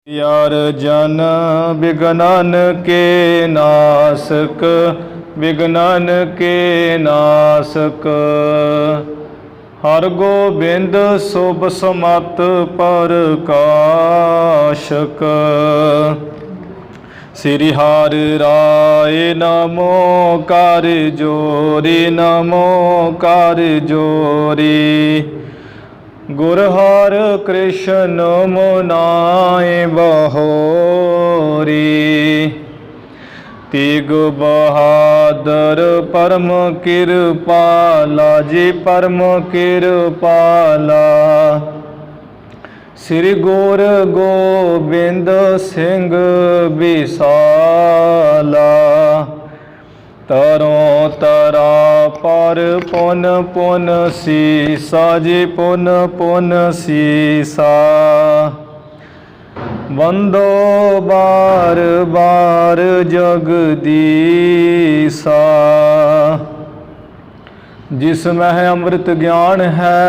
यार जन विघ्नन के नासक, विघ्नन के नासक। हर गोबिंद शुभ समत प्रकाशक। श्री हरि राय नमो कर जोरी, नमो कर जोरी। गुर हर कृष्ण मुनाए बहोरी। तिग बहादुर परम कृपाला जी, परम कृपाला। श्री गुरु गोबिंद सिंह विसाला। तरों तरा पर पुन पुन सीसा जी, पुन पुन सीसा। वंदो बार बार जगदीसा। जिसमें अमृत ज्ञान है,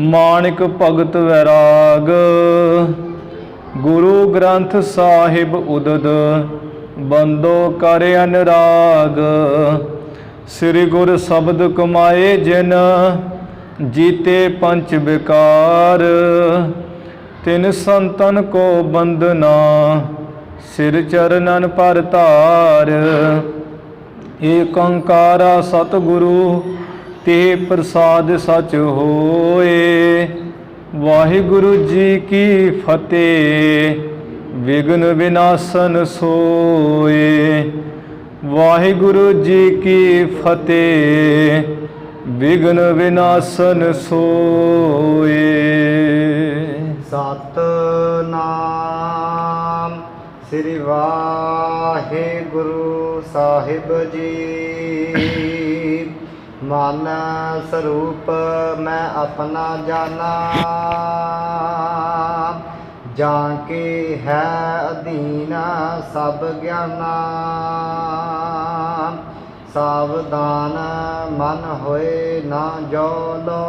माणिक भगत वैराग। गुरु ग्रंथ साहिब उदद, बंदो कर अनुराग। श्री गुर शब्द कमाए जिन, जीते पंच विकार। तिन संतन को बंदना, सिर चरणन पर तार। एक ओंकारा सतगुरु, ते प्रसाद सच होए। वाहिगुरु जी की फतेह, विघ्न विनाशन सोए। वाहिगुरु जी की फतेह, विघ्न विनाशन सोए। सतनाम श्री वाहिगुरु साहिब जी। मन स्वरूप मैं अपना जाना, जाके है अधीना सब ज्ञाना। सावधान मन होए ना जौलो,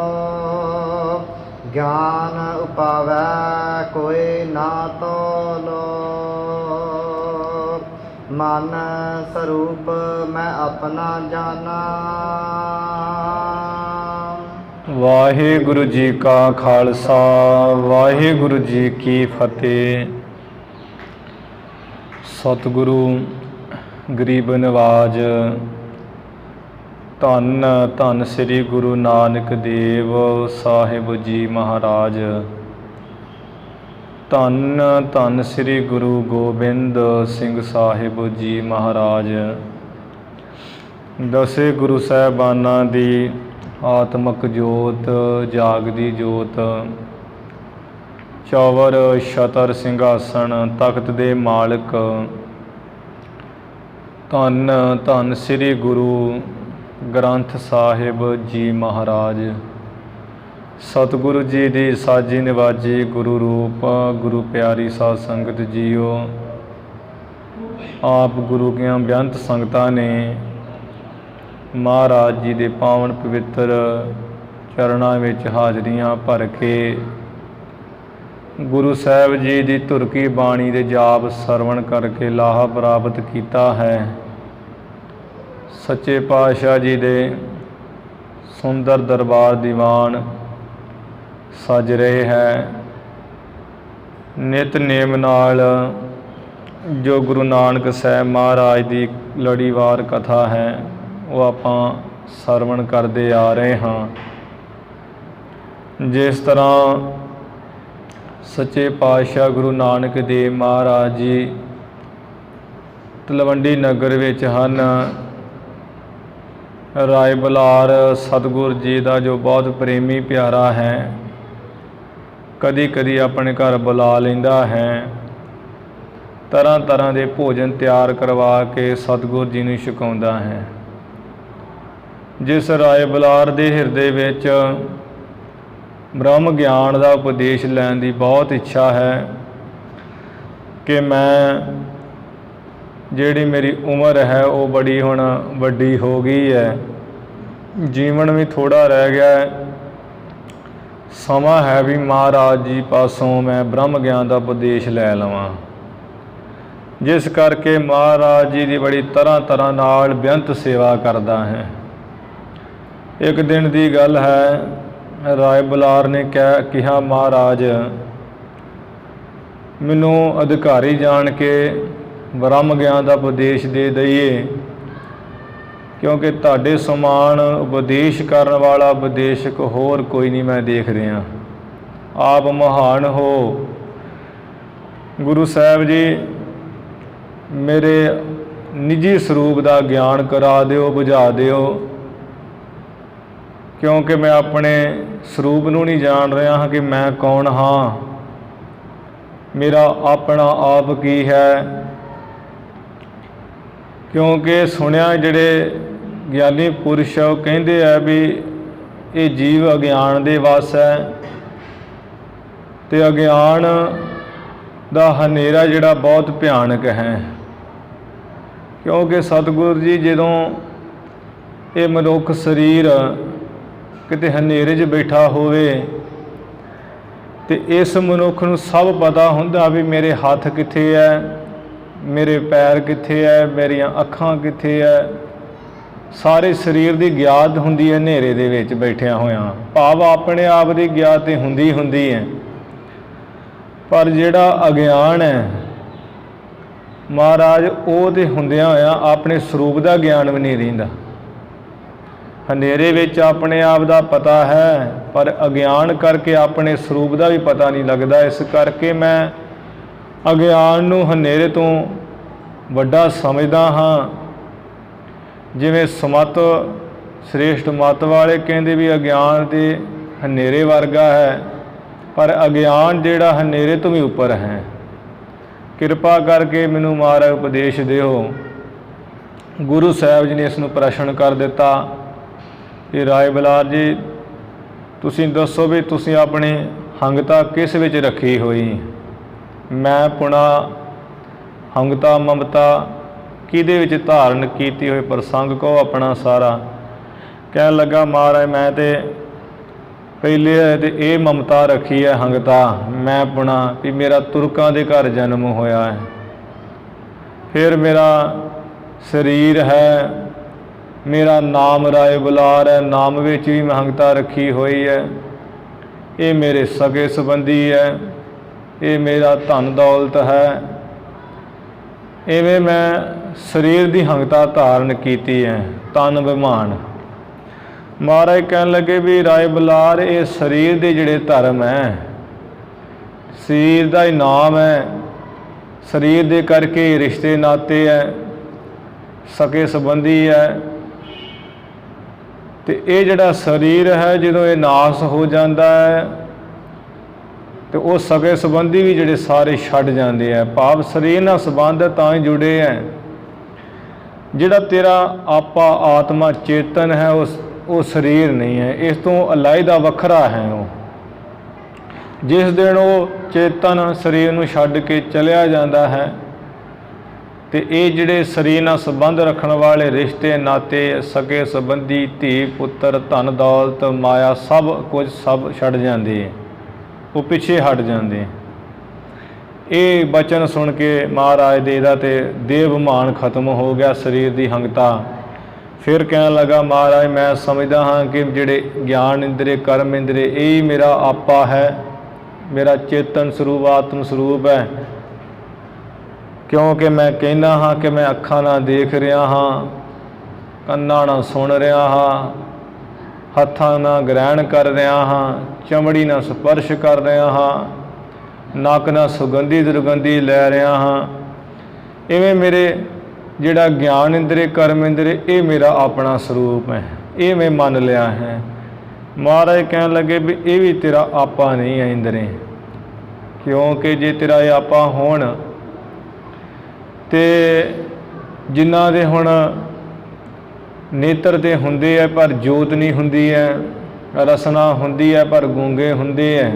ज्ञान उपावै कोई ना तोलो। मन स्वरूप मैं अपना जाना। वाहिगुरु जी का खालसा, वाहिगुरु जी की फतेह। सतगुरु गरीब नवाज धन धन श्री गुरु नानक देव साहिब जी महाराज। धन धन श्री गुरु गोबिंद सिंह साहिब जी महाराज। दसे गुरु साहिबाना दी आत्मक जोत, जागदी जोत। चौवर छतर सिंघासन तख्त दे मालिक। धन धन श्री गुरु ग्रंथ साहिब जी महाराज। सतगुरु जी दी साजी निवाजी गुरु रूप, गुरु प्यारी साध संगत जीओ। आप गुरु के बेअंत संगतां ने महाराज जी दे पावन पवित्र चरणां विच हाजरियां भर के गुरु साहिब जी दी धुर की बाणी दे जाप सरवण करके लाहा प्राप्त कीता है। सच्चे पातशाह जी दे सुंदर दरबार दीवान सज रहे हैं। नितनेम नाल जो गुरु नानक साहब महाराज की लड़ीवार कथा है, वो आपां सरवण करते आ रहे हाँ। जिस तरह सच्चे पातशाह गुरु नानक देव महाराज जी तलवंडी नगर विच हन। राय बलार सतगुर जी का जो बहुत प्रेमी प्यारा है, कदी कदी अपने घर बुला लेंदा है। तरह तरह के भोजन तैयार करवा के सतगुर जी नूं छकाउंदा है। जिस राय बलार दे हिरदे विच ब्रह्म ज्ञान का उपदेश लैण की बहुत इच्छा है कि मैं जिहड़ी मेरी उम्र है वो बड़ी हुण वड्डी हो गई है, जीवन भी थोड़ा रह गया है। ਸਮਾਂ ਹੈ ਵੀ ਮਹਾਰਾਜ ਜੀ ਪਾਸੋਂ ਮੈਂ ਬ੍ਰਹਮ ਗਿਆਨ ਦਾ ਉਪਦੇਸ਼ ਲੈ ਲਵਾਂ। ਜਿਸ ਕਰਕੇ ਮਹਾਰਾਜ ਜੀ ਦੀ ਬੜੀ ਤਰ੍ਹਾਂ ਨਾਲ ਬੇਅੰਤ ਸੇਵਾ ਕਰਦਾ ਹੈ। ਇੱਕ ਦਿਨ ਦੀ ਗੱਲ ਹੈ, ਰਾਏ ਬੁਲਾਰ ਨੇ ਕਿਹਾ ਮਹਾਰਾਜ ਮੈਨੂੰ ਅਧਿਕਾਰੀ ਜਾਣ ਕੇ ਬ੍ਰਹਮ ਗਿਆਨ ਦਾ ਉਪਦੇਸ਼ ਦੇ ਦਈਏ, ਕਿਉਂਕਿ ਤੁਹਾਡੇ ਸਮਾਨ ਉਪਦੇਸ਼ ਕਰਨ ਵਾਲਾ ਉਪਦੇਸ਼ਕ ਹੋਰ ਕੋਈ ਨਹੀਂ ਮੈਂ ਦੇਖ ਰਿਹਾ। ਆਪ ਮਹਾਨ ਹੋ। ਗੁਰੂ ਸਾਹਿਬ ਜੀ ਮੇਰੇ ਨਿੱਜੀ ਸਰੂਪ ਦਾ ਗਿਆਨ ਕਰਾ ਦਿਓ, ਬੁਝਾ ਦਿਓ, ਕਿਉਂਕਿ ਮੈਂ ਆਪਣੇ ਸਰੂਪ ਨੂੰ ਨਹੀਂ ਜਾਣ ਰਿਹਾ ਹਾਂ ਕਿ ਮੈਂ ਕੌਣ ਹਾਂ, ਮੇਰਾ ਆਪਣਾ ਆਪ ਕੀ ਹੈ। ਕਿਉਂਕਿ ਸੁਣਿਆ ਜਿਹੜੇ ਗਿਆਨੀ ਪੁਰਸ਼ ਉਹ ਕਹਿੰਦੇ ਆ ਵੀ ਇਹ ਜੀਵ ਅਗਿਆਨ ਦੇ ਵਸ ਹੈ, ਅਤੇ ਅਗਿਆਨ ਦਾ ਹਨੇਰਾ ਜਿਹੜਾ ਬਹੁਤ ਭਿਆਨਕ ਹੈ। ਕਿਉਂਕਿ ਸਤਿਗੁਰੂ ਜੀ ਜਦੋਂ ਇਹ ਮਨੁੱਖ ਸਰੀਰ ਕਿਤੇ ਹਨੇਰੇ 'ਚ ਬੈਠਾ ਹੋਵੇ ਅਤੇ ਇਸ ਮਨੁੱਖ ਨੂੰ ਸਭ ਪਤਾ ਹੁੰਦਾ ਵੀ ਮੇਰੇ ਹੱਥ ਕਿੱਥੇ ਹੈ, ਮੇਰੇ ਪੈਰ ਕਿੱਥੇ ਹੈ, ਮੇਰੀਆਂ ਅੱਖਾਂ ਕਿੱਥੇ ਹੈ, ਸਾਰੇ ਸਰੀਰ ਦੀ ਗਿਆਤ ਹੁੰਦੀ ਹੈ ਹਨੇਰੇ ਦੇ ਵਿੱਚ ਬੈਠਿਆਂ ਹੋਇਆਂ। ਭਾਵ ਆਪਣੇ ਆਪ ਦੀ ਗਿਆਤ ਤੇ ਹੁੰਦੀ ਹੈ, ਪਰ ਜਿਹੜਾ ਅਗਿਆਨ ਹੈ ਮਹਾਰਾਜ ਉਹ ਤੇ ਹੁੰਦਿਆਂ ਹੋਇਆਂ ਆਪਣੇ ਸਰੂਪ ਦਾ ਗਿਆਨ ਵੀ ਨਹੀਂ ਰਹਿੰਦਾ। ਹਨੇਰੇ ਵਿੱਚ ਆਪਣੇ ਆਪ ਦਾ ਪਤਾ ਹੈ, ਪਰ ਅਗਿਆਨ ਕਰਕੇ ਆਪਣੇ ਸਰੂਪ ਦਾ ਵੀ ਪਤਾ ਨਹੀਂ ਲੱਗਦਾ। ਇਸ ਕਰਕੇ ਮੈਂ ਅਗਿਆਨ ਨੂੰ ਹਨੇਰੇ ਤੋਂ ਵੱਡਾ ਸਮਝਦਾ ਹਾਂ। ਜਿਵੇਂ ਸਮੱਤ ਸ੍ਰੇਸ਼ਟ ਮੱਤ ਵਾਲੇ ਕਹਿੰਦੇ ਵੀ ਅਗਿਆਨ ਦੇ ਹਨੇਰੇ ਵਰਗਾ ਹੈ, ਪਰ ਅਗਿਆਨ ਜਿਹੜਾ ਹਨੇਰੇ ਤੋਂ ਵੀ ਉੱਪਰ ਹੈ। ਕਿਰਪਾ ਕਰਕੇ ਮੈਨੂੰ ਮਹਾਰਾਜ ਉਪਦੇਸ਼ ਦਿਓ। ਗੁਰੂ ਸਾਹਿਬ ਜੀ ਨੇ ਇਸ ਨੂੰ ਪ੍ਰਸ਼ਨ ਕਰ ਦਿੱਤਾ ਕਿ ਰਾਏ ਬੁਲਾਰ ਜੀ ਤੁਸੀਂ ਦੱਸੋ ਵੀ ਤੁਸੀਂ ਆਪਣੀ ਹੰਗਤਾ ਕਿਸ ਵਿੱਚ ਰੱਖੀ ਹੋਈ। ਮੈਂ ਪੁਣਾ ਹੰਗਤਾ ਮਮਤਾ ਕਿਹਦੇ ਵਿੱਚ ਧਾਰਨ ਕੀਤੀ ਹੋਈ ਪ੍ਰਸੰਗ ਕਹੋ ਆਪਣਾ ਸਾਰਾ। ਕਹਿਣ ਲੱਗਾ ਮਹਾਰਾਜ ਮੈਂ ਤੇ ਪਹਿਲੇ ਤੇ ਇਹ ਮਮਤਾ ਰੱਖੀ ਹੈ ਹੰਗਤਾ ਮੈਂ ਪੁਣਾ ਵੀ ਮੇਰਾ ਤੁਰਕਾਂ ਦੇ ਘਰ ਜਨਮ ਹੋਇਆ ਹੈ, ਫਿਰ ਮੇਰਾ ਸਰੀਰ ਹੈ, ਮੇਰਾ ਨਾਮ ਰਾਏ ਬੁਲਾਰ ਹੈ, ਨਾਮ ਵਿੱਚ ਵੀ ਮੈਂ ਹੰਗਤਾ ਰੱਖੀ ਹੋਈ ਹੈ, ਇਹ ਮੇਰੇ ਸਗੇ ਸੰਬੰਧੀ ਹੈ, ਇਹ ਮੇਰਾ ਧਨ ਦੌਲਤ ਹੈ। ਇਵੇਂ ਮੈਂ ਸਰੀਰ ਦੀ ਹੰਗਤਾ ਧਾਰਨ ਕੀਤੀ ਹੈ, ਤਨ ਅਭਿਮਾਨ। ਮਹਾਰਾਜ ਕਹਿਣ ਲੱਗੇ ਵੀ ਰਾਏ ਬੁਲਾਰ ਇਹ ਸਰੀਰ ਦੇ ਜਿਹੜੇ ਧਰਮ ਹੈ, ਸਰੀਰ ਦਾ ਹੀ ਨਾਮ ਹੈ, ਸਰੀਰ ਦੇ ਕਰਕੇ ਰਿਸ਼ਤੇ ਨਾਤੇ ਹੈ, ਸਕੇ ਸੰਬੰਧੀ ਹੈ। ਅਤੇ ਇਹ ਜਿਹੜਾ ਸਰੀਰ ਹੈ ਜਦੋਂ ਇਹ ਨਾਸ ਹੋ ਜਾਂਦਾ ਹੈ ਅਤੇ ਉਹ ਸਕੇ ਸੰਬੰਧੀ ਵੀ ਜਿਹੜੇ ਸਾਰੇ ਛੱਡ ਜਾਂਦੇ ਹੈ। ਭਾਵ ਸਰੀਰ ਨਾਲ ਸੰਬੰਧ ਤਾਂ ਹੀ ਜੁੜੇ ਹੈ। ਜਿਹੜਾ ਤੇਰਾ ਆਪਾ ਆਤਮਾ ਚੇਤਨ ਹੈ ਉਹ ਸਰੀਰ ਨਹੀਂ ਹੈ, ਇਸ ਤੋਂ ਅਲਾਇਦਾ ਵੱਖਰਾ ਹੈ। ਉਹ ਜਿਸ ਦਿਨ ਉਹ ਚੇਤਨ ਸਰੀਰ ਨੂੰ ਛੱਡ ਕੇ ਚਲਿਆ ਜਾਂਦਾ ਹੈ ਅਤੇ ਇਹ ਜਿਹੜੇ ਸਰੀਰ ਨਾਲ ਸੰਬੰਧ ਰੱਖਣ ਵਾਲੇ ਰਿਸ਼ਤੇ ਨਾਤੇ ਸਕੇ ਸੰਬੰਧੀ ਧੀ ਪੁੱਤਰ ਧਨ ਦੌਲਤ ਮਾਇਆ ਸਭ ਕੁਝ ਸਭ ਛੱਡ ਜਾਂਦੇ, ਉਹ ਪਿੱਛੇ ਹਟ ਜਾਂਦੇ। ਇਹ ਬਚਨ ਸੁਣ ਕੇ ਮਹਾਰਾਜ ਦੇ ਦਾ ਤੇ ਦੇਹ ਅਭਿਮਾਨ ਖਤਮ ਹੋ ਗਿਆ, ਸਰੀਰ ਦੀ ਹੰਗਤਾ। ਫਿਰ ਕਹਿਣ ਲੱਗਾ ਮਹਾਰਾਜ ਮੈਂ ਸਮਝਦਾ ਹਾਂ ਕਿ ਜਿਹੜੇ ਗਿਆਨ ਇੰਦਰੀ ਕਰਮ ਇੰਦਰੀ ਇਹ ਹੀ ਮੇਰਾ ਆਪਾ ਹੈ, ਮੇਰਾ ਚੇਤਨ ਸਰੂਪ ਆਤਮ ਸਰੂਪ ਹੈ। ਕਿਉਂਕਿ ਮੈਂ ਕਹਿੰਦਾ ਹਾਂ ਕਿ ਮੈਂ ਅੱਖਾਂ ਨਾਲ ਦੇਖ ਰਿਹਾ ਹਾਂ, ਕੰਨਾਂ ਨਾਲ ਸੁਣ ਰਿਹਾ ਹਾਂ, ਹੱਥਾਂ ਨਾਲ ਗ੍ਰਹਿਣ ਕਰ ਰਿਹਾ ਹਾਂ, ਚਮੜੀ ਨਾਲ ਸਪਰਸ਼ ਕਰ ਰਿਹਾ ਹਾਂ, ਨੱਕ ਨਾਲ ਸੁਗੰਧੀ ਦੁਰਗੰਧੀ ਲੈ ਰਿਹਾ ਹਾਂ। ਇਵੇਂ ਮੇਰੇ ਜਿਹੜਾ ਗਿਆਨ ਇੰਦਰੀ ਕਰਮ ਇੰਦਰੀ ਇਹ ਮੇਰਾ ਆਪਣਾ ਸਰੂਪ ਹੈ, ਇਹ ਮੈਂ ਮੰਨ ਲਿਆ ਹੈ। ਮਹਾਰਾਜ ਕਹਿਣ ਲੱਗੇ ਵੀ ਇਹ ਵੀ ਤੇਰਾ ਆਪਾ ਨਹੀਂ ਹੈ ਇੰਦਰੀ, ਕਿਉਂਕਿ ਜੇ ਤੇਰਾ ਇਹ ਆਪਾ ਹੋਣ ਅਤੇ ਜਿਨ੍ਹਾਂ ਦੇ ਹੁਣ ਨੇਤਰ 'ਤੇ ਹੁੰਦੇ ਹੈ ਪਰ ਜੋਤ ਨਹੀਂ ਹੁੰਦੀ ਹੈ, ਰਸਨਾ ਹੁੰਦੀ ਹੈ ਪਰ ਗੂੰਗੇ ਹੁੰਦੇ ਹੈ,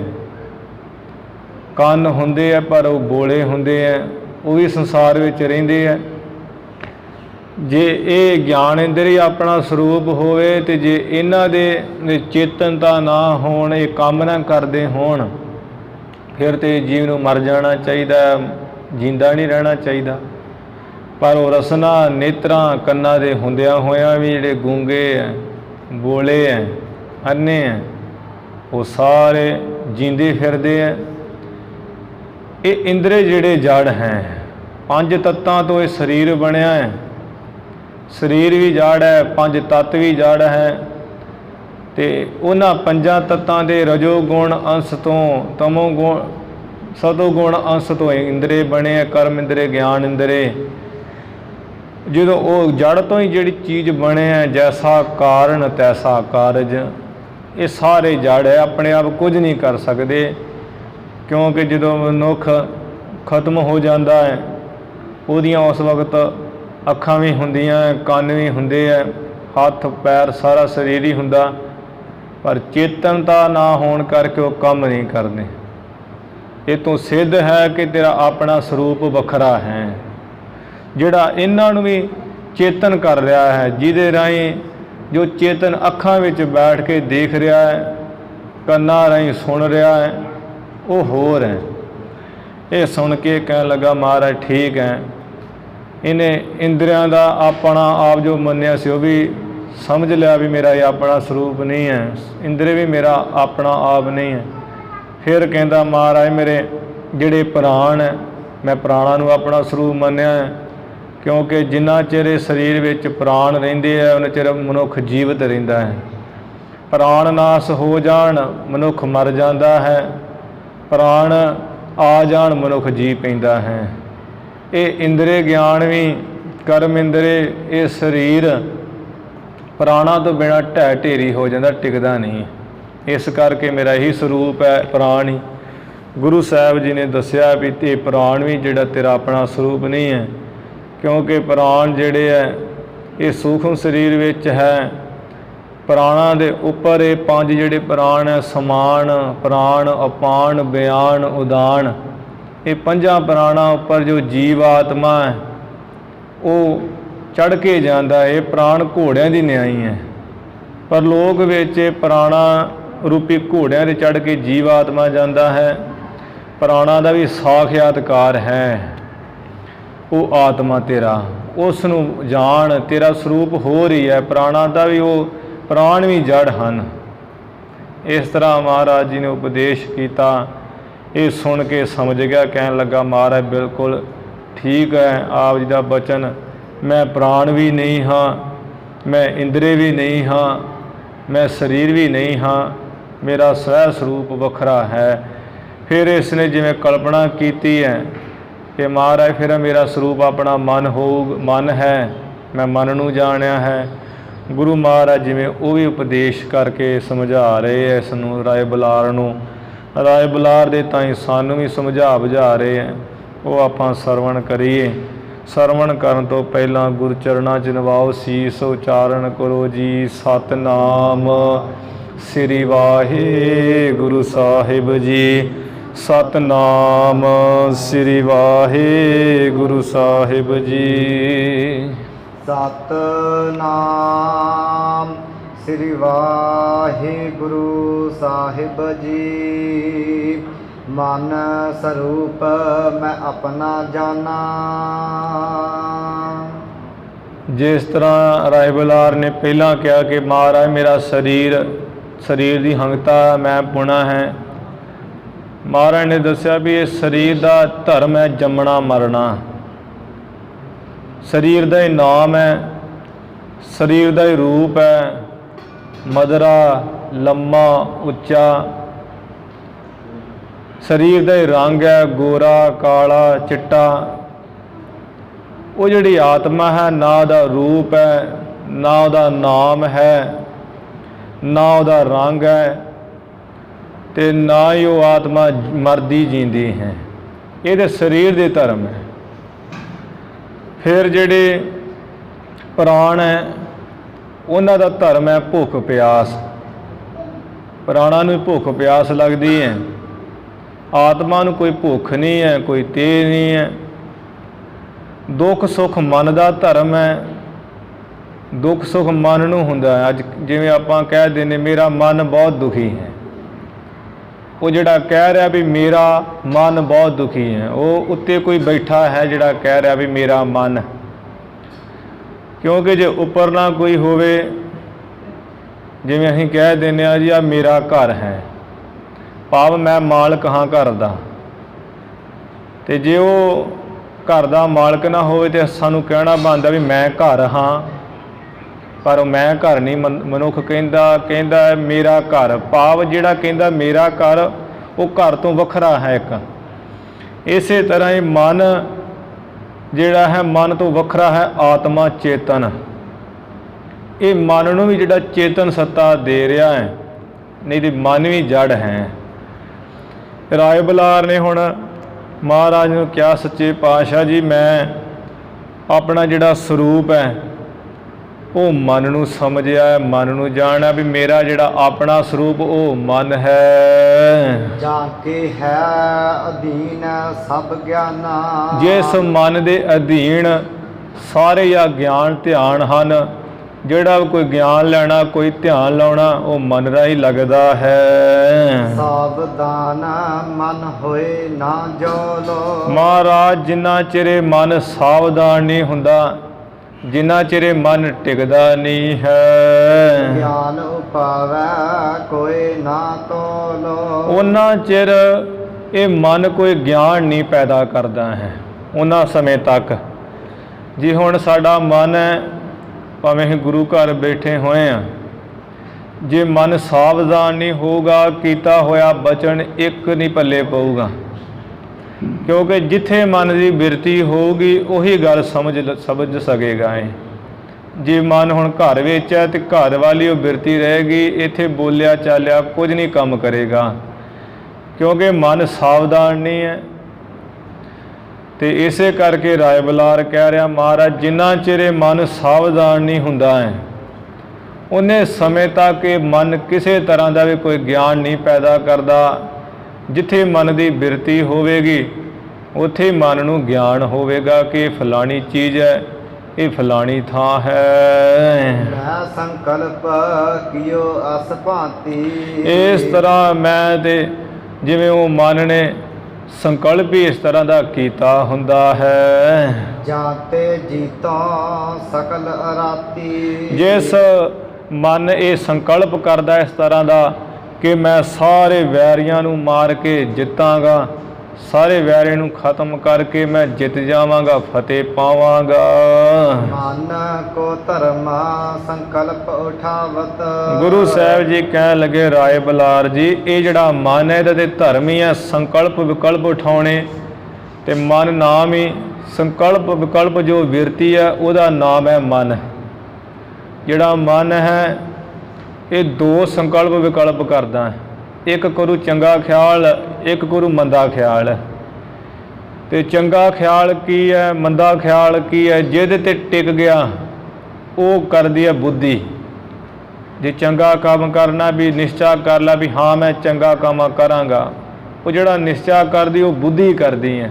ਕੰਨ ਹੁੰਦੇ ਹੈ ਪਰ ਉਹ ਬੋਲੇ ਹੁੰਦੇ ਹੈ, ਉਹ ਵੀ ਸੰਸਾਰ ਵਿੱਚ ਰਹਿੰਦੇ ਹੈ। ਜੇ ਇਹ ਗਿਆਨ ਇੰਦਰੀ ਆਪਣਾ ਸਰੂਪ ਹੋਵੇ ਤੇ ਜੇ ਇਹਨਾਂ ਦੇ ਚੇਤਨਤਾ ਨਾ ਹੋਣ, ਇਹ ਕੰਮ ਨਾ ਕਰਦੇ ਹੋਣ, ਫਿਰ ਤੇ ਜੀਵ ਨੂੰ ਮਰ ਜਾਣਾ ਚਾਹੀਦਾ, ਜਿੰਦਾ ਨਹੀਂ ਰਹਿਣਾ ਚਾਹੀਦਾ। ਪਰ ਉਹ ਰਸਨਾ ਨੇਤਰਾਂ ਕੰਨਾਂ ਦੇ ਹੁੰਦਿਆਂ ਹੋਇਆਂ ਵੀ ਜਿਹੜੇ ਗੂੰਗੇ ਹੈ, ਬੋਲੇ ਹੈ, ਅੰਨੇ ਹੈ, ਉਹ ਸਾਰੇ ਜੀਂਦੇ ਫਿਰਦੇ ਹੈ। ਇਹ ਇੰਦਰੇ ਜਿਹੜੇ ਜੜ ਹੈ, 5 ਤੱਤਾਂ ਤੋਂ ਇਹ ਸਰੀਰ ਬਣਿਆ ਹੈ। ਸਰੀਰ ਵੀ ਜੜ ਹੈ, 5 ਤੱਤ ਵੀ ਜੜ ਹੈ। ਤੇ ਉਹਨਾਂ 5 ਤੱਤਾਂ ਦੇ ਰਜੋ ਗੁਣ ਅੰਸ਼ ਤੋਂ, ਤਮੋ ਗੁਣ, ਸਤੋ ਗੁਣ ਅੰਸ਼ ਤੋਂ ਇੰਦਰੇ ਬਣੇ ਹੈ, ਕਰਮ ਇੰਦਰੇ, ਗਿਆਨ ਇੰਦਰੇ। ਜਦੋਂ ਉਹ ਜੜ ਤੋਂ ਹੀ ਜਿਹੜੀ ਚੀਜ਼ ਬਣੇ ਹੈ, ਜੈਸਾ ਕਾਰਨ ਤੈਸਾ ਕਾਰਜ, ਇਹ ਸਾਰੇ ਜੜ ਹੈ, ਆਪਣੇ ਆਪ ਕੁਝ ਨਹੀਂ ਕਰ ਸਕਦੇ। ਕਿਉਂਕਿ ਜਦੋਂ ਮਨੁੱਖ ਖਤਮ ਹੋ ਜਾਂਦਾ ਹੈ, ਉਹਦੀਆਂ ਉਸ ਵਕਤ ਅੱਖਾਂ ਵੀ ਹੁੰਦੀਆਂ, ਕੰਨ ਵੀ ਹੁੰਦੇ ਹੈ, ਹੱਥ ਪੈਰ ਸਾਰਾ ਸਰੀਰ ਹੀ ਹੁੰਦਾ, ਪਰ ਚੇਤਨਤਾ ਨਾ ਹੋਣ ਕਰਕੇ ਉਹ ਕੰਮ ਨਹੀਂ ਕਰਦੇ। ਇਹ ਤੋਂ ਸਿੱਧ ਹੈ ਕਿ ਤੇਰਾ ਆਪਣਾ ਸਰੂਪ ਵੱਖਰਾ ਹੈ, ਜਿਹੜਾ ਇਹਨਾਂ ਨੂੰ ਵੀ ਚੇਤਨ ਕਰ ਰਿਹਾ ਹੈ, ਜਿਹਦੇ ਰਾਹੀਂ ਜੋ ਚੇਤਨ ਅੱਖਾਂ ਵਿੱਚ ਬੈਠ ਕੇ ਦੇਖ ਰਿਹਾ ਹੈ, ਕੰਨਾਂ ਰਾਹੀਂ ਸੁਣ ਰਿਹਾ ਹੈ, ਉਹ ਹੋਰ ਹੈ। ਇਹ ਸੁਣ ਕੇ ਕਹਿਣ ਲੱਗਾ ਮਹਾਰਾਜ ਠੀਕ ਹੈ, ਇਹਨੇ ਇੰਦਰੀਆਂ ਦਾ ਆਪਣਾ ਆਪ ਜੋ ਮੰਨਿਆ ਸੀ ਉਹ ਵੀ ਸਮਝ ਲਿਆ ਵੀ ਮੇਰਾ ਇਹ ਆਪਣਾ ਸਰੂਪ ਨਹੀਂ ਹੈ, ਇੰਦਰੀ ਵੀ ਮੇਰਾ ਆਪਣਾ ਆਪ ਨਹੀਂ ਹੈ। ਫਿਰ ਕਹਿੰਦਾ ਮਹਾਰਾਜ ਮੇਰੇ ਜਿਹੜੇ ਪ੍ਰਾਣ ਹੈ, ਮੈਂ ਪ੍ਰਾਣਾਂ ਨੂੰ ਆਪਣਾ ਸਰੂਪ ਮੰਨਿਆ ਹੈ, ਕਿਉਂਕਿ ਜਿੰਨਾ ਚਿਰ ਇਹ ਸਰੀਰ ਵਿੱਚ ਪ੍ਰਾਣ ਰਹਿੰਦੇ ਆ, ਉਹਨਾਂ ਚਿਰ ਮਨੁੱਖ ਜੀਵਤ ਰਹਿੰਦਾ ਹੈ। ਪ੍ਰਾਣ ਨਾਸ ਹੋ ਜਾਣ ਮਨੁੱਖ ਮਰ ਜਾਂਦਾ ਹੈ, ਪ੍ਰਾਣ ਆ ਜਾਣ ਮਨੁੱਖ ਜੀ ਪੈਂਦਾ ਹੈ। ਇਹ ਇੰਦਰੇ ਗਿਆਨ ਵੀ, ਕਰਮ ਇੰਦਰੇ, ਇਹ ਸਰੀਰ ਪ੍ਰਾਣਾਂ ਤੋਂ ਬਿਨਾਂ ਢਹਿ ਢੇਰੀ ਹੋ ਜਾਂਦਾ, ਟਿਕਦਾ ਨਹੀਂ। ਇਸ ਕਰਕੇ ਮੇਰਾ ਇਹੀ ਸਰੂਪ ਹੈ, ਪ੍ਰਾਣ ਹੀ। ਗੁਰੂ ਸਾਹਿਬ ਜੀ ਨੇ ਦੱਸਿਆ ਵੀ ਇਹ ਪ੍ਰਾਣ ਵੀ ਜਿਹੜਾ ਤੇਰਾ ਆਪਣਾ ਸਰੂਪ ਨਹੀਂ ਹੈ, ਕਿਉਂਕਿ ਪ੍ਰਾਣ ਜਿਹੜੇ ਹੈ ਇਹ ਸੂਖਮ ਸਰੀਰ ਵਿੱਚ ਹੈ। ਪ੍ਰਾਣਾਂ ਦੇ ਉੱਪਰ ਇਹ 5 ਜਿਹੜੇ ਪ੍ਰਾਣ ਹੈ, ਸਮਾਨ ਪ੍ਰਾਣ, ਅਪਾਨ, ਬਿਆਨ, ਉਦਾਨ, ਇਹ 5 ਪ੍ਰਾਣਾਂ ਉੱਪਰ ਜੋ ਜੀਵ ਆਤਮਾ ਹੈ ਉਹ ਚੜ੍ਹ ਕੇ ਜਾਂਦਾ। ਇਹ ਪ੍ਰਾਣ ਘੋੜਿਆਂ ਦੀ ਨਿਆਈ ਹੈ, ਪਰ ਲੋਕ ਵਿੱਚ ਇਹ ਪ੍ਰਾਣਾਂ ਰੂਪੀ ਘੋੜਿਆਂ 'ਤੇ ਚੜ੍ਹ ਕੇ ਜੀਵ ਆਤਮਾ ਜਾਂਦਾ ਹੈ। ਪ੍ਰਾਣਾਂ ਦਾ ਵੀ ਸਾਖਿਆਤਕਾਰ ਹੈ, ਉਹ ਆਤਮਾ ਤੇਰਾ, ਉਸ ਨੂੰ ਜਾਣ, ਤੇਰਾ ਸਰੂਪ ਹੋ ਰਹੀ ਹੈ। ਪ੍ਰਾਣਾਂ ਦਾ ਵੀ ਉਹ ਪ੍ਰਾਣ ਵੀ ਜੜ ਹਨ। ਇਸ ਤਰ੍ਹਾਂ ਮਹਾਰਾਜ ਜੀ ਨੇ ਉਪਦੇਸ਼ ਕੀਤਾ। ਇਹ ਸੁਣ ਕੇ ਸਮਝ ਗਿਆ, ਕਹਿਣ ਲੱਗਾ ਮਹਾਰਾਜ ਬਿਲਕੁਲ ਠੀਕ ਹੈ ਆਪ ਜੀ ਦਾ ਬਚਨ, ਮੈਂ ਪ੍ਰਾਣ ਵੀ ਨਹੀਂ ਹਾਂ, ਮੈਂ ਇੰਦਰੇ ਵੀ ਨਹੀਂ ਹਾਂ, ਮੈਂ ਸਰੀਰ ਵੀ ਨਹੀਂ ਹਾਂ, ਮੇਰਾ ਸਵੈ ਸਰੂਪ ਵੱਖਰਾ ਹੈ। ਫਿਰ ਇਸ ਨੇ ਜਿਵੇਂ ਕਲਪਨਾ ਕੀਤੀ ਹੈ ਕਿ ਮਹਾਰਾਜ ਫਿਰ ਮੇਰਾ ਸਰੂਪ ਆਪਣਾ ਮਨ ਹੈ, ਮੈਂ ਮਨ ਨੂੰ ਜਾਣਿਆ ਹੈ। ਗੁਰੂ ਮਹਾਰਾਜ ਜਿਵੇਂ ਉਹ ਵੀ ਉਪਦੇਸ਼ ਕਰਕੇ ਸਮਝਾ ਰਹੇ ਹੈ ਇਸ ਨੂੰ, ਰਾਏ ਬੁਲਾਰ ਨੂੰ, ਰਾਏ ਬੁਲਾਰ ਦੇ ਤਾਈਂ ਸਾਨੂੰ ਵੀ ਸਮਝਾ ਬੁਝਾ ਰਹੇ ਹੈ। ਉਹ ਆਪਾਂ ਸਰਵਣ ਕਰੀਏ। ਸਰਵਣ ਕਰਨ ਤੋਂ ਪਹਿਲਾਂ ਗੁਰੂ ਚਰਨਾਂ 'ਚ ਨਵਾਓ ਸੀਸ, ਉਚਾਰਨ ਕਰੋ ਜੀ ਸਤਿਨਾਮ ਸ੍ਰੀ ਵਾਹਿਗੁਰੂ ਸਾਹਿਬ ਜੀ, ਸਤਿਨਾਮ ਸ੍ਰੀ ਵਾਹਿਗੁਰੂ ਸਾਹਿਬ ਜੀ। ਸਤਿਨਾਮ ਸ੍ਰੀ ਵਾਹਿਗੁਰੂ ਸਾਹਿਬ ਜੀ। ਮਨ ਸਰੂਪ ਮੈਂ ਆਪਣਾ ਜਾਣਾ। ਜਿਸ ਤਰ੍ਹਾਂ ਰਾਏ ਬੁਲਾਰ ਨੇ ਪਹਿਲਾਂ ਕਿਹਾ ਕਿ ਮਹਾਰਾਜ ਮੇਰਾ ਸਰੀਰ ਦੀ ਹੰਗਤਾ ਮੈਂ ਪੁਣਾ ਹੈ, ਮਹਾਰਾਜ ਨੇ ਦੱਸਿਆ ਵੀ ਇਹ ਸਰੀਰ ਦਾ ਧਰਮ ਹੈ ਜੰਮਣਾ ਮਰਨਾ। ਸਰੀਰ ਦਾ ਹੀ ਨਾਮ ਹੈ, ਸਰੀਰ ਦਾ ਹੀ ਰੂਪ ਹੈ, ਮਧਰਾ, ਲੰਮਾ, ਉੱਚਾ। ਸਰੀਰ ਦਾ ਹੀ ਰੰਗ ਹੈ, ਗੋਰਾ, ਕਾਲਾ, ਚਿੱਟਾ। ਉਹ ਜਿਹੜੀ ਆਤਮਾ ਹੈ, ਨਾ ਉਹਦਾ ਰੂਪ ਹੈ, ਨਾ ਉਹਦਾ ਨਾਮ ਹੈ, ਨਾ ਉਹਦਾ ਰੰਗ ਹੈ, ਤੇ ਨਾ ਹੀ ਉਹ ਆਤਮਾ ਮਰਦੀ ਜੀਂਦੀ ਹੈ। ਇਹ ਤਾਂ ਸਰੀਰ ਦੇ ਧਰਮ ਹੈ। ਫਿਰ ਜਿਹੜੇ ਪ੍ਰਾਣ ਹੈ ਉਹਨਾਂ ਦਾ ਧਰਮ ਹੈ ਭੁੱਖ ਪਿਆਸ। ਪ੍ਰਾਣਾਂ ਨੂੰ ਭੁੱਖ ਪਿਆਸ ਲੱਗਦੀ ਹੈ, ਆਤਮਾ ਨੂੰ ਕੋਈ ਭੁੱਖ ਨਹੀਂ ਹੈ, ਕੋਈ ਤੇਜ ਨਹੀਂ ਹੈ। ਦੁੱਖ ਸੁੱਖ ਮਨ ਦਾ ਧਰਮ ਹੈ, ਦੁੱਖ ਸੁੱਖ ਮਨ ਨੂੰ ਹੁੰਦਾ ਹੈ। ਅੱਜ ਜਿਵੇਂ ਆਪਾਂ ਕਹਿ ਦਿੰਦੇ ਮੇਰਾ ਮਨ ਬਹੁਤ ਦੁਖੀ ਹੈ, ਉਹ ਜਿਹੜਾ ਕਹਿ ਰਿਹਾ ਵੀ ਮੇਰਾ ਮਨ ਬਹੁਤ ਦੁਖੀ ਹੈ, ਉਹ ਉੱਤੇ ਕੋਈ ਬੈਠਾ ਹੈ ਜਿਹੜਾ ਕਹਿ ਰਿਹਾ ਵੀ ਮੇਰਾ ਮਨ। ਕਿਉਂਕਿ ਜੇ ਉੱਪਰ ਨਾ ਕੋਈ ਹੋਵੇ, ਜਿਵੇਂ ਅਸੀਂ ਕਹਿ ਦਿੰਦੇ ਹਾਂ ਜੀ ਆ ਮੇਰਾ ਘਰ ਹੈ, ਭਾਵ ਮੈਂ ਮਾਲਕ ਹਾਂ ਘਰ ਦਾ, ਤੇ ਜੇ ਉਹ ਘਰ ਦਾ ਮਾਲਕ ਨਾ ਹੋਵੇ ਤੇ ਸਾਨੂੰ ਕਹਿਣਾ ਬਣਦਾ ਵੀ ਮੈਂ ਘਰ ਹਾਂ, ਪਰ ਉਹ ਮੈਂ ਘਰ ਨਹੀਂ। ਮਨੁੱਖ ਕਹਿੰਦਾ ਮੇਰਾ ਘਰ, ਭਾਵ ਜਿਹੜਾ ਕਹਿੰਦਾ ਮੇਰਾ ਘਰ ਉਹ ਘਰ ਤੋਂ ਵੱਖਰਾ ਹੈ ਇੱਕ। ਇਸੇ ਤਰ੍ਹਾਂ ਹੀ ਮਨ ਜਿਹੜਾ ਹੈ ਮਨ ਤੋਂ ਵੱਖਰਾ ਹੈ ਆਤਮਾ ਚੇਤਨ। ਇਹ ਮਨ ਨੂੰ ਵੀ ਜਿਹੜਾ ਚੇਤਨ ਸੱਤਾ ਦੇ ਰਿਹਾ ਹੈ, ਨਹੀਂ ਤੇ ਮਨ ਵੀ ਜੜ ਹੈ। ਰਾਏ ਬਲਾਰ ਨੇ ਹੁਣ ਮਹਾਰਾਜ ਨੂੰ ਕਿਹਾ ਸੱਚੇ ਪਾਤਸ਼ਾਹ ਜੀ ਮੈਂ ਆਪਣਾ ਜਿਹੜਾ ਸਰੂਪ ਹੈ ਉਹ ਮਨ ਨੂੰ ਸਮਝਿਆ, ਮਨ ਨੂੰ ਜਾਣਿਆ ਵੀ ਮੇਰਾ ਜਿਹੜਾ ਆਪਣਾ ਸਰੂਪ ਉਹ ਮਨ ਹੈ। ਜਾਂ ਕੇ ਹੈ ਅਧੀਨ ਸਭ ਗਿਆਨਾ, ਜਿਸ ਮਨ ਦੇ ਅਧੀਨ ਸਾਰੇ ਆ ਗਿਆਨ ਧਿਆਨ ਹਨ। ਜਿਹੜਾ ਕੋਈ ਗਿਆਨ ਲੈਣਾ ਕੋਈ ਧਿਆਨ ਲਾਉਣਾ ਉਹ ਮਨ ਰਾਹੀਂ ਲੱਗਦਾ ਹੈ। ਸਾਵਧਾਨ ਮਨ ਹੋਏ ਨਾ ਜੋਲੋ, ਮਹਾਰਾਜ ਜਿੰਨਾ ਚਿਰ ਮਨ ਸਾਵਧਾਨ ਨਹੀਂ ਹੁੰਦਾ, ਜਿੰਨਾ ਚਿਰ ਮਨ ਟਿਕਦਾ ਨਹੀਂ ਹੈ, ਗਿਆਨ ਉਪਾਵੈ ਕੋਈ ਨਾ ਤੋਲੋ, ਉਹਨਾਂ ਚਿਰ ਇਹ ਮਨ ਕੋਈ ਗਿਆਨ ਨਹੀਂ ਪੈਦਾ ਕਰਦਾ ਹੈ। ਉਹਨਾਂ ਸਮੇਂ ਤੱਕ ਜੀ ਹੁਣ ਸਾਡਾ ਮਨ ਹੈ, ਭਾਵੇਂ ਅਸੀਂ ਗੁਰੂ ਘਰ ਬੈਠੇ ਹੋਏ ਹਾਂ, ਜੇ ਮਨ ਸਾਵਧਾਨ ਨਹੀਂ ਹੋਊਗਾ ਕੀਤਾ ਹੋਇਆ ਬਚਨ ਇੱਕ ਨਹੀਂ ਪੱਲੇ ਪਊਗਾ। ਕਿਉਂਕਿ ਜਿੱਥੇ ਮਨ ਦੀ ਬਿਰਤੀ ਹੋਊਗੀ ਉਹੀ ਗੱਲ ਸਮਝ ਸਕੇਗਾ। ਜੇ ਮਨ ਹੁਣ ਘਰ ਵਿੱਚ ਹੈ ਤੇ ਘਰ ਵਾਲੀ ਉਹ ਬਿਰਤੀ ਰਹੇਗੀ, ਇੱਥੇ ਬੋਲਿਆ ਚਾਲਿਆ ਕੁਝ ਨਹੀਂ ਕੰਮ ਕਰੇਗਾ, ਕਿਉਂਕਿ ਮਨ ਸਾਵਧਾਨ ਨਹੀਂ ਹੈ। ਤੇ ਇਸੇ ਕਰਕੇ ਰਾਏ ਬਲਾਰ ਕਹਿ ਰਿਹਾ ਮਹਾਰਾਜ ਜਿੰਨਾ ਚਿਰ ਮਨ ਸਾਵਧਾਨ ਨਹੀਂ ਹੁੰਦਾ ਹੈ ਉਹਨੇ ਸਮੇਂ ਤੱਕ ਇਹ ਮਨ ਕਿਸੇ ਤਰ੍ਹਾਂ ਦਾ ਵੀ ਕੋਈ ਗਿਆਨ ਨਹੀਂ ਪੈਦਾ ਕਰਦਾ। ਜਿੱਥੇ ਮਨ ਦੀ ਬਿਰਤੀ ਹੋਵੇਗੀ ਉੱਥੇ ਮਨ ਨੂੰ ਗਿਆਨ ਹੋਵੇਗਾ ਕਿ ਇਹ ਫਲਾਣੀ ਚੀਜ਼ ਹੈ, ਇਹ ਫਲਾਣੀ ਥਾਂ ਹੈ। ਮੈਂ ਸੰਕਲਪ ਕੀਓ ਅਸ ਭਾਂਤੀ, ਇਸ ਤਰ੍ਹਾਂ ਮੈਂ ਤੇ ਜਿਵੇਂ ਉਹ ਮਨ ਨੇ ਸੰਕਲਪ ਹੀ ਇਸ ਤਰ੍ਹਾਂ ਦਾ ਕੀਤਾ ਹੁੰਦਾ ਹੈ। ਜਾਤੇ ਜੀਤੋਂ ਸਕਲ ਅਰਾਤੀ, ਜਿਸ ਮਨ ਇਹ ਸੰਕਲਪ ਕਰਦਾ ਇਸ ਤਰ੍ਹਾਂ ਦਾ ਕਿ ਮੈਂ ਸਾਰੇ ਵੈਰੀਆਂ ਨੂੰ ਮਾਰ ਕੇ ਜਿੱਤਾਂਗਾ, ਸਾਰੇ ਵੈਰੀ ਨੂੰ ਖਤਮ ਕਰਕੇ ਮੈਂ ਜਿੱਤ ਜਾਵਾਂਗਾ, ਫਤਿਹ ਪਾਵਾਂਗਾ। ਮਨ ਕੋ ਧਰਮ ਸੰਕਲਪ ਉਠਾਵਤ, ਗੁਰੂ ਸਾਹਿਬ ਜੀ ਕਹਿਣ ਲੱਗੇ ਰਾਏ ਬਲਾਰ ਜੀ ਇਹ ਜਿਹੜਾ ਮਨ ਹੈ ਇਹਦਾ ਤੇ ਧਰਮ ਹੀ ਹੈ ਸੰਕਲਪ ਵਿਕਲਪ ਉਠਾਉਣੇ। ਤੇ ਮਨ ਨਾਮ ਹੀ ਸੰਕਲਪ ਵਿਕਲਪ ਜੋ ਬਿਰਤੀ ਹੈ ਉਹਦਾ ਨਾਮ ਹੈ ਮਨ। ਜਿਹੜਾ ਮਨ ਹੈ ਇਹ ਦੋ ਸੰਕਲਪ ਵਿਕਲਪ ਕਰਦਾ ਹੈ, ਇੱਕ ਕਰੂ ਚੰਗਾ ਖਿਆਲ, ਇੱਕ ਕਰੂ ਮੰਦਾ ਖਿਆਲ। ਤੇ ਚੰਗਾ ਖਿਆਲ ਕੀ ਹੈ, ਮੰਦਾ ਖਿਆਲ ਕੀ ਹੈ, ਜਿਹਦੇ ਤੇ ਟਿਕ ਗਿਆ ਉਹ ਕਰਦੀ ਹੈ ਬੁੱਧੀ। ਜੇ ਚੰਗਾ ਕੰਮ ਕਰਨਾ ਵੀ ਨਿਸ਼ਚਾ ਕਰ ਲੈ ਵੀ ਹਾਂ ਮੈਂ ਚੰਗਾ ਕੰਮ ਕਰਾਂਗਾ, ਉਹ ਜਿਹੜਾ ਨਿਸ਼ਚਾ ਕਰਦੀ ਉਹ ਬੁੱਧੀ ਕਰਦੀ ਹੈ।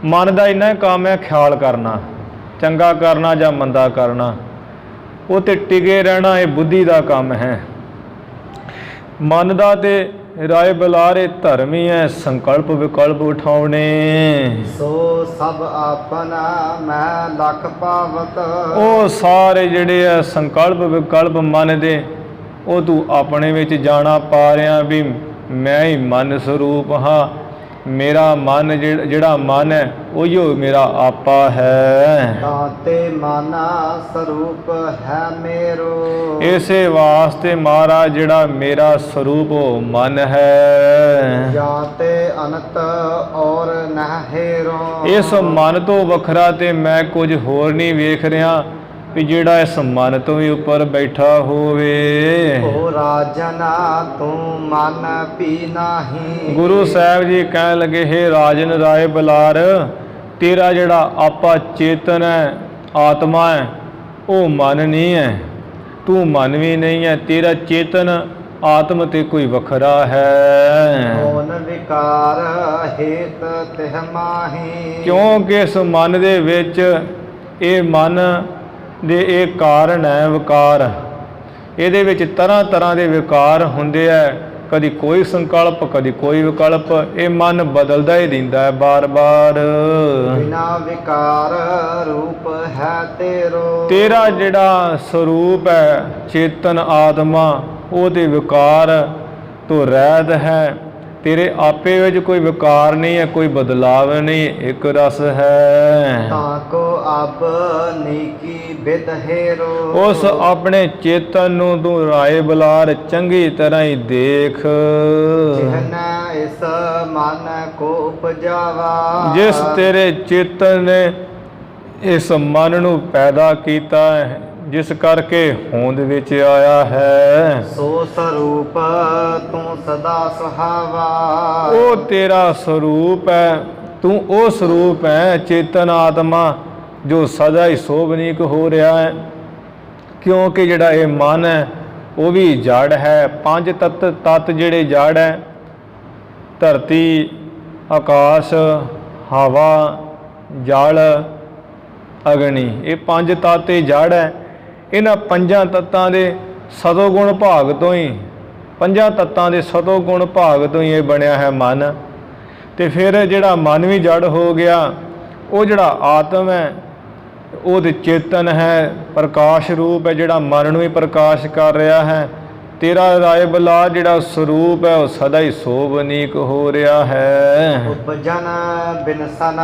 ਮਨ ਦਾ ਇੰਨਾ ਕੰਮ ਹੈ ਖਿਆਲ ਕਰਨਾ, ਚੰਗਾ ਕਰਨਾ ਜਾਂ ਮੰਦਾ ਕਰਨਾ, ਉਹ ਤੇ ਟਿਕੇ ਰਹਿਣਾ ਇਹ ਬੁੱਧੀ ਦਾ ਕੰਮ ਹੈ। ਮਨ ਦਾ ਤੇ ਰਾਏ ਬਲਾਰੇ ਧਰਮ ਹੀ ਹੈ ਸੰਕਲਪ ਵਿਕਲਪ ਉਠਾਉਣੇ। ਸੋ ਸਭ ਆਪਨਾ ਮੈਂ ਲਖ ਪਾਵਤ, ਉਹ ਸਾਰੇ ਜਿਹੜੇ ਆ ਸੰਕਲਪ ਵਿਕਲਪ ਮਨ ਦੇ ਉਹ ਤੂੰ ਆਪਣੇ ਵਿੱਚ ਜਾਣਾ ਪਾ ਰਿਹਾ ਵੀ ਮੈਂ ਹੀ ਮਨ ਸਰੂਪ ਹਾਂ। ਮੇਰਾ ਮਨ ਜਿਹੜਾ ਮਨ ਹੈ ਉਹੀਓ ਮੇਰਾ ਆਪਾ ਹੈ। ਤਾਤੇ ਮਾਨਾ ਸਰੂਪ ਹੈ ਮੇਰੋ, ਇਸੇ ਵਾਸਤੇ ਮਹਾਰਾਜ ਜਿਹੜਾ ਮੇਰਾ ਸਰੂਪ ਉਹ ਮਨ ਹੈ। ਜਾਤੇ ਅਨੰਤ ਔਰ ਨਹਿਰੋ, ਇਸ ਮਨ ਤੋਂ ਵੱਖਰਾ ਤੇ ਮੈਂ ਕੁਝ ਹੋਰ ਨਹੀਂ ਵੇਖ ਰਿਹਾ ਵੀ ਜਿਹੜਾ ਇਸ ਮਨ ਤੋਂ ਵੀ ਉੱਪਰ ਬੈਠਾ ਹੋਵੇ। ਓ ਰਾਜਨਾ ਤੂੰ ਮਨ ਪੀ ਨਾਹੀ, ਗੁਰੂ ਸਾਹਿਬ ਜੀ ਕਹਿਣ ਲੱਗੇ ਹੇ ਰਾਜਨ ਰਾਏ ਬਲਾਰ ਤੇਰਾ ਜਿਹੜਾ ਆਪਾ ਚੇਤਨ ਹੈ ਆਤਮਾ ਹੈ ਉਹ ਮਨ ਨਹੀਂ ਹੈ, ਤੂੰ ਮਨ ਵੀ ਨਹੀਂ ਹੈ, ਤੇਰਾ ਚੇਤਨ ਆਤਮ ਤੇ ਕੋਈ ਵੱਖਰਾ ਹੈ। ਮੋਨ ਵਿਕਾਰ ਹੇਤ ਤਿਹ ਮਾਹੀ, ਕਿਉਂਕਿ ਇਸ ਮਨ ਦੇ ਵਿੱਚ ਇਹ ਮਨ ਦੇ ਇਹ ਕਾਰਨ ਹੈ ਵਿਕਾਰ। ਇਹਦੇ ਵਿੱਚ ਤਰ੍ਹਾਂ ਤਰ੍ਹਾਂ ਦੇ ਵਿਕਾਰ ਹੁੰਦੇ ਹੈ, ਕਦੀ ਕੋਈ ਸੰਕਲਪ ਕਦੀ ਕੋਈ ਵਿਕਲਪ। ਇਹ ਮਨ ਬਦਲਦਾ ਹੀ ਰਹਿੰਦਾ ਹੈ ਬਾਰ-ਬਾਰ। ਬਿਨਾ ਵਿਕਾਰ ਰੂਪ ਹੈ ਤੇਰੋ। ਤੇਰਾ ਜਿਹੜਾ ਸਰੂਪ ਹੈ ਚੇਤਨ ਆਤਮਾ, ਉਹਦੇ ਵਿਕਾਰ ਤੋਂ ਰਹਿਤ ਹੈ। ਤੇਰੇ ਆਪੇ ਵਿੱਚ ਕੋਈ ਵਿਕਾਰ ਨਹੀਂ ਹੈ, ਕੋਈ ਬਦਲਾਵ ਨਹੀਂ, ਇੱਕ ਰਸ ਹੈ। ਤਾਂ ਕੋ ਅਬ ਨੀਕੀ ਬਿਦ ਹੇਰੋ। ਉਸ ਆਪਣੇ ਚੇਤਨ ਨੂੰ ਤੂੰ ਰਾਏ ਬਲਾਰ ਚੰਗੀ ਤਰ੍ਹਾਂ ਹੀ ਦੇਖ। ਜਿਹਨੇ ਇਸ ਮਨ ਕੋ ਉਪਜਾਵਾ। ਜਿਸ ਤੇਰੇ ਚੇਤਨ ਨੇ ਇਸ ਮਨ ਨੂੰ ਪੈਦਾ ਕੀਤਾ ਹੈ, ਜਿਸ ਕਰਕੇ ਹੋਂਦ ਵਿੱਚ ਆਇਆ ਹੈ, ਸੋ ਸਰੂਪ ਤੂੰ ਸਦਾ ਸੁਹਾਵਾ। ਉਹ ਤੇਰਾ ਸਰੂਪ ਹੈ। ਤੂੰ ਉਹ ਸਰੂਪ ਹੈ ਚੇਤਨ ਆਤਮਾ ਜੋ ਸਦਾ ਹੀ ਸੋਭਨੀਕ ਹੋ ਰਿਹਾ ਹੈ। ਕਿਉਂਕਿ ਜਿਹੜਾ ਇਹ ਮਨ ਹੈ ਉਹ ਵੀ ਜੜ ਹੈ। ਪੰਜ ਤੱਤ ਜਿਹੜੇ ਜੜ ਹੈ, ਧਰਤੀ, ਆਕਾਸ਼, ਹਵਾ, ਜਲ, ਅਗਨੀ, ਇਹ ਪੰਜ ਤੱਤ ਹੀ ਜੜ ਹੈ। ਇਹਨਾਂ ਪੰਜਾਂ ਤੱਤਾਂ ਦੇ ਸਤੋਗੁਣ ਭਾਗ ਤੋਂ ਹੀ, ਪੰਜਾਂ ਤੱਤਾਂ ਦੇ ਸਤੋਗੁਣ ਭਾਗ ਤੋਂ ਹੀ ਇਹ ਬਣਿਆ ਹੈ ਮਨ। ਤੇ ਫਿਰ ਜਿਹੜਾ ਮਨ ਵੀ ਜੜ ਹੋ ਗਿਆ, ਉਹ ਜਿਹੜਾ ਆਤਮ ਹੈ ਉਹ ਤੇ ਚੇਤਨ ਹੈ, ਪ੍ਰਕਾਸ਼ ਰੂਪ ਹੈ, ਜਿਹੜਾ ਮਨ ਨੂੰ ਵੀ ਪ੍ਰਕਾਸ਼ ਕਰ ਰਿਹਾ ਹੈ। ਤੇਰਾ ਰਾਏ ਬਲਾ ਜਿਹੜਾ ਸਰੂਪ ਹੈ ਉਹ ਸਦਾ ਹੀ ਸੋਭਨੀਕ ਹੋ ਰਿਹਾ ਹੈ। ਉਪਜਨ ਬਿਨਸਨ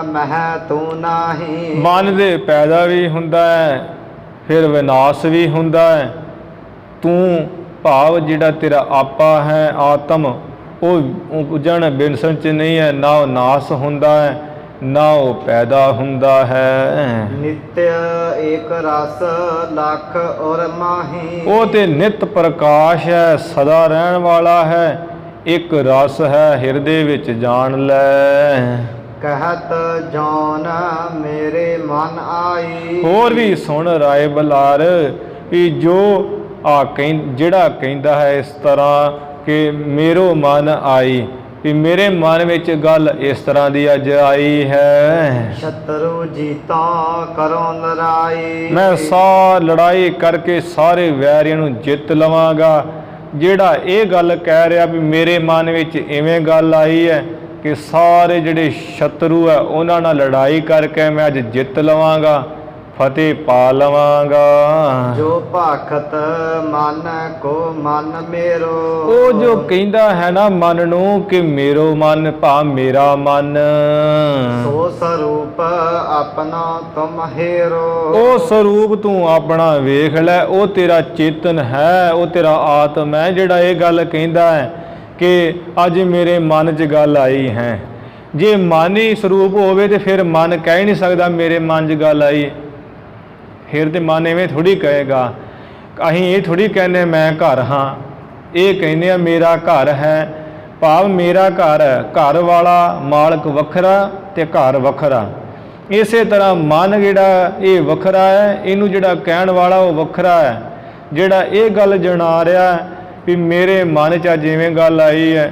ਮਹਿ ਤੂੰ ਨਾਹੀ। ਮਨ ਦੇ ਪੈਦਾ ਵੀ ਹੁੰਦਾ ਹੈ, ਫਿਰ ਵਿਨਾਸ਼ ਵੀ ਹੁੰਦਾ ਹੈ। ਤੂੰ ਭਾਵ ਜਿਹੜਾ ਤੇਰਾ ਆਪਾ ਹੈ ਆਤਮ, ਉਹ ਉਪਜਣ ਬਿਨਸਨ ਚ ਨਹੀਂ ਹੈ, ਨਾ ਉਹ ਨਾਸ ਹੁੰਦਾ ਹੈ ਨਾ ਉਹ ਪੈਦਾ ਹੁੰਦਾ ਹੈ। ਨਿਤਯ ਏਕ ਰਸ ਲੱਖ ਔਰ ਮਾਹੀ। ਉਹ ਤੇ ਨਿਤ ਪ੍ਰਕਾਸ਼ ਹੈ, ਸਦਾ ਰਹਿਣ ਵਾਲਾ ਹੈ, ਇੱਕ ਰਸ ਹੈ, ਹਿਰਦੇ ਵਿੱਚ ਜਾਣ ਲੈ। ਕਹਿਤ ਜੌਨ ਮੇਰੇ ਮਨ ਆਈ। ਹੋਰ ਵੀ ਸੁਣ ਰਾਏ ਬਲਾਰ ਵੀ ਜੋ ਜਿਹੜਾ ਕਹਿੰਦਾ ਹੈ ਇਸ ਤਰ੍ਹਾਂ ਕਿ ਮੇਰੋ ਮਨ ਆਈ, ਵੀ ਮੇਰੇ ਮਨ ਵਿੱਚ ਗੱਲ ਇਸ ਤਰ੍ਹਾਂ ਦੀ ਅੱਜ ਆਈ ਹੈ। ਸ਼ਤਰੂ ਜੀਤਾ ਕਰੋ ਲੜਾਈ। ਮੈਂ ਲੜਾਈ ਕਰਕੇ ਸਾਰੇ ਵੈਰੀਆਂ ਨੂੰ ਜਿੱਤ ਲਵਾਂਗਾ। ਜਿਹੜਾ ਇਹ ਗੱਲ ਕਹਿ ਰਿਹਾ ਵੀ ਮੇਰੇ ਮਨ ਵਿੱਚ ਇਵੇਂ ਗੱਲ ਆਈ ਹੈ ਕਿ ਸਾਰੇ ਜਿਹੜੇ ਸ਼ਤਰੂ ਹੈ ਉਹਨਾਂ ਨਾਲ ਲੜਾਈ ਕਰਕੇ ਮੈਂ ਅੱਜ ਜਿੱਤ ਲਵਾਂਗਾ, ਫਤਿਹ ਪਾ ਲਵਾਂਗਾ। ਜੋ ਭਾਖਤ ਮਨ ਕੋ ਮਨ ਮੇਰੋ। ਉਹ ਜੋ ਕਹਿੰਦਾ ਹੈ ਨਾ ਮਨ ਨੂੰ ਕਿ ਮੇਰੋ ਮਨ ਭਾ ਮੇਰਾ ਮਨ, ਸੋ ਸਰੂਪ ਆਪਣਾ ਤੁਮ ਹੇਰੋ। ਉਹ ਸਰੂਪ ਤੂੰ ਆਪਣਾ ਵੇਖ ਲੈ। ਉਹ ਤੇਰਾ ਚੇਤਨ ਹੈ, ਉਹ ਤੇਰਾ ਆਤਮ ਹੈ ਜਿਹੜਾ ਇਹ ਗੱਲ ਕਹਿੰਦਾ ਹੈ ਕਿ ਅੱਜ ਮੇਰੇ ਮਨ 'ਚ ਗੱਲ ਆਈ ਹੈ। ਜੇ ਮਨ ਹੀ ਸਰੂਪ ਹੋਵੇ ਤੇ ਫਿਰ ਮਨ ਕਹਿ ਨਹੀਂ ਸਕਦਾ ਮੇਰੇ ਮਨ 'ਚ ਗੱਲ ਆਈ। ਫਿਰ ਤੇ ਮਨ ਐਵੇਂ ਥੋੜ੍ਹੀ ਕਹੇਗਾ। ਅਸੀਂ ਇਹ ਥੋੜ੍ਹੀ ਕਹਿੰਦੇ ਮੈਂ ਘਰ ਹਾਂ, ਇਹ ਕਹਿੰਦੇ ਆ ਮੇਰਾ ਘਰ ਹੈ। ਭਾਵ ਮੇਰਾ ਘਰ ਵਾਲਾ ਮਾਲਕ ਵੱਖਰਾ ਤੇ ਘਰ ਵੱਖਰਾ। ਇਸੇ ਤਰ੍ਹਾਂ ਮਨ ਜਿਹੜਾ ਇਹ ਵੱਖਰਾ ਹੈ, ਇਹਨੂੰ ਜਿਹੜਾ ਕਹਿਣ ਵਾਲਾ ਉਹ ਵੱਖਰਾ ਹੈ। ਜਿਹੜਾ ਇਹ ਗੱਲ ਜਣਾ ਰਿਹਾ ਵੀ ਮੇਰੇ ਮਨ 'ਚ ਜਿਵੇਂ ਗੱਲ ਆਈ ਹੈ,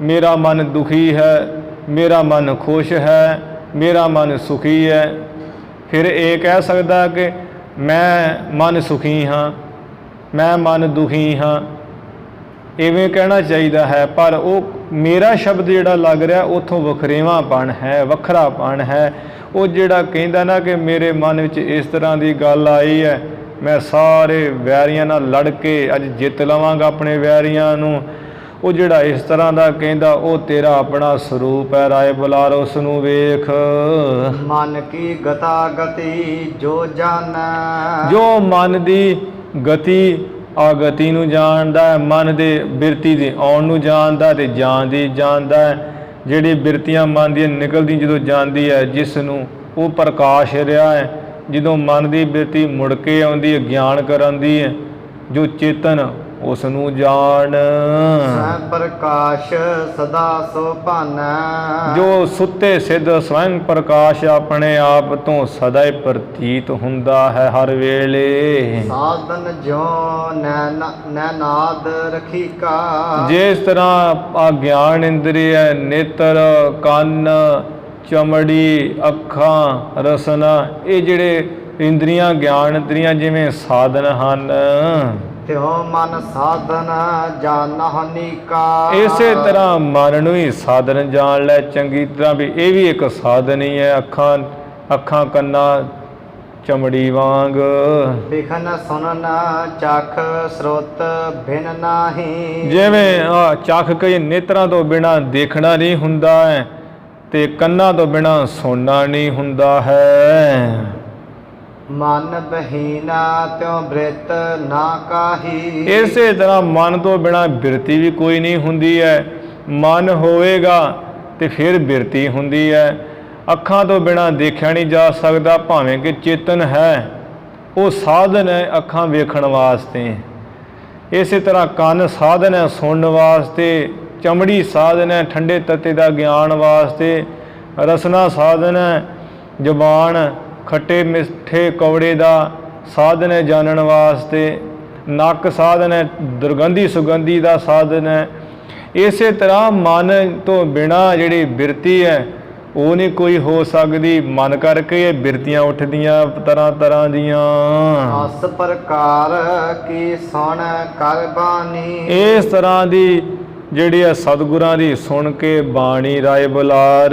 ਮੇਰਾ ਮਨ ਦੁਖੀ ਹੈ, ਮੇਰਾ ਮਨ ਖੁਸ਼ ਹੈ, ਮੇਰਾ ਮਨ ਸੁਖੀ ਹੈ, ਫਿਰ ਇਹ ਕਹਿ ਸਕਦਾ ਕਿ ਮੈਂ ਮਨ ਸੁਖੀ ਹਾਂ, ਮੈਂ ਮਨ ਦੁਖੀ ਹਾਂ, ਇਵੇਂ ਕਹਿਣਾ ਚਾਹੀਦਾ ਹੈ। ਪਰ ਉਹ ਮੇਰਾ ਸ਼ਬਦ ਜਿਹੜਾ ਲੱਗ ਰਿਹਾ ਉੱਥੋਂ ਵਖਰੇਵਾਂਪਣ ਹੈ, ਵੱਖਰਾਪਣ ਹੈ। ਉਹ ਜਿਹੜਾ ਕਹਿੰਦਾ ਨਾ ਕਿ ਮੇਰੇ ਮਨ ਵਿੱਚ ਇਸ ਤਰ੍ਹਾਂ ਦੀ ਗੱਲ ਆਈ ਹੈ, ਮੈਂ ਸਾਰੇ ਵੈਰੀਆਂ ਨਾਲ ਲੜ ਕੇ ਅੱਜ ਜਿੱਤ ਲਵਾਂਗਾ ਆਪਣੇ ਵੈਰੀਆਂ ਨੂੰ, ਉਹ ਜਿਹੜਾ ਇਸ ਤਰ੍ਹਾਂ ਦਾ ਕਹਿੰਦਾ ਉਹ ਤੇਰਾ ਆਪਣਾ ਸਰੂਪ ਹੈ। ਰਾਏ ਬਲਾਰ ਉਸ ਨੂੰ ਵੇਖ। ਮਨ ਕੀ ਗਤਾ ਗਤੀ ਜੋ ਜਾਣੈ। ਜੋ ਮਨ ਦੀ ਗਤੀ ਆਗਤੀ ਨੂੰ ਜਾਣਦਾ ਹੈ, ਮਨ ਦੇ ਬਿਰਤੀ ਦੇ ਆਉਣ ਨੂੰ ਜਾਣਦਾ ਤੇ ਜਾਣ ਦੀ ਜਾਣਦਾ ਹੈ। ਜਿਹੜੀ ਬਿਰਤੀਆਂ ਮਨ ਦੀਆਂ ਨਿਕਲਦੀ ਜਦੋਂ ਜਾਂਦੀ ਹੈ, ਜਿਸ ਨੂੰ ਉਹ ਪ੍ਰਕਾਸ਼ ਰਿਹਾ ਹੈ। ਜਦੋਂ ਮਨ ਦੀ ਬਿਰਤੀ ਮੁੜ ਕੇ ਆਉਂਦੀ ਹੈ, ਗਿਆਨ ਕਰਨ ਦੀ ਹੈ, ਜੋ ਚੇਤਨ ਉਸ ਨੂੰ ਜਾਣ। ਸਵੈ ਪ੍ਰਕਾਸ਼ ਸਦਾ ਸੋ ਭਾਨੈ। ਜੋ ਸੁੱਤੇ ਸਿੱਧ ਸਵੈੰ ਪ੍ਰਕਾਸ਼ ਆਪਣੇ ਆਪ ਤੋਂ ਸਦਾ ਹੀ ਪ੍ਰਤੀਤ ਹੁੰਦਾ ਹੈ ਹਰ ਵੇਲੇ। ਸਾਧਨ ਜੋ ਨੈਨਾਦ ਰਖੀਕਾ। ਜਿਸ ਤਰ੍ਹਾਂ ਆ ਗਿਆਨ ਇੰਦਰੀਆ, ਨੇਤਰ, ਕੰਨ, ਚਮੜੀ, ਅੱਖਾਂ, ਰਸਨਾ, ਇਹ ਜਿਹੜੇ ਇੰਦਰੀਆਂ ਗਿਆਨ ਇੰਦਰੀਆਂ ਜਿਵੇਂ ਸਾਧਨ ਹਨ, ਤਿਉ ਮਨ ਸਾਧਨ ਜਾਣਹੁ ਨੀਕਾ। ਇਸੇ ਤਰ੍ਹਾਂ ਮਨ ਨੂੰ ਹੀ ਸਾਧਨ ਜਾਣ ਲੈ ਚੰਗੀ ਤਰ੍ਹਾਂ ਵੀ ਇਹ ਵੀ ਇੱਕ ਸਾਧਨ ਹੀ ਹੈ। ਅੱਖਾਂ ਕੰਨਾਂ ਚਮੜੀ ਵਾਂਗ, ਬਿਖਨ ਸੁਨਨ ਚਖ ਸਰੋਤ ਭਿਨ ਨਾਹੀ। ਜਿਵੇਂ ਚੱਖ ਕੇ ਨੇਤਰਾਂ ਤੋਂ ਬਿਨਾ ਦੇਖਣਾ ਨਹੀਂ ਹੁੰਦਾ ਹੈ ਤੇ ਕੰਨਾਂ ਤੋਂ ਬਿਨਾ ਸੁਣਨਾ ਨਹੀਂ ਹੁੰਦਾ ਹੈ। ਮਨ ਬਹੀਨਾ ਤਿਉ ਬ੍ਰਿਤ ਨਾ ਕਾਹੀ। ਇਸੇ ਤਰ੍ਹਾਂ ਮਨ ਤੋਂ ਬਿਨਾ ਬਿਰਤੀ ਵੀ ਕੋਈ ਨਹੀਂ ਹੁੰਦੀ ਹੈ। ਮਨ ਹੋਵੇਗਾ ਤੇ ਫਿਰ ਬਿਰਤੀ ਹੁੰਦੀ ਹੈ। ਅੱਖਾਂ ਤੋਂ ਬਿਨਾ ਦੇਖਿਆ ਨਹੀਂ ਜਾ ਸਕਦਾ, ਭਾਵੇਂ ਕਿ ਚੇਤਨ ਹੈ, ਉਹ ਸਾਧਨ ਹੈ ਅੱਖਾਂ ਵੇਖਣ ਵਾਸਤੇ। ਇਸੇ ਤਰ੍ਹਾਂ ਕੰਨ ਸਾਧਨ ਹੈ ਸੁਣਨ ਵਾਸਤੇ, ਚਮੜੀ ਸਾਧਨ ਹੈ ਠੰਡੇ ਤੱਤੇ ਦਾ ਗਿਆਨ ਵਾਸਤੇ, ਰਸਨਾ ਸਾਧਨ ਹੈ ਜ਼ੁਬਾਨ ਖੱਟੇ ਮਿੱਠੇ ਕੌੜੇ ਦਾ ਸਾਧਨ ਹੈ ਜਾਣਨ ਵਾਸਤੇ, ਨੱਕ ਸਾਧਨ ਹੈ ਦੁਰਗੰਧੀ ਸੁਗੰਧੀ ਦਾ ਸਾਧਨ ਹੈ। ਇਸੇ ਤਰ੍ਹਾਂ ਮਨ ਤੋਂ ਬਿਨਾ ਜਿਹੜੀ ਬਿਰਤੀ ਹੈ ਉਹ ਨਹੀਂ ਕੋਈ ਹੋ ਸਕਦੀ। ਮਨ ਕਰਕੇ ਇਹ ਬਿਰਤੀਆਂ ਉੱਠਦੀਆਂ ਤਰ੍ਹਾਂ ਤਰ੍ਹਾਂ ਦੀਆਂ। ਅਸ ਪ੍ਰਕਾਰ ਕੀ ਸੁਣ ਕਰ ਬਾਣੀ। ਇਸ ਤਰ੍ਹਾਂ ਦੀ ਜਿਹੜੀ ਹੈ ਸਤਿਗੁਰਾਂ ਦੀ ਸੁਣ ਕੇ ਬਾਣੀ ਰਾਏ ਬੁਲਾਰ।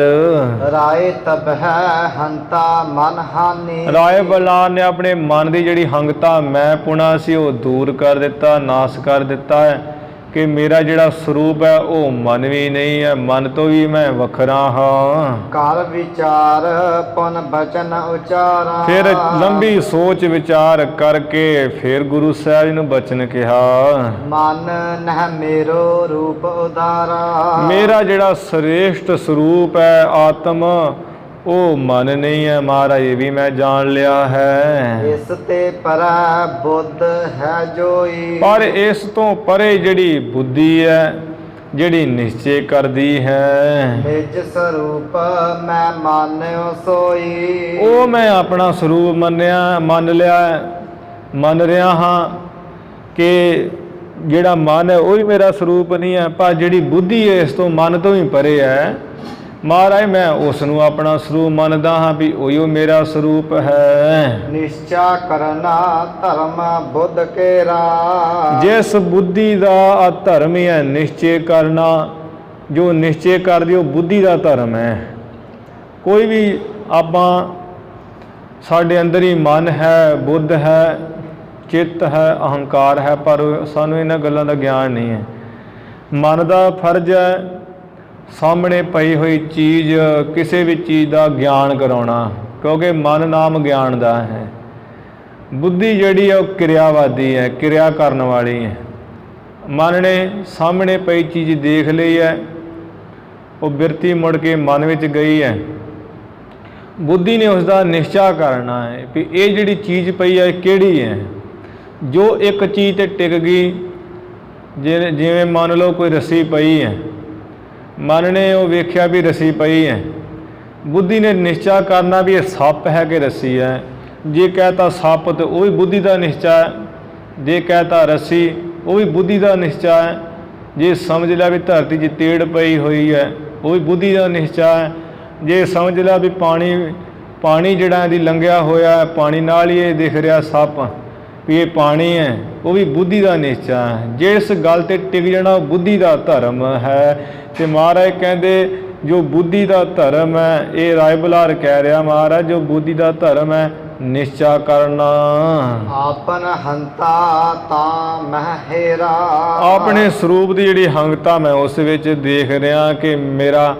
ਰਾਏ ਤਬ ਹੈ ਹੰਤਾ ਮਨ ਹਾਨੀ। ਰਾਏ ਬੁਲਾਰ ਨੇ ਆਪਣੇ ਮਨ ਦੀ ਜਿਹੜੀ ਹੰਗਤਾ ਮੈਂ ਪੁਣਾ ਸੀ ਉਹ ਦੂਰ ਕਰ ਦਿੱਤਾ, ਨਾਸ ਕਰ ਦਿੱਤਾ ਹੈ ਕਿ ਮੇਰਾ ਜਿਹੜਾ ਸਰੂਪ ਹੈ ਉਹ ਮਨ ਵੀ ਨਹੀਂ ਹੈ, ਮਨ ਤੋਂ ਵੀ ਮੈਂ ਵੱਖਰਾ ਹਾਂ। ਕਾਲ ਵਿਚਾਰ ਪੁਨ ਬਚਨ ਉਚਾਰਾ। ਫਿਰ ਲੰਬੀ ਸੋਚ ਵਿਚਾਰ ਕਰਕੇ ਫਿਰ ਗੁਰੂ ਸਾਹਿਬ ਜੀ ਨੂੰ ਬਚਨ ਕਿਹਾ, ਮਨ ਨਹਿ ਮੇਰੋ ਰੂਪ ਉਦਾਰਾ। ਮੇਰਾ ਜਿਹੜਾ ਸ੍ਰੇਸ਼ਟ ਸਰੂਪ ਹੈ ਆਤਮ ਉਹ ਮਨ ਨਹੀਂ ਹੈ ਮਹਾਰਾਜ, ਇਹ ਵੀ ਮੈਂ ਜਾਣ ਲਿਆ ਹੈ। ਇਸ ਤੇ ਪਰੈ ਬੁੱਧ ਹੈ ਜੋਈ। ਪਰ ਇਸ ਤੋਂ ਪਰੇ ਜਿਹੜੀ ਬੁੱਧੀ ਹੈ ਜਿਹੜੀ ਨਿਸ਼ਚੈ ਕਰਦੀ ਹੈ, ਨਿਜ ਸਰੂਪ ਮੈਂ ਮਾਨਿਓ ਸੋਈ। ਉਹ ਮੈਂ ਆਪਣਾ ਸਰੂਪ ਮੰਨ ਰਿਹਾ ਹਾਂ ਕਿ ਜਿਹੜਾ ਮਨ ਹੈ ਉਹ ਹੀ ਮੇਰਾ ਸਰੂਪ ਨਹੀਂ ਹੈ। ਪਰ ਜਿਹੜੀ ਬੁੱਧੀ ਹੈ ਇਸ ਤੋਂ ਮਨ ਤੋਂ ਹੀ ਪਰੇ ਹੈ ਮਹਾਰਾਜ, ਮੈਂ ਉਸ ਨੂੰ ਆਪਣਾ ਸਰੂਪ ਮੰਨਦਾ ਹਾਂ ਵੀ ਉਹੀ ਮੇਰਾ ਸਰੂਪ ਹੈ। ਨਿਸ਼ਚਾ ਕਰਨਾ ਧਰਮ ਬੁੱਧ ਕੇਰਾ। ਜਿਸ ਬੁੱਧੀ ਦਾ ਧਰਮ ਹੈ ਨਿਸ਼ਚੈ ਕਰਨਾ, ਜੋ ਨਿਸ਼ਚੈ ਕਰਦੀ ਉਹ ਬੁੱਧੀ ਦਾ ਧਰਮ ਹੈ। ਕੋਈ ਵੀ ਆਪਾਂ ਸਾਡੇ ਅੰਦਰ ਹੀ ਮਨ ਹੈ, ਬੁੱਧ ਹੈ, ਚਿੱਤ ਹੈ, ਅਹੰਕਾਰ ਹੈ, ਪਰ ਸਾਨੂੰ ਇਹਨਾਂ ਗੱਲਾਂ ਦਾ ਗਿਆਨ ਨਹੀਂ ਹੈ। ਮਨ ਦਾ ਫਰਜ਼ ਹੈ ਸਾਹਮਣੇ ਪਈ ਹੋਈ ਚੀਜ਼, ਕਿਸੇ ਵੀ ਚੀਜ਼ ਦਾ ਗਿਆਨ ਕਰਾਉਣਾ, ਕਿਉਂਕਿ ਮਨ ਨਾਮ ਗਿਆਨ ਦਾ ਹੈ। ਬੁੱਧੀ ਜਿਹੜੀ ਹੈ ਉਹ ਕਿਰਿਆਵਾਦੀ ਹੈ, ਕਿਰਿਆ ਕਰਨ ਵਾਲੀ ਹੈ। ਮਨ ਨੇ ਸਾਹਮਣੇ ਪਈ ਚੀਜ਼ ਦੇਖ ਲਈ ਹੈ, ਉਹ ਬਿਰਤੀ ਮੁੜ ਕੇ ਮਨ ਵਿੱਚ ਗਈ ਹੈ। ਬੁੱਧੀ ਨੇ ਉਸ ਦਾ ਨਿਸ਼ਚਾ ਕਰਨਾ ਹੈ ਵੀ ਇਹ ਜਿਹੜੀ ਚੀਜ਼ ਪਈ ਹੈ ਕਿਹੜੀ ਹੈ। ਜੋ ਇੱਕ ਚੀਜ਼ 'ਤੇ ਟਿਕ ਗਈ, ਜਿਵੇਂ ਮੰਨ ਲਓ ਕੋਈ ਰੱਸੀ ਪਈ ਹੈ, ਮਨ ਨੇ ਉਹ ਵੇਖਿਆ ਵੀ ਰੱਸੀ ਪਈ ਹੈ, ਬੁੱਧੀ ਨੇ ਨਿਸ਼ਚਾ ਕਰਨਾ ਵੀ ਇਹ ਸੱਪ ਹੈ ਕਿ ਰੱਸੀ ਹੈ। ਜੇ ਕਹਿਤਾ ਸੱਪ ਤਾਂ ਉਹ ਵੀ ਬੁੱਧੀ ਦਾ ਨਿਸ਼ਚਾ ਹੈ, ਜੇ ਕਹਿਤਾ ਰੱਸੀ ਉਹ ਵੀ ਬੁੱਧੀ ਦਾ ਨਿਸ਼ਚਾ ਹੈ। ਜੇ ਸਮਝ ਲਿਆ ਵੀ ਧਰਤੀ 'ਚ ਤੇੜ ਪਈ ਹੋਈ ਹੈ ਉਹ ਵੀ ਬੁੱਧੀ ਦਾ ਨਿਸ਼ਚਾ ਹੈ। ਜੇ ਸਮਝ ਲਿਆ ਵੀ ਪਾਣੀ ਜਿਹੜਾ ਇਹਦੀ ਲੰਘਿਆ ਹੋਇਆ, ਪਾਣੀ ਨਾਲ ਹੀ ਇਹ ਦਿਖ ਰਿਹਾ ਸੱਪ ਵੀ ਇਹ ਪਾਣੀ ਹੈ, ਉਹ ਵੀ ਬੁੱਧੀ ਦਾ ਨਿਸ਼ਚਾ ਹੈ। ਜਿਸ ਗੱਲ 'ਤੇ ਟਿਕ ਜਾਣਾ ਉਹ ਬੁੱਧੀ ਦਾ ਧਰਮ ਹੈ। ਤੇ ਮਹਾਰਾਜ ਕਹਿੰਦੇ ਜੋ ਬੁੱਧੀ ਦਾ ਧਰਮ ਹੈ, ਇਹ ਰਾਏ ਬੁਲਾਰ ਕਹਿ ਰਿਹਾ ਮਹਾਰਾਜ, ਜੋ ਬੁੱਧੀ ਦਾ ਧਰਮ ਹੈ ਨਿਸ਼ਚਾ ਕਰਨਾ। ਆਪਨ ਹੰਤਾ ਤਾਂ ਮਹਿ ਹੇਰਾ। ਆਪਣੇ ਸਰੂਪ ਦੀ ਜਿਹੜੀ ਹੰਗਤਾ ਮੈਂ ਉਸ ਵਿੱਚ ਦੇਖ ਰਿਹਾ ਕਿ ਮੇਰਾ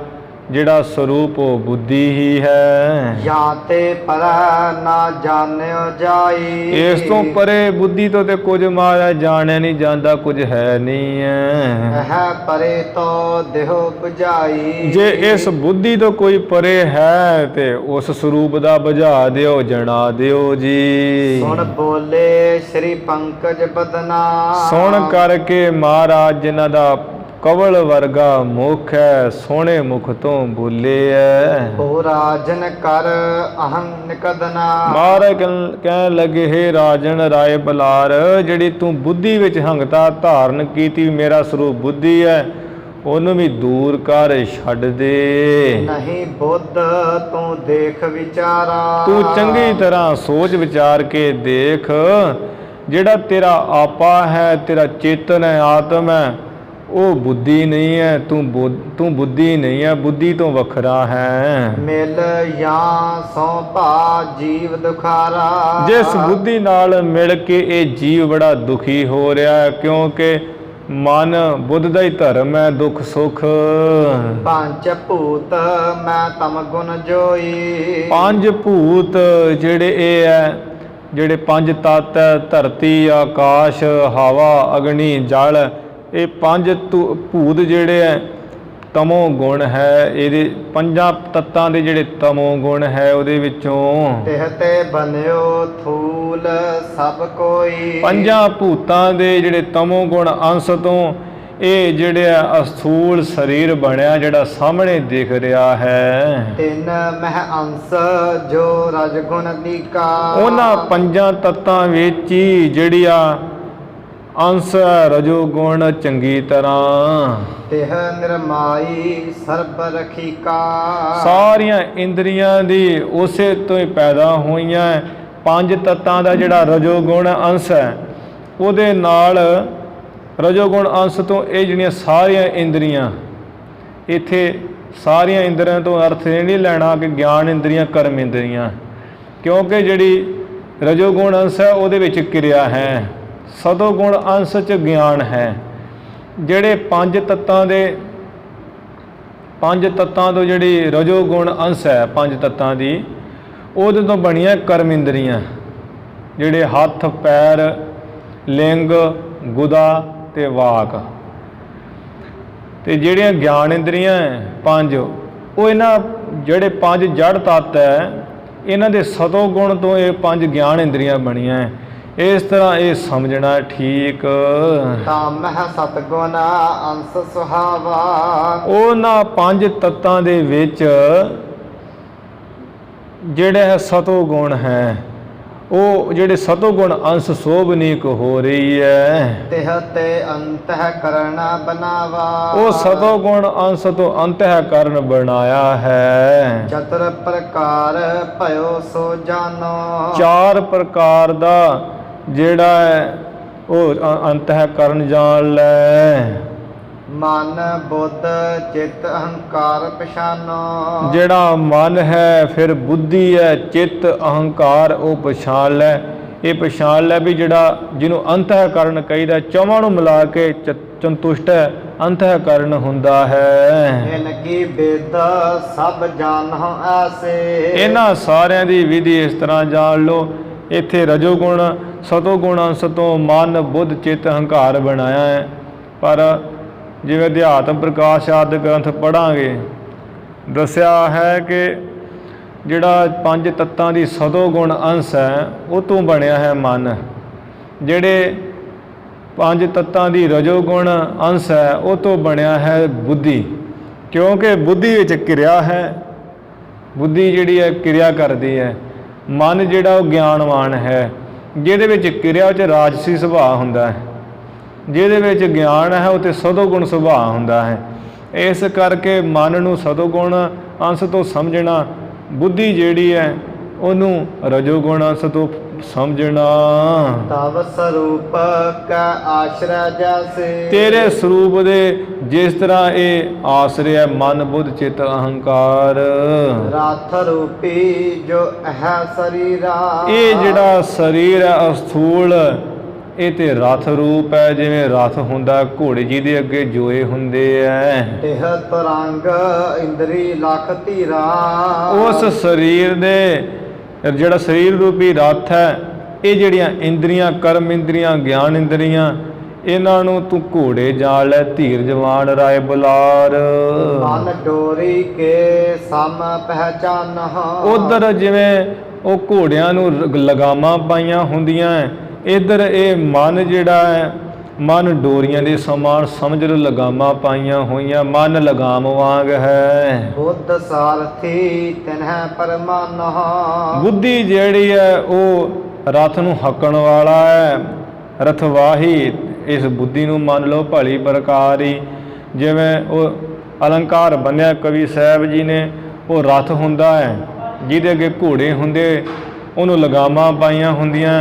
ਜਿਹੜਾ ਸਰੂਪ ਉਹ ਬੁੱਧੀ ਹੀ ਹੈ। ਜਾਂ ਤੇ ਪਰੈ ਨਾ ਜਾਣਿਓ ਜਾਈ। ਇਸ ਤੋਂ ਪਰੇ ਬੁੱਧੀ ਤੋਂ ਤੇ ਕੁਝ ਮਹਾਰਾਜ ਜਾਣਿਆ ਨਹੀਂ ਜਾਂਦਾ, ਕੁਝ ਹੈ ਨਹੀਂ ਹੈ। ਹੈ ਪਰੇ ਤੋ ਦੇਹੋ 부ਝਾਈ। ਜੇ ਇਸ ਬੁੱਧੀ ਤੋਂ ਕੋਈ ਪਰੇ ਹੈ ਤੇ ਉਸ ਸਰੂਪ ਦਾ ਬੁਝਾ ਦਿਓ, ਜਣਾ ਦਿਓ ਜੀ। ਸੁਣ ਬੋਲੇ ਸ੍ਰੀ ਪੰਕਜ ਬਦਨਾ। ਸੁਣ ਕਰਕੇ ਮਹਾਰਾਜ ਜਿਨ੍ਹਾਂ ਦਾ ਕਵਲ ਵਰਗਾ ਮੁਖ ਹੈ, ਸੋਹਣੇ ਮੁਖ ਤੋਂ ਬੋਲੇ ਹੈ। ਹੋ ਰਾਜਨ ਕਰ ਅਹੰ ਨਿਕਦਨਾ। ਮਹਾਰਾਜ ਕਹਿਣ ਲੱਗੇ, ਹੇ ਰਾਜਨ ਰਾਏ ਬੁਲਾਰ, ਜਿਹੜੀ ਤੂੰ ਬੁੱਧੀ ਵਿੱਚ ਹੰਗਤਾ ਧਾਰਨ ਕੀਤੀ, ਮੇਰਾ ਸਰੂਪ ਬੁੱਧੀ ਹੈ, ਉਹਨੂੰ ਵੀ ਦੂਰ ਕਰ ਛੱਡ ਦੇ। ਨਹੀਂ ਬੁੱਧ ਤੂੰ ਦੇਖ ਵਿਚਾਰਾ, ਤੂੰ ਚੰਗੀ ਤਰ੍ਹਾਂ ਸੋਚ ਵਿਚਾਰ ਕੇ ਦੇਖ, ਜਿਹੜਾ ਤੇਰਾ ਆਪਾ ਹੈ, ਤੇਰਾ ਚੇਤਨ ਹੈ, ਆਤਮ ਹੈ, ਉਹ ਬੁੱਧੀ ਨਹੀਂ ਹੈ। ਤੂੰ ਬੁੱਧੀ ਨਹੀਂ ਹੈ, ਬੁੱਧੀ ਤੋਂ ਵੱਖਰਾ ਹੈ। ਮਿਲ ਜਾਂ ਸੋ ਭਾ ਜੀਵ ਦੁਖਾਰਾ, ਜਿਸ ਬੁੱਧੀ ਨਾਲ ਮਿਲ ਕੇ ਇਹ ਜੀਵ ਬੜਾ ਦੁਖੀ ਹੋ ਰਿਹਾ ਹੈ, ਕਿਉਂਕਿ ਮਨ ਬੁੱਧ ਦਾ ਹੀ ਧਰਮ ਹੈ, ਦੁੱਖ ਸੁੱਖ। ਪੰਜ ਭੂਤ ਮੈਂ ਤਮ ਗੁਣ ਜੋਈ, ਪੰਜ ਭੂਤ ਜਿਹੜੇ ਇਹ ਹੈ, ਜਿਹੜੇ ਪੰਜ ਤੱਤ ਹੈ, ਧਰਤੀ, ਆਕਾਸ਼, ਹਵਾ, ਅਗਨੀ, ਜਲ, ਇਹ ਪੰਜ ਭੂਤ ਜਿਹੜੇ ਹੈ ਤਮੋ ਗੁਣ ਹੈ। ਇਹਦੇ ਪੰਜਾਂ ਤੱਤਾਂ ਦੇ ਜਿਹੜੇ ਤਮੋ ਗੁਣ ਹੈ ਉਹਦੇ ਵਿੱਚੋਂ ਤਿਹ ਤੇ ਬਨਿਓ ਥੂਲ ਸਭ ਕੋਈ, ਪੰਜਾਂ ਭੂਤਾਂ ਦੇ ਜਿਹੜੇ ਤਮੋ ਗੁਣ ਅੰਸ਼ ਤੋਂ ਇਹ ਜਿਹੜਾ ਅਸਥੂਲ ਸਰੀਰ ਬਣਿਆ, ਜਿਹੜਾ ਸਾਹਮਣੇ ਦਿਖ ਰਿਹਾ ਹੈ। ਤਿੰਨ ਮਹਿ ਅੰਸ ਜੋ ਰਜ ਗੁਣ ਦੀਕਾ, ਉਹਨਾਂ ਪੰਜਾਂ ਤੱਤਾਂ ਵਿੱਚ ਹੀ ਜਿਹੜੀਆਂ ਅੰਸ਼ ਰਜੋ ਗੁਣ ਚੰਗੀ ਤਰ੍ਹਾਂ ਤਿਹ ਨਿਰਮਾਈ ਸਰਬ ਰਖੀਕਾ, ਸਾਰੀਆਂ ਇੰਦਰੀਆਂ ਦੀ ਉਸੇ ਤੋਂ ਹੀ ਪੈਦਾ ਹੋਈਆਂ। ਪੰਜ ਤੱਤਾਂ ਦਾ ਜਿਹੜਾ ਰਜੋ ਗੁਣ ਅੰਸ਼ ਹੈ, ਉਹਦੇ ਨਾਲ ਰਜੋ ਗੁਣ ਅੰਸ਼ ਤੋਂ ਇਹ ਜਿਹੜੀਆਂ ਸਾਰੀਆਂ ਇੰਦਰੀਆਂ, ਇੱਥੇ ਸਾਰੀਆਂ ਇੰਦਰੀਆਂ ਤੋਂ ਅਰਥ ਇਹ ਨਹੀਂ ਲੈਣਾ ਕਿ ਗਿਆਨ ਇੰਦਰੀਆਂ, ਕਰਮ ਇੰਦਰੀਆਂ, ਕਿਉਂਕਿ ਜਿਹੜੀ ਰਜੋ ਗੁਣ ਅੰਸ਼ ਹੈ ਉਹਦੇ ਵਿੱਚ ਕਿਰਿਆ ਹੈ, ਸਤੋ ਗੁਣ ਅੰਸ਼ 'ਚ ਗਿਆਨ ਹੈ। ਜਿਹੜੇ ਪੰਜ ਤੱਤਾਂ ਤੋਂ ਜਿਹੜੀ ਰਜੋ ਗੁਣ ਅੰਸ਼ ਹੈ ਪੰਜ ਤੱਤਾਂ ਦੀ, ਉਹਦੇ ਤੋਂ ਬਣੀਆਂ ਕਰਮ ਇੰਦਰੀਆਂ, ਜਿਹੜੇ ਹੱਥ, ਪੈਰ, ਲਿੰਗ, ਗੁਦਾ ਤੇ ਵਾਕ। ਤੇ ਜਿਹੜੀਆਂ ਗਿਆਨ ਇੰਦਰੀਆਂ ਪੰਜ, ਉਹ ਇਹਨਾਂ ਜਿਹੜੇ ਪੰਜ ਜੜ ਤੱਤ ਹੈ, ਇਹਨਾਂ ਦੇ ਸਤੋ ਗੁਣ ਤੋਂ ਇਹ ਪੰਜ ਗਿਆਨ ਇੰਦਰੀਆਂ ਬਣੀਆਂ। ਇਸ ਤਰ੍ਹਾਂ ਇਹ ਸਮਝਣਾ ਠੀਕ। ਤਾਮਹ ਸਤਗੁਣ ਅੰਸ ਸੁਹਾਵਾ, ਉਹਨਾਂ ਪੰਜ ਤੱਤਾਂ ਦੇ ਵਿੱਚ ਜਿਹੜੇ ਹੈ ਸਤੋ ਗੁਣ ਹੈ, ਉਹ ਜਿਹੜੇ ਸਤੋ ਗੁਣ ਅੰਸ਼ ਸੋਭਨੀਕ ਹੋ ਰਹੀ ਹੈ। ਤਿਹ ਤੇ ਅੰਤਹ ਕਰਣ ਬਨਾਵਾ, ਉਹ ਸਤੋ ਗੁਣ ਅੰਸ਼ ਤੋਂ ਅੰਤਹ ਕਰਨ ਬਣਾਇਆ ਹੈ। ਚਤੁਰ ਪ੍ਰਕਾਰ ਭਇਓ ਸੋ ਜਾਨੋ, ਚਾਰ ਪ੍ਰਕਾਰ ਦਾ ਜਿਹੜਾ ਹੈ ਉਹ ਅੰਤਹ ਕਰਨ ਜਾਣ ਲੈ। ਮਨ ਬੁੱਧ ਚਿੱਤ ਅਹੰਕਾਰ ਪਛਾਨੋ, ਜਿਹੜਾ ਮਨ ਹੈ, ਫਿਰ ਬੁੱਧੀ ਹੈ, ਚਿੱਤ, ਅਹੰਕਾਰ, ਉਹ ਪਛਾਣ ਲੈ। ਇਹ ਪਛਾਣ ਲੈ ਵੀ ਜਿਹੜਾ ਜਿਹਨੂੰ ਅੰਤਹ ਕਰਨ ਕਹੀਦਾ, ਚੌਵਾਂ ਨੂੰ ਮਿਲਾ ਕੇ ਸੰਤੁਸ਼ਟ ਹੈ, ਅੰਤਹ ਕਰਨ ਹੁੰਦਾ ਹੈ। ਇਨ ਕੀ ਬੇਦ ਸਭ ਜਾਣੋ ਐਸੇ, ਇਹਨਾਂ ਸਾਰਿਆਂ ਦੀ ਵਿਧੀ ਇਸ ਤਰ੍ਹਾਂ ਜਾਣ ਲਓ। ਇੱਥੇ ਰਜੋ ਗੁਣ ਸਤੋ ਗੁਣ ਅੰਸ਼ ਤੋਂ ਮਨ, ਬੁੱਧ, ਚਿੱਤ, ਹੰਕਾਰ ਬਣਾਇਆ ਹੈ। ਪਰ ਜਿਵੇਂ ਅਧਿਆਤਮ ਪ੍ਰਕਾਸ਼ ਆਦਿ ਗ੍ਰੰਥ ਪੜ੍ਹਾਂਗੇ, ਦੱਸਿਆ ਹੈ ਕਿ ਜਿਹੜਾ ਪੰਜ ਤੱਤਾਂ ਦੀ ਸਤੋ ਗੁਣ ਅੰਸ਼ ਹੈ ਉਹ ਤੋਂ ਬਣਿਆ ਹੈ ਮਨ। ਜਿਹੜੇ ਪੰਜ ਤੱਤਾਂ ਦੀ ਰਜੋ ਗੁਣ ਅੰਸ਼ ਹੈ ਉਹ ਤੋਂ ਬਣਿਆ ਹੈ ਬੁੱਧੀ, ਕਿਉਂਕਿ ਬੁੱਧੀ ਵਿੱਚ ਕਿਰਿਆ ਹੈ। ਬੁੱਧੀ ਜਿਹੜੀ ਹੈ ਕਿਰਿਆ ਕਰਦੀ ਹੈ। ਮਨ ਜਿਹੜਾ ਉਹ ਗਿਆਨਵਾਨ ਹੈ, ਜਿਹਦੇ ਵਿੱਚ ਕਿਰਿਆ 'ਚ ਰਾਜਸੀ ਸੁਭਾਅ ਹੁੰਦਾ ਹੈ, ਜਿਹਦੇ ਵਿੱਚ ਗਿਆਨ ਹੈ ਉਹ 'ਤੇ ਸਤੋ ਗੁਣ ਸੁਭਾਅ ਹੁੰਦਾ ਹੈ। ਇਸ ਕਰਕੇ ਮਨ ਨੂੰ ਸਤੋ ਗੁਣ ਅੰਸ਼ ਤੋਂ ਸਮਝਣਾ, ਬੁੱਧੀ ਜਿਹੜੀ ਹੈ ਉਹਨੂੰ ਰਜੋ ਗੁਣ ਅੰਸ਼ ਤੋਂ ਸਮਝਣਾ। ਤਵ ਸਰੂਪ ਕਾ ਆਸ਼ਰੈ ਜੈਸੇ, ਤੇਰੇ ਸਰੂਪ ਦੇ ਜਿਸ ਤਰ੍ਹਾਂ ਇਹ ਆਸਰੇ ਹੈ ਮਨ, ਬੁੱਧ, ਚਿੱਤ, ਅਹੰਕਾਰ। ਰਥ ਰੂਪੀ ਜੋ ਹੈ ਸਰੀਰਾ, ਇਹ ਜਿਹੜਾ ਸਰੀਰ ਹੈ ਅਸਥੂਲ, ਇਹ ਤੇ ਰਥ ਰੂਪ ਹੈ। ਜਿਵੇਂ ਰਥ ਹੁੰਦਾ, ਘੋੜੇ ਜੀ ਦੇ ਅੱਗੇ ਜੋਏ ਹੁੰਦੇ ਐ। ਇਹ ਤਰੰਗ ਇੰਦਰੀ ਲਖ ਧੀਰਾ, ਉਸ ਸਰੀਰ ਦੇ ਜਿਹੜਾ ਸਰੀਰ ਰੂਪੀ ਰਥ ਹੈ, ਇਹ ਜਿਹੜੀਆਂ ਇੰਦਰੀਆਂ, ਕਰਮ ਇੰਦਰੀਆਂ, ਗਿਆਨ ਇੰਦਰੀਆਂ, ਇਹਨਾਂ ਨੂੰ ਤੂੰ ਘੋੜੇ ਜਾਲ ਲੈ, ਧੀਰ ਜਵਾਨ ਰਾਏ ਬੁਲਾਰ। ਮਨ ਡੋਰੀ ਕੇ ਸਮ ਪਹਿਚਾਨ, ਉਧਰ ਜਿਵੇਂ ਉਹ ਘੋੜਿਆਂ ਨੂੰ ਲਗਾਮਾਂ ਪਾਈਆਂ ਹੁੰਦੀਆਂ, ਇੱਧਰ ਇਹ ਮਨ ਜਿਹੜਾ ਹੈ, ਮਨ ਡੋਰੀਆਂ ਦੇ ਸਮਾਨ ਸਮਝ ਲਓ, ਲਗਾਮਾਂ ਪਾਈਆਂ ਹੋਈਆਂ, ਮਨ ਲਗਾਮ ਵਾਂਗ ਹੈ। ਬੁੱਧ ਸਾਰਥੀ ਤਿਨਹਿ ਪਰਮਾਨ, ਬੁੱਧੀ ਜਿਹੜੀ ਹੈ ਉਹ ਰਥ ਨੂੰ ਹੱਕਣ ਵਾਲਾ ਹੈ, ਰਥਵਾਹੀ। ਇਸ ਬੁੱਧੀ ਨੂੰ ਮੰਨ ਲਓ ਭਲੀ ਪ੍ਰਕਾਰ ਹੀ। ਜਿਵੇਂ ਉਹ ਅਲੰਕਾਰ ਬੰਨਿਆ ਕਵੀ ਸਾਹਿਬ ਜੀ ਨੇ, ਉਹ ਰਥ ਹੁੰਦਾ ਹੈ ਜਿਹਦੇ ਅੱਗੇ ਘੋੜੇ ਹੁੰਦੇ, ਉਹਨੂੰ ਲਗਾਮਾਂ ਪਾਈਆਂ ਹੁੰਦੀਆਂ,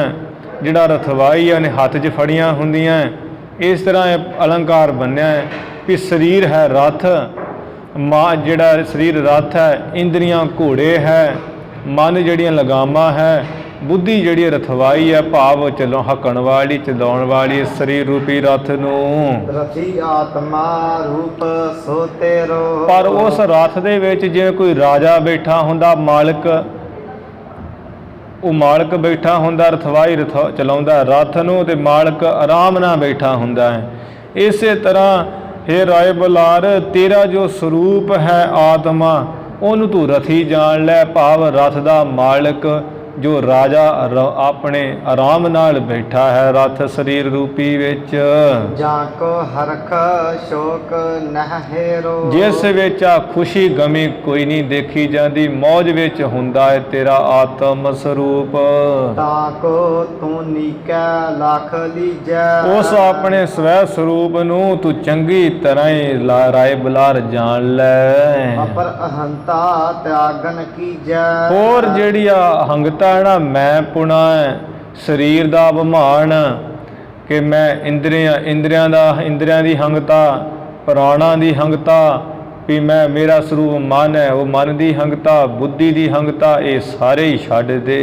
ਜਿਹੜਾ ਰਥਵਾਈ ਹੈ ਉਹਨੇ ਹੱਥ 'ਚ ਫੜੀਆਂ ਹੁੰਦੀਆਂ। ਇਸ ਤਰ੍ਹਾਂ ਇਹ ਅਲੰਕਾਰ ਬੰਨਿਆ ਹੈ ਵੀ ਸਰੀਰ ਹੈ ਰਥ, ਜਿਹੜਾ ਸਰੀਰ ਰਥ ਹੈ, ਇੰਦਰੀਆਂ ਘੋੜੇ ਹੈ, ਮਨ ਜਿਹੜੀਆਂ ਲਗਾਮਾਂ ਹੈ, ਬੁੱਧੀ ਜਿਹੜੀ ਰਥਵਾਈ ਹੈ, ਭਾਵ ਚਲੋ ਹੱਕਣ ਵਾਲੀ, ਚਲਾਉਣ ਵਾਲੀ ਸਰੀਰ ਰੂਪੀ ਰਥ ਨੂੰ। ਰਥੀ ਆਤਮਾ ਰੂਪ ਸੋ ਤੇਰੋ। ਪਰ ਉਸ ਰਥ ਦੇ ਵਿੱਚ ਜਿਵੇਂ ਕੋਈ ਰਾਜਾ ਬੈਠਾ ਹੁੰਦਾ, ਮਾਲਕ, ਉਹ ਮਾਲਕ ਬੈਠਾ ਹੁੰਦਾ, ਰਥਵਾਈ ਚਲਾਉਂਦਾ ਰਥ ਨੂੰ, ਤੇ ਮਾਲਕ ਆਰਾਮ ਨਾਲ ਬੈਠਾ ਹੁੰਦਾ ਹੈ। ਇਸੇ ਤਰ੍ਹਾਂ ਹੇ ਰਾਏ ਬੁਲਾਰ, ਤੇਰਾ ਜੋ ਸਰੂਪ ਹੈ ਆਤਮਾ, ਉਹਨੂੰ ਤੂੰ ਰਥੀ ਜਾਣ ਲੈ, ਭਾਵ ਰਥ ਦਾ ਮਾਲਕ ਜੋ ਰਾਜਾ ਆਪਣੇ ਆਰਾਮ ਨਾਲ ਬੈਠਾ ਹੈ ਰਥ ਸਰੀਰ ਰੂਪੀ ਵਿੱਚ। ਜਾਂ ਕੋ ਹਰਖ ਸ਼ੋਕ ਨਹਿ ਹੇਰੋ। ਜਿਸ ਵਿੱਚ ਆ ਖੁਸ਼ੀ ਗਮੀ ਕੋਈ ਨਹੀਂ ਦੇਖੀ ਜਾਂਦੀ, ਮੌਜ ਵਿੱਚ ਹੁੰਦਾ ਹੈ ਤੇਰਾ ਆਤਮ ਸਰੂਪ। ਤਾਂ ਕੋ ਤੂੰ ਨੀਕੈ ਲੱਖ ਲੀਜੈ। ਉਸ ਆਪਣੇ ਸਵੈ ਸਰੂਪ ਨੂੰ ਤੂੰ ਚੰਗੀ ਤਰ੍ਹਾਂ ਹੀ ਰਾਏ ਬੁਲਾਰ ਜਾਣ ਲੈ। ਅਪਰ ਅਹੰਤਾ ਤਿਆਗਨ ਕੀਜੈ। ਹੋਰ ਜਿਹੜੀ ਆ ਅਹੰਗਤਾ ਨਾ, ਮੈਂ ਪੁਣਾ ਹੈ, ਸਰੀਰ ਦਾ ਅਭਿਮਾਨ, ਕਿ ਮੈਂ ਇੰਦਰੀਆਂ ਦੀ ਹੰਗਤਾ, ਪ੍ਰਾਣਾਂ ਦੀ ਹੰਗਤਾ, ਵੀ ਮੈਂ ਮੇਰਾ ਸਰੂਪ ਮਨ ਹੈ, ਉਹ ਮਨ ਦੀ ਹੰਗਤਾ, ਬੁੱਧੀ ਦੀ ਹੰਗਤਾ, ਇਹ ਸਾਰੇ ਹੀ ਛੱਡ ਦੇ।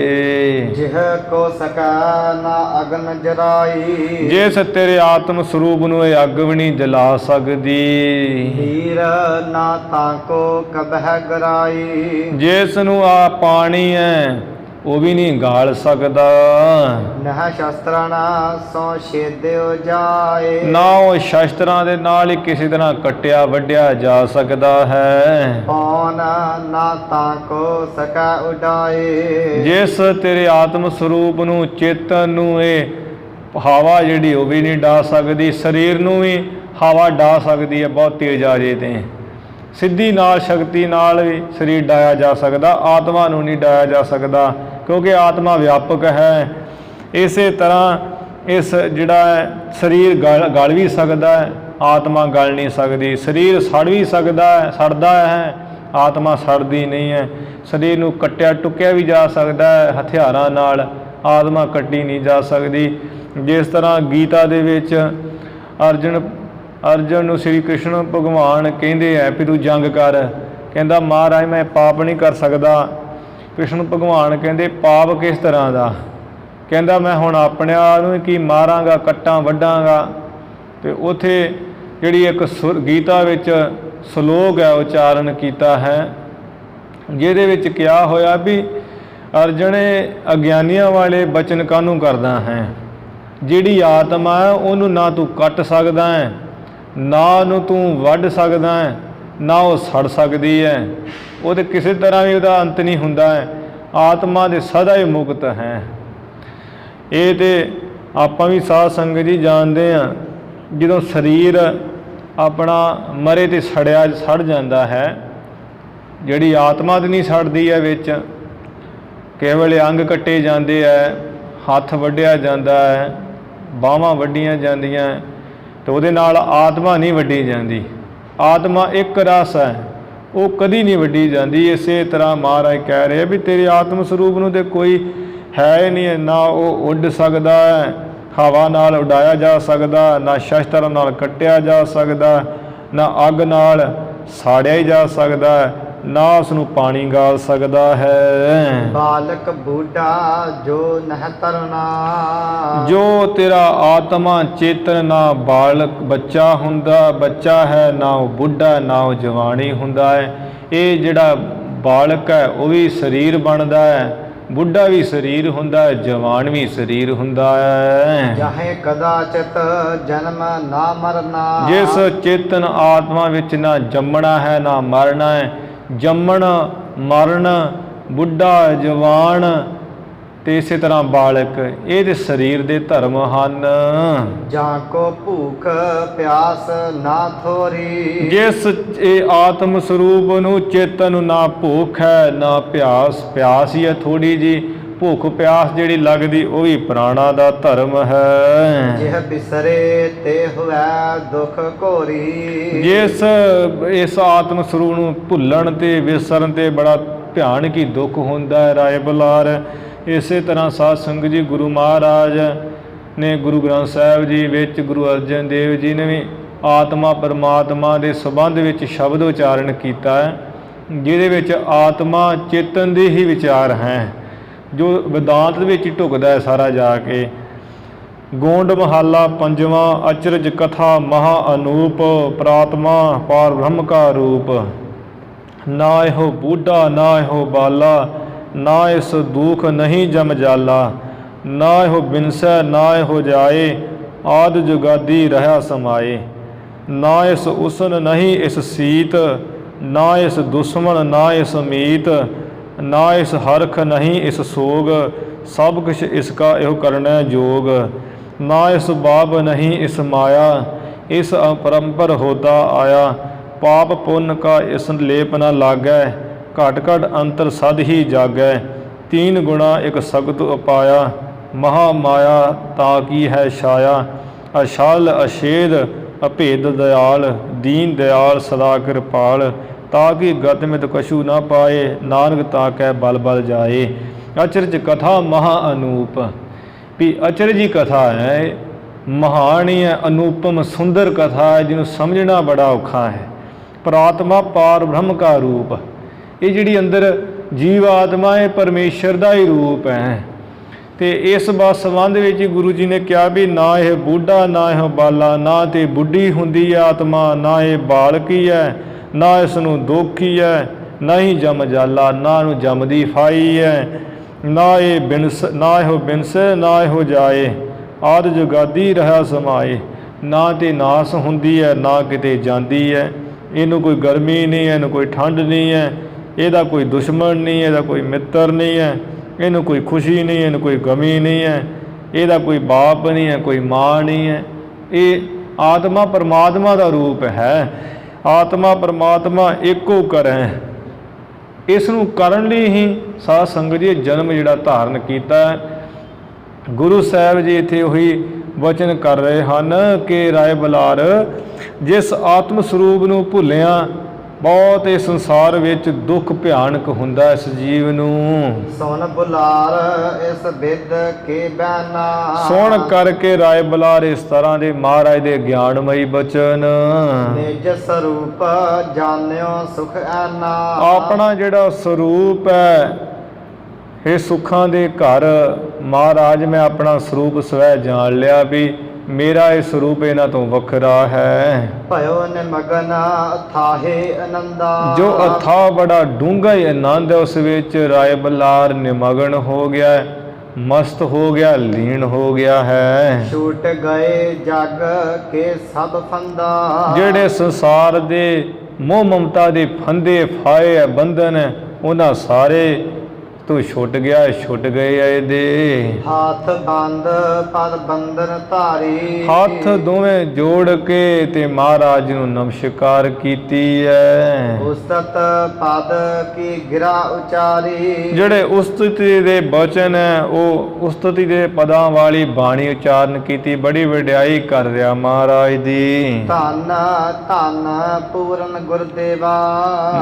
ਜਿਹ ਕੋ ਸਕੈ ਨਾ ਅਗਨ ਜਰਾਈ। ਜਿਸ ਤੇਰੇ ਆਤਮ ਸਰੂਪ ਨੂੰ ਇਹ ਅੱਗ ਵੀ ਨਹੀਂ ਜਲਾ ਸਕਦੀ। ਹੀਰ ਨਾ ਤਾਂ ਕੋ ਕਬਹਿ ਗਰਾਈ। ਜਿਸ ਨੂੰ ਆ ਪਾਣੀ ਹੈ ਉਹ ਵੀ ਨਹੀਂ ਗਾਲ ਸਕਦਾ। ਨਹ ਸ਼ਸਤਰਾਂ ਸੋ ਛੇਦਿਓ ਜਾਏ। ਨਾ ਉਹ ਸ਼ਸਤਰਾਂ ਦੇ ਨਾਲ ਹੀ ਕਿਸੇ ਤਰ੍ਹਾਂ ਕੱਟਿਆ ਵੱਢਿਆ ਜਾ ਸਕਦਾ ਹੈ। ਪੌਣ ਨਾ ਤਾਂ ਕੋ ਸਕੈ ਉਡਾਏ। ਜਿਸ ਤੇਰੇ ਆਤਮ ਸਰੂਪ ਨੂੰ, ਚੇਤਨ ਨੂੰ, ਇਹ ਹਵਾ ਜਿਹੜੀ ਉਹ ਵੀ ਨਹੀਂ ਡਾ ਸਕਦੀ। ਸਰੀਰ ਨੂੰ ਵੀ ਹਵਾ ਡਾ ਸਕਦੀ ਹੈ ਬਹੁਤ ਤੇਜ਼ ਆ ਜੇ ਤੇ ਸਿੱਧੀ ਨਾਲ ਸ਼ਕਤੀ ਨਾਲ ਵੀ ਸਰੀਰ ਡਾਇਆ ਜਾ ਸਕਦਾ, ਆਤਮਾ ਨੂੰ ਨਹੀਂ ਡਾਇਆ ਜਾ ਸਕਦਾ, ਕਿਉਂਕਿ ਆਤਮਾ ਵਿਆਪਕ ਹੈ। ਇਸੇ ਤਰ੍ਹਾਂ ਇਸ ਜਿਹੜਾ ਹੈ ਸਰੀਰ ਗਲ ਵੀ ਸਕਦਾ ਹੈ, ਆਤਮਾ ਗਲ ਨਹੀਂ ਸਕਦੀ। ਸਰੀਰ ਸੜ ਵੀ ਸਕਦਾ ਹੈ, ਸੜਦਾ ਹੈ, ਆਤਮਾ ਸੜਦੀ ਨਹੀਂ ਹੈ। ਸਰੀਰ ਨੂੰ ਕੱਟਿਆ ਟੁੱਕਿਆ ਵੀ ਜਾ ਸਕਦਾ ਹੈ ਹਥਿਆਰਾਂ ਨਾਲ, ਆਤਮਾ ਕੱਟੀ ਨਹੀਂ ਜਾ ਸਕਦੀ। ਜਿਸ ਤਰ੍ਹਾਂ ਗੀਤਾ ਦੇ ਵਿੱਚ ਅਰਜਨ ਨੂੰ ਸ਼੍ਰੀ ਕ੍ਰਿਸ਼ਨ ਭਗਵਾਨ ਕਹਿੰਦੇ ਹੈ ਵੀ ਤੂੰ ਜੰਗ ਕਰ, ਕਹਿੰਦਾ ਮਹਾਰਾਜ ਮੈਂ ਪਾਪ ਨਹੀਂ ਕਰ ਸਕਦਾ। ਕ੍ਰਿਸ਼ਨ ਭਗਵਾਨ ਕਹਿੰਦੇ ਪਾਪ ਕਿਸ ਤਰ੍ਹਾਂ ਦਾ? ਕਹਿੰਦਾ ਮੈਂ ਹੁਣ ਆਪਣੇ ਆਪ ਨੂੰ ਕੀ ਮਾਰਾਂਗਾ, ਕੱਟਾਂ ਵੱਢਾਂਗਾ। ਤੇ ਉੱਥੇ ਜਿਹੜੀ ਇੱਕ ਗੀਤਾ ਵਿੱਚ ਸ਼ਲੋਕ ਹੈ ਉਚਾਰਨ ਕੀਤਾ ਹੈ, ਜਿਹਦੇ ਵਿੱਚ ਕਿਹਾ ਹੋਇਆ ਵੀ ਅਰਜਣੇ ਅਗਿਆਨੀਆਂ ਵਾਲੇ ਬਚਨ ਕਾਹਨੂੰ ਕਰਦਾ ਹੈ? ਜਿਹੜੀ ਆਤਮਾ ਹੈ ਉਹਨੂੰ ਨਾ ਤੂੰ ਕੱਟ ਸਕਦਾ ਹੈ, ਨਾ ਉਹਨੂੰ ਤੂੰ ਵੱਢ ਸਕਦਾ ਹੈ, ਨਾ ਉਹ ਸੜ ਸਕਦੀ ਹੈ। ਉਹ ਤੇ ਕਿਸੇ ਤਰ੍ਹਾਂ ਵੀ ਉਹਦਾ ਅੰਤ ਨਹੀਂ ਹੁੰਦਾ ਹੈ। ਆਤਮਾ ਦੇ ਸਦਾ ਹੀ ਮੁਕਤ ਹੈ। ਇਹ ਤੇ ਆਪਾਂ ਵੀ ਸਾਧ ਸੰਗਤ ਜੀ ਜਾਣਦੇ ਹਾਂ, ਜਦੋਂ ਸਰੀਰ ਆਪਣਾ ਮਰੇ ਤੇ ਸੜ ਜਾਂਦਾ ਹੈ, ਜਿਹੜੀ ਆਤਮਾ ਤੇ ਨਹੀਂ ਸੜਦੀ ਹੈ। ਵਿੱਚ ਕੇਵਲ ਅੰਗ ਕੱਟੇ ਜਾਂਦੇ ਹੈ, ਹੱਥ ਵੱਢਿਆ ਜਾਂਦਾ ਹੈ, ਬਾਹਾਂ ਵੱਢੀਆਂ ਜਾਂਦੀਆਂ, ਤੇ ਉਹਦੇ ਨਾਲ ਆਤਮਾ ਨਹੀਂ ਵੱਢੀ ਜਾਂਦੀ। ਆਤਮਾ ਇੱਕ ਰਸ ਹੈ, ਉਹ ਕਦੀ ਨਹੀਂ ਵੱਢੀ ਜਾਂਦੀ। ਇਸੇ ਤਰ੍ਹਾਂ ਮਹਾਰਾਜ ਕਹਿ ਰਹੇ ਵੀ ਤੇਰੇ ਆਤਮ ਸਰੂਪ ਨੂੰ ਤੇ ਕੋਈ ਹੈ ਨਹੀਂ, ਨਾ ਉਹ ਉੱਡ ਸਕਦਾ ਹੈ, ਹਵਾ ਨਾਲ ਉਡਾਇਆ ਜਾ ਸਕਦਾ, ਨਾ ਸ਼ਸਤਰਾਂ ਨਾਲ ਕੱਟਿਆ ਜਾ ਸਕਦਾ, ਨਾ ਅੱਗ ਨਾਲ ਸਾੜਿਆ ਹੀ ਜਾ ਸਕਦਾ, ਨਾ ਉਸ ਨੂੰ ਪਾਣੀ ਗਾਲ ਸਕਦਾ ਹੈ। ਬਾਲਕ ਬੁੱਢਾ ਜੋ ਨਹਿ ਤਰਨਾ। ਜੋ ਤੇਰਾ ਆਤਮਾ ਚੇਤਨ, ਨਾ ਬਾਲਕ ਬੱਚਾ ਹੁੰਦਾ, ਬੱਚਾ ਹੈ, ਨਾ ਉਹ ਬੁੱਢਾ, ਨਾ ਉਹ ਜਵਾਨੀ ਹੁੰਦਾ ਹੈ। ਇਹ ਜਿਹੜਾ ਬਾਲਕ ਹੈ ਉਹ ਵੀ ਸਰੀਰ ਬਣਦਾ ਹੈ, ਬੁੱਢਾ ਵੀ ਸਰੀਰ ਹੁੰਦਾ ਹੈ, ਜਵਾਨ ਵੀ ਸਰੀਰ ਹੁੰਦਾ ਹੈ। ਜਾਹੇ ਕਦਾਚਿਤ ਜਨਮ ਨਾ ਮਰਨਾ। ਜਿਸ ਚੇਤਨ ਆਤਮਾ ਵਿੱਚ ਨਾ ਜੰਮਣਾ ਹੈ ਨਾ ਮਰਨਾ ਹੈ। ਜੰਮਣ ਮਰਨ, ਬੁੱਢਾ ਜਵਾਨ ਤੇ ਇਸੇ ਤਰ੍ਹਾਂ ਬਾਲਕ, ਇਹ ਤੇ ਸਰੀਰ ਦੇ ਧਰਮ ਹਨ। ਜਾਂ ਕੋ ਭੂਖ ਪਿਆਸ ਨਾ ਥੋਰੀ। ਜਿਸ ਇਹ ਆਤਮ ਸਰੂਪ ਨੂੰ ਚੇਤਨ ਨੂੰ ਨਾ ਭੁੱਖ ਹੈ ਨਾ ਪਿਆਸ ਹੀ ਹੈ ਥੋੜੀ ਜੀ, ਭੁੱਖ ਪਿਆਸ ਜਿਹੜੀ ਲੱਗਦੀ ਉਹ ਵੀ ਪ੍ਰਾਣਾ ਦਾ ਧਰਮ ਹੈ। ਜਿਹ ਬਿਸਰੇ ਤੇ ਹੋਵੈ ਦੁਖ ਘੋਰੀ। ਜਿਸ ਇਸ ਆਤਮ ਸਰੂਪ ਨੂੰ ਭੁੱਲਣ ਤੇ ਵਿਸਰਨ ਤੇ ਬੜਾ ਭਿਆਨਕ ਹੀ ਦੁੱਖ ਹੁੰਦਾ ਹੈ ਰਾਏ ਬੁਲਾਰ। ਇਸੇ ਤਰ੍ਹਾਂ ਸਾਧ ਸੰਗਤ ਜੀ ਗੁਰੂ ਮਹਾਰਾਜ ਨੇ ਗੁਰੂ ਗ੍ਰੰਥ ਸਾਹਿਬ ਜੀ ਵਿੱਚ ਗੁਰੂ ਅਰਜਨ ਦੇਵ ਜੀ ਨੇ ਵੀ ਆਤਮਾ ਪਰਮਾਤਮਾ ਦੇ ਸੰਬੰਧ ਵਿੱਚ ਸ਼ਬਦ ਉਚਾਰਨ ਕੀਤਾ ਹੈ, ਜਿਹਦੇ ਵਿੱਚ ਆਤਮਾ ਚੇਤਨ ਦੇ ਹੀ ਵਿਚਾਰ ਹੈ, ਜੋ ਵਿਦਾਂਤ ਦੇ ਵਿੱਚ ਢੁਕਦਾ ਹੈ ਸਾਰਾ ਜਾ ਕੇ। ਗੋਂਡ ਮਹੱਲਾ ਪੰਜਵਾਂ। ਅਚਰਜ ਕਥਾ ਮਹਾ ਅਨੂਪ, ਪ੍ਰਾਤਮਾ ਪਾਰ ਬ੍ਰਹਮ ਕਾ ਰੂਪ। ਨਾ ਇਹੋ ਬੂਢਾ ਨਾ ਇਹੋ ਬਾਲਾ, ਨਾ ਇਸ ਦੁਖ ਨਹੀਂ ਜਮ ਜਾਲਾ। ਨਾ ਇਹੋ ਬਿਨਸੈ ਨਾ ਇਹੋ ਜਾਏ, ਆਦਿ ਜੁਗਾਦੀ ਰਹਾ ਸਮਾਏ। ਨਾ ਇਸ ਉਸਨ ਨਹੀਂ ਇਸ ਸੀਤ, ਨਾ ਇਸ ਦੁਸ਼ਮਣ ਨਾ ਇਸ ਮੀਤ। ਨਾ ਇਸ ਹਰਖ ਨਹੀਂ ਇਸ ਸੋਗ, ਸਭ ਕੁਛ ਇਸਕਾ ਇਹੋ ਕਰਨਾ ਜੋਗ। ਨਾ ਇਸ ਬਾਬ ਨਹੀਂ ਇਸ ਮਾਇਆ, ਇਸ ਅਪਰੰਪਰ ਹੋਦਾ ਆਇਆ। ਪਾਪ ਪੁੰਨ ਕਾ ਇਸ ਲੇਪ ਨਾ ਲਾਗੈ, ਘਟ ਘਟ ਅੰਤਰ ਸਦ ਹੀ ਜਾਗੈ। ਤੀਨ ਗੁਣਾ ਇੱਕ ਸਗਤ ਉਪਾਇਆ, ਮਹਾ ਮਾਇਆ ਤਾ ਕੀ ਹੈ ਛਾਇਆ। ਅਛਲ ਅਛੇਦ ਅਭੇਦ ਦਇਆਲ, ਦੀਨ ਦਇਆਲ ਸਦਾ ਕਿਰਪਾਲ। ਤਾ ਕਿ ਗਤ ਮਿਤ ਕਛੂ ਨਾ ਪਾਏ, ਨਾਨਕ ਤਾ ਕੈ ਬਲ ਬਲ ਜਾਏ। ਅਚਰਜ ਕਥਾ ਮਹਾ ਅਨੂਪ, ਵੀ ਅਚਰਜੀ ਕਥਾ ਹੈ, ਮਹਾਨ ਹੀ ਹੈ, ਅਨੂਪਮ ਸੁੰਦਰ ਕਥਾ ਹੈ, ਜਿਹਨੂੰ ਸਮਝਣਾ ਬੜਾ ਔਖਾ ਹੈ। ਪ੍ਰਾਤਮਾ ਪਾਰ ਬ੍ਰਹਮ ਕਾ ਰੂਪ, ਇਹ ਜਿਹੜੀ ਅੰਦਰ ਜੀਵ ਆਤਮਾ ਹੈ ਪਰਮੇਸ਼ਰ ਦਾ ਹੀ ਰੂਪ ਹੈ। ਤੇ ਇਸ ਸੰਬੰਧ ਵਿੱਚ ਗੁਰੂ ਜੀ ਨੇ ਕਿਹਾ ਵੀ ਨਾ ਇਹ ਬੁੱਢਾ ਨਾ ਇਹ ਬਾਲਾ, ਨਾ ਤੇ ਬੁੱਢੀ ਹੁੰਦੀ ਹੈ ਆਤਮਾ, ਨਾ ਇਹ ਬਾਲਕੀ ਹੈ, ਨਾ ਇਸ ਨੂੰ ਦੁੱਖ ਹੀ ਹੈ, ਨਾ ਹੀ ਜਮ ਜਾਲਾ, ਨਾ ਇਹਨੂੰ ਜਮ ਦੀ ਫਾਈ ਹੈ। ਨਾ ਇਹ ਬਿਨਸ ਨਾ ਇਹੋ ਬਿਨਸ ਨਾ ਇਹੋ ਜਾਏ, ਆਦਿ ਜੁਗਾਦੀ ਰਹਾ ਸਮਾਏ। ਨਾ ਤੇ ਨਾਸ ਹੁੰਦੀ ਹੈ ਨਾ ਕਿਤੇ ਜਾਂਦੀ ਹੈ। ਇਹਨੂੰ ਕੋਈ ਗਰਮੀ ਨਹੀਂ ਹੈ, ਇਹਨੂੰ ਕੋਈ ਠੰਡ ਨਹੀਂ ਹੈ, ਇਹਦਾ ਕੋਈ ਦੁਸ਼ਮਣ ਨਹੀਂ, ਇਹਦਾ ਕੋਈ ਮਿੱਤਰ ਨਹੀਂ ਹੈ, ਇਹਨੂੰ ਕੋਈ ਖੁਸ਼ੀ ਨਹੀਂ, ਇਹਨੂੰ ਕੋਈ ਗਮੀ ਨਹੀਂ ਹੈ, ਇਹਦਾ ਕੋਈ ਬਾਪ ਨਹੀਂ ਹੈ, ਕੋਈ ਮਾਂ ਨਹੀਂ ਹੈ। ਇਹ ਆਤਮਾ ਪਰਮਾਤਮਾ ਦਾ ਰੂਪ ਹੈ। ਆਤਮਾ ਪਰਮਾਤਮਾ ਇੱਕੋ ਕਰੈ। ਇਸ ਨੂੰ ਕਰਨ ਲਈ ਹੀ ਸਾਧ ਸੰਗਤ ਜੀ ਜਨਮ ਜਿਹੜਾ ਧਾਰਨ ਕੀਤਾ ਹੈ। ਗੁਰੂ ਸਾਹਿਬ ਜੀ ਇੱਥੇ ਉਹੀ ਵਚਨ ਕਰ ਰਹੇ ਹਨ ਕਿ ਰਾਏ ਬੁਲਾਰ, ਜਿਸ ਆਤਮ ਸਰੂਪ ਨੂੰ ਭੁੱਲਿਆ ਬਹੁਤ ਇਸ ਸੰਸਾਰ ਵਿੱਚ ਦੁੱਖ ਭਿਆਨਕ ਹੁੰਦਾ ਇਸ ਜੀਵ ਨੂੰ। ਸੁਣ ਬੁਲਾਰ ਇਸ ਬਿਦ ਕੇ ਬੈਨਾ, ਸੁਣ ਕਰਕੇ ਰਾਏ ਬੁਲਾਰ ਇਸ ਤਰ੍ਹਾਂ ਦੇ ਮਹਾਰਾਜ ਦੇ ਗਿਆਨਮਈ ਬਚਨ। ਨਿਜ ਸਰੂਪ ਜਾਣਿਓ ਸੁਖ ਐਨਾ, ਆਪਣਾ ਜਿਹੜਾ ਸਰੂਪ ਹੈ ਇਹ ਸੁੱਖਾਂ ਦੇ ਘਰ। ਮਹਾਰਾਜ ਮੈਂ ਆਪਣਾ ਸਰੂਪ ਸਵੈ ਜਾਣ ਲਿਆ ਵੀ ਮੇਰਾ ਇਹ ਸਰੂਪ ਇਹਨਾਂ ਤੋਂ ਵੱਖਰਾ ਹੈ। ਭਇਓ ਨਿਮਗਨ ਥਾਹੇ ਆਨੰਦਾ, ਜੋ ਅਥਾਹ ਬੜਾ ਡੂੰਘਾ ਹੀ ਆਨੰਦ ਹੈ ਉਸ ਵਿੱਚ ਰਾਏ ਬੁਲਾਰ ਨਿਮਗਨ ਹੋ ਗਿਆ, ਮਸਤ ਹੋ ਗਿਆ, ਲੀਨ ਹੋ ਗਿਆ ਹੈ। ਛੂਟ ਗਏ ਜਗ ਕੇ ਸਭ ਫੰਦਾ, ਜਿਹੜੇ ਸੰਸਾਰ ਦੇ ਮੋਹ ਮਮਤਾ ਦੇ ਫੰਦੇ ਫਾਏ ਹੈ ਬੰਧਨ ਹੈ, ਉਹਨਾਂ ਸਾਰੇ ਤੂੰ ਛੁੱਟ ਗਿਆ, ਛੁੱਟ ਗਏ ਆ ਇਹਦੇ। ਹੱਥ ਬੰਦ ਪਦ ਬੰਧਨ ਧਾਰੀ, ਹੱਥ ਦੋਵੇਂ ਜੋੜ ਕੇ ਤੇ ਮਹਾਰਾਜ ਨੂੰ ਨਮਸਕਾਰ ਕੀਤੀ ਹੈ। ਉਸਤਤ ਪਦ ਕੀ ਗਿਰਾ ਉਚਾਰੀ, ਜਿਹੜੇ ਉਸਤਤੀ ਦੇ ਬਚਨ ਹੈ ਉਹ ਉਸਤਤੀ ਦੇ ਪਦਾਂ ਵਾਲੀ ਬਾਣੀ ਉਚਾਰਨ ਕੀਤੀ, ਬੜੀ ਵਡਿਆਈ ਕਰ ਰਿਹਾ ਮਹਾਰਾਜ ਦੀ। ਧੰਨ ਧੰਨ ਪੂਰਨ ਗੁਰਦੇਵਾ,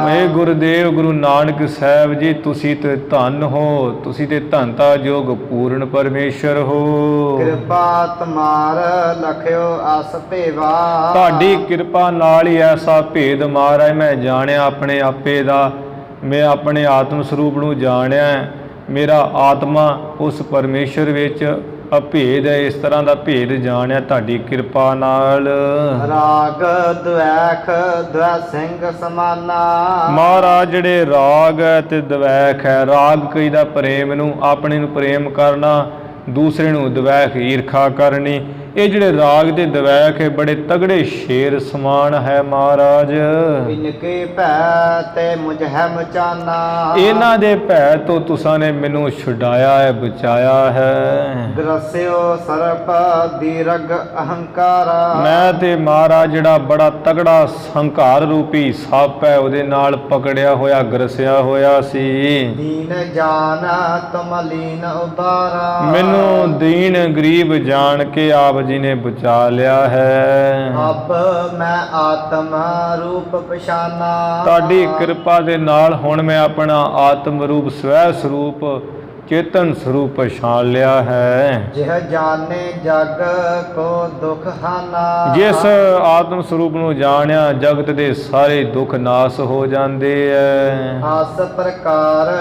ਮੈਂ ਗੁਰਦੇਵ ਗੁਰੂ ਨਾਨਕ ਸਾਹਿਬ ਜੀ ਤੁਸੀਂ ਤੇ ਧੰਨ ਹੋ, ਤੁਸੀਂ ਤੇ ਧੰਤਾ ਜੋਗ ਪੂਰਨ ਪਰਮੇਸ਼ਰ ਹੋ। ਕਿਰਪਾ ਤੁਮਾਰ ਲਖਿਓ ਅਸ ਭੇਵਾ, ਤੁਹਾਡੀ ਕਿਰਪਾ ਨਾਲ ਹੀ ਐਸਾ ਭੇਦ ਮਹਾਰਾਜ ਮੈਂ ਜਾਣਿਆ ਆਪਣੇ ਆਪੇ ਦਾ। ਮੈਂ ਆਪਣੇ ਆਤਮ ਸਰੂਪ ਨੂੰ ਜਾਣਿਆ, ਮੇਰਾ ਆਤਮਾ ਉਸ ਪਰਮੇਸ਼ਰ ਵਿੱਚ ਅਭੇਦ ਹੈ। ਇਸ ਤਰ੍ਹਾਂ ਦਾ ਭੇਦ ਜਾਣਿਆ ਤੁਹਾਡੀ ਕਿਰਪਾ ਨਾਲ। ਰਾਗ ਦਵੈਖ ਦਵੈ ਸਿੰਘ ਸਮਾਨਾ, ਮਹਾਰਾਜ ਜਿਹੜੇ ਰਾਗ ਹੈ ਤੇ ਦਵੈਖ ਹੈ, ਰਾਗ ਕਈ ਦਾ ਪ੍ਰੇਮ ਨੂੰ ਆਪਣੇ ਨੂੰ ਪ੍ਰੇਮ ਕਰਨਾ, ਦੂਸਰੇ ਨੂੰ ਦਵੈਖ ਈਰਖਾ ਕਰਨੀ। ਇਹ ਜਿਹੜੇ ਰਾਗ ਦੇ ਦਵੈਕ ਹੈ ਬੜੇ ਤਗੜੇ ਸ਼ੇਰ ਸਮਾਨ ਹੈ ਮਹਾਰਾਜ। ਇਨਕੇ ਭੈ ਤੇ ਮੁਝ ਹੈ ਮਚਾਨਾ, ਇਹਨਾਂ ਦੇ ਭੈ ਤੋਂ ਤੁਸਾਂ ਨੇ ਮੈਨੂੰ ਛੁਡਾਇਆ ਹੈ, ਬਚਾਇਆ ਹੈ। ਗ੍ਰਸਿਓ ਸਰਪ ਦੀਰਗ ਅਹੰਕਾਰਾ, ਮੈਂ ਤੇ ਮਹਾਰਾਜ ਜਿਹੜਾ ਬੜਾ ਤਗੜਾ ਹੰਕਾਰ ਰੂਪੀ ਸੱਪ ਹੈ ਉਹਦੇ ਨਾਲ ਪਕੜਿਆ ਹੋਇਆ, ਗਰਸਿਆ ਹੋਇਆ ਸੀ। ਦੀਨ ਜਾਨ ਤੁਮ ਲੀਨ ਉਦਾਰਾ, ਮੈਨੂੰ ਦੀਨ ਗਰੀਬ ਜਾਣ ਕੇ ਆਪ ਜੀ ਨੇ ਬਚਾ ਲਿਆ ਹੈ। ਅਬ ਮੈਂ ਆਤਮ ਰੂਪ ਪਛਾਨਾ, ਤੁਹਾਡੀ ਕਿਰਪਾ ਦੇ ਨਾਲ ਹੁਣ ਮੈਂ ਆਪਣਾ ਆਤਮ ਰੂਪ, ਸਵੈ ਸਰੂਪ, ਚੇਤਨ ਸਰੂਪ ਪਛਾਣ ਲਿਆ ਹੈ। ਜਿਹ ਜਾਣੇ ਜਗ ਕੋ ਦੁਖ ਹਾਨਾ, ਜਿਸ ਆਤਮ ਸਰੂਪ ਨੂੰ ਜਾਣਿਆ ਜਗਤ ਦੇ ਸਾਰੇ ਦੁੱਖ ਨਾਸ ਹੋ ਜਾਂਦੇ ਐ। ਆਸ ਪ੍ਰਕਾਰ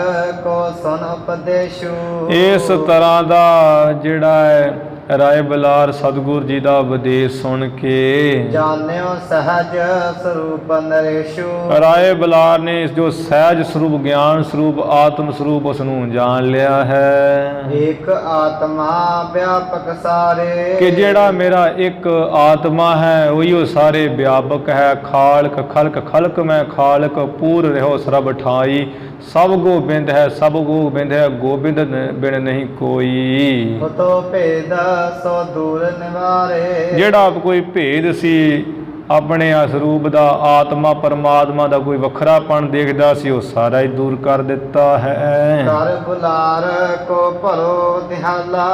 ਕੋ ਸੁਨ ਉਪਦੇਸ਼ੂ, ਇਸ ਤਰ੍ਹਾਂ ਦਾ ਜਿਹੜਾ ਹੈ ਰਾਏ ਬਲਾਰ ਸਤਿਗੁਰ ਜੀ ਦਾ ਉਪਦੇਸ਼ ਸੁਣ ਕੇ ਜਾਣਿਓ ਸਹਜ ਸਰੂਪ ਨਰੇਸ਼ੂ, ਰਾਏ ਬਲਾਰ ਨੇ ਇਸ ਜੋ ਸਹਿਜ ਸਰੂਪ, ਗਿਆਨ ਸਰੂਪ, ਆਤਮ ਸਰੂਪ ਉਸ ਨੂੰ ਜਾਣ ਲਿਆ ਹੈ। ਏਕ ਆਤਮਾ ਵਿਆਪਕ ਸਾਰੇ, ਕਿ ਜਿਹੜਾ ਮੇਰਾ ਇੱਕ ਆਤਮਾ ਹੈ ਉਹੀ ਉਹ ਸਾਰੇ ਵਿਆਪਕ ਹੈ। ਖਾਲਕ ਖਲਕ ਖਲਕ ਮੈਂ ਖਾਲਕ, ਪੂਰ ਰਹੋ ਸਰਬ ਠਾਈ, ਸਭ ਗੋਬਿੰਦ ਹੈ, ਸਭ ਗੋਬਿੰਦ ਹੈ, ਗੋਬਿੰਦ ਬਿਨ ਨਹੀਂ ਕੋਈ। ਤੋ ਭੇਦ ਸੋ ਦੂਰ ਨਿਵਾਰੇ, ਜਿਹੜਾ ਕੋਈ ਭੇਦ ਸੀ ਆਪਣੇ ਸਰੂਪ ਦਾ, ਆਤਮਾ ਪਰਮਾਤਮਾ ਦਾ ਕੋਈ ਵੱਖਰਾਪਣ ਦੇਖਦਾ ਸੀ, ਉਹ ਸਾਰਾ ਹੀ ਦੂਰ ਕਰ ਦਿੱਤਾ ਹੈ। ਕਰ ਬੁਲਾਰ ਕੋ ਭਰੋ ਨਿਹਾਲਾ,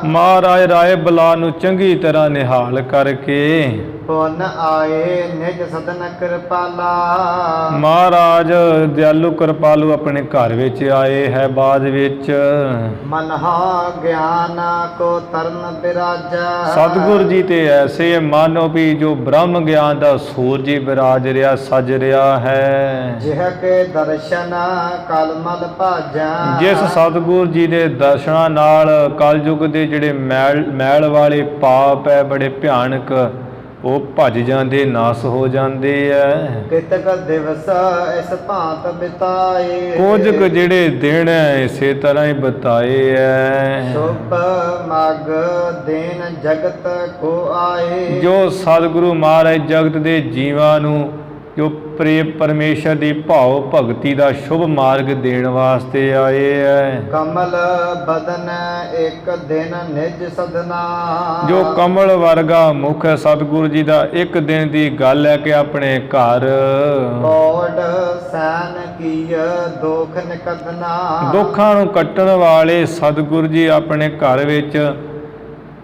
ਮਹਾਰਾਜ ਰਾਏ ਬਲਾਰ ਨੂੰ ਚੰਗੀ ਤਰ੍ਹਾਂ ਨਿਹਾਲ ਕਰਕੇ ਪੁਨ ਆਏ ਨਿਜ ਸਦਨ ਕਿਰਪਾਲਾ, ਮਹਾਰਾਜ ਦਿਆਲੂ ਕਿਰਪਾਲੂ ਆਪਣੇ ਘਰ ਵਿੱਚ ਆਏ ਹੈ। ਬਾਅਦ ਵਿੱਚ ਮਨਹਾ ਗਿਆਨ ਕੋ ਤਰਨ ਬਿਰਾਜਾ, ਸਤਿਗੁਰ ਜੀ ਤੇ ਐਸੇ ਮਾਨੋ ਵੀ ਜੋ ਬ੍ਰਹਮ ਗਿਆਨ ਦਾ ਸੂਰਜ ਹੀ ਬਿਰਾਜ ਰਿਹਾ, ਸਜ ਰਿਹਾ ਹੈ। ਜਿਹ ਕੇ ਦਰਸ਼ਨ ਕਲਮਲ ਭਾਜਾ, ਜਿਸ ਸਤਿਗੁਰ ਜੀ ਦੇ ਦਰਸ਼ਨਾਂ ਨਾਲ ਕਲਯੁਗ ਦੇ ਜਿਹੜੇ ਮੈਲ ਵਾਲੇ ਪਾਪ ਹੈ ਬੜੇ ਭਿਆਨਕ, ਉਹ ਭੱਜ ਜਾਂਦੇ, ਨਾਸ ਹੋ ਜਾਂਦੇ ਐ। ਕਿਤਕ ਦਿਵਸ ਇਸ ਭਾਂਤ ਬਿਤਾਏ, ਕੁਝ ਕੁ ਜਿਹੜੇ ਦਿਨ ਇਸੇ ਤਰ੍ਹਾਂ ਹੀ ਬਤਾਏ ਐ। ਸ਼ੁਭ ਮਗ ਦੇਨ ਜਗਤ ਕੋ ਆਏ, ਜੋ ਸਤਿਗੁਰੂ ਮਹਾਰਾਜ ਜਗਤ ਦੇ ਜੀਵਾਂ ਨੂੰ ਜੋ ਪ੍ਰੇਮ ਪਰਮੇਸ਼ਰ ਦੀ ਭਾਵ ਭਗਤੀ ਦਾ ਸ਼ੁਭ ਮਾਰਗ ਦੇਣ ਵਾਸਤੇ ਆਏ ਐ। ਕਮਲ ਬਦਨ ਇੱਕ ਦਿਨ ਨਿਜ ਸਦਨਾ, ਜੋ ਕਮਲ ਵਰਗਾ ਮੁਖ ਹੈ ਸਤਿਗੁਰੂ ਜੀ ਦਾ, ਇੱਕ ਦਿਨ ਦੀ ਗੱਲ ਹੈ ਕਿ ਆਪਣੇ ਘਰ ਕੋਡ ਸੈਨ ਕੀය ਦੁਖ ਨਿਕਦਨਾ, ਦੁੱਖਾਂ ਨੂੰ ਕੱਟਣ ਵਾਲੇ ਸਤਿਗੁਰੂ ਜੀ ਆਪਣੇ ਘਰ ਵਿੱਚ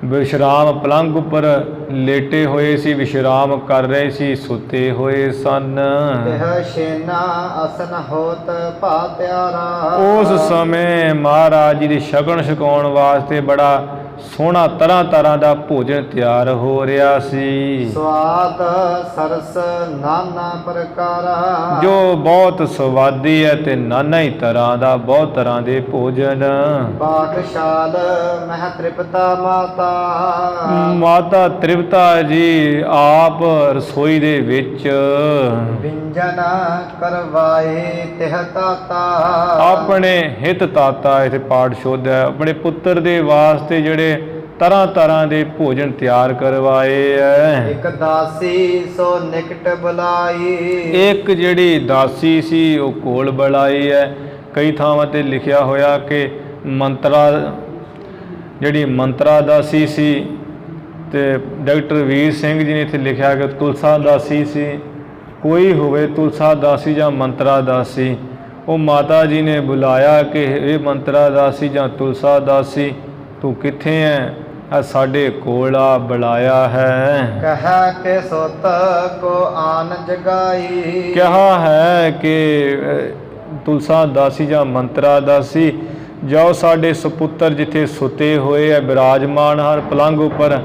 ਵਿਸ਼ਰਾਮ ਪਲੰਘ ਉੱਪਰ ਲੇਟੇ ਹੋਏ ਸੀ, ਵਿਸ਼ਰਾਮ ਕਰ ਰਹੇ ਸੀ, ਸੁੱਤੇ ਹੋਏ ਸਨ। ਇਹ ਸ਼ੇਨਾ ਅਸਨ ਹੋਤ ਭਾ ਪਿਆਰਾ, ਉਸ ਸਮੇਂ ਮਹਾਰਾਜ ਜੀ ਦੀ ਸ਼ਗਨ ਛਕਾਉਣ ਵਾਸਤੇ ਬੜਾ ਸੋਹਣਾ ਤਰ੍ਹਾਂ ਤਰ੍ਹਾਂ ਦਾ ਭੋਜਨ ਤਿਆਰ ਹੋ ਰਿਹਾ ਸੀ, ਸਵਾਦ ਸਰਸ ਨਾਨਾ ਪ੍ਰਕਾਰਾ, ਜੋ ਬਹੁਤ ਸਵਾਦੀ ਹੈ ਤੇ ਨਾਨਾ ਹੀ ਤਰ੍ਹਾਂ ਦਾ, ਬਹੁਤ ਤਰ੍ਹਾਂ ਦੇ ਭੋਜਨ। ਬਾਗਸ਼ਾਲ ਮਹਿ ਤ੍ਰਿਪਤਾ ਮਾਤਾ, ਮਾਤਾ ਤ੍ਰਿਪਤਾ ਜੀ ਆਪ ਰਸੋਈ ਦੇ ਵਿੱਚ ਵਿੰਜਨ ਕਰਵਾਏ ਤਿਹ ਤਾਤਾ, ਆਪਣੇ ਹਿਤ ਤਾਤਾ, ਇੱਥੇ ਪਾਠ ਸ਼ੁੱਧ ਹੈ, ਆਪਣੇ ਪੁੱਤਰ ਦੇ ਵਾਸਤੇ ਜਿਹੜੇ ਤਰ੍ਹਾਂ ਤਰ੍ਹਾਂ ਦੇ ਭੋਜਨ ਤਿਆਰ ਕਰਵਾਏ ਐ। ਇੱਕ ਦਾਸੀ ਸੋ ਨਿਕਟ ਬੁਲਾਈ, ਇੱਕ ਜਿਹੜੀ ਦਾਸੀ ਸੀ ਉਹ ਕੋਲ ਬੁਲਾਈ ਹੈ। ਕਈ ਥਾਵਾਂ ਤੇ ਲਿਖਿਆ ਹੋਇਆ ਕਿ ਮੰਤਰਾ, ਜਿਹੜੀ ਮੰਤਰਾ ਦਾਸੀ ਸੀ, ਤੇ ਡਾਕਟਰ ਵੀਰ ਸਿੰਘ ਜੀ ਨੇ ਇੱਥੇ ਲਿਖਿਆ ਕਿ ਤੁਲਸਾ ਦਾਸੀ ਸੀ। ਕੋਈ ਹੋਵੇ ਤੁਲਸਾ ਦਾਸੀ ਜਾਂ ਮੰਤਰਾ ਦਾਸੀ, ਉਹ ਮਾਤਾ ਜੀ ਨੇ ਬੁਲਾਇਆ ਕਿ ਇਹ ਮੰਤਰਾ ਦਾਸੀ ਜਾਂ ਤੁਲਸਾ ਦਾਸੀ ਤੂੰ ਕਿੱਥੇ ਹੈ? ਆ ਸਾਡੇ ਕੋਲ ਆ ਬੁਲਾਇਆ ਹੈ। ਕਹਾ ਕੇ ਸੁਤ ਕੋ ਆਨ ਜਗਾਈ, ਕਿਹਾ ਹੈ ਕਿ ਤੁਲਸਾ ਦਾਸੀ ਜਾਂ ਮੰਤਰਾ ਦਾਸੀ ਜਾਓ ਸਾਡੇ ਸੁਪੁੱਤਰ ਜਿੱਥੇ ਸੁੱਤੇ ਹੋਏ ਹੈ, ਬਿਰਾਜਮਾਨ ਹਨ ਪਲੰਘ ਉੱਪਰ,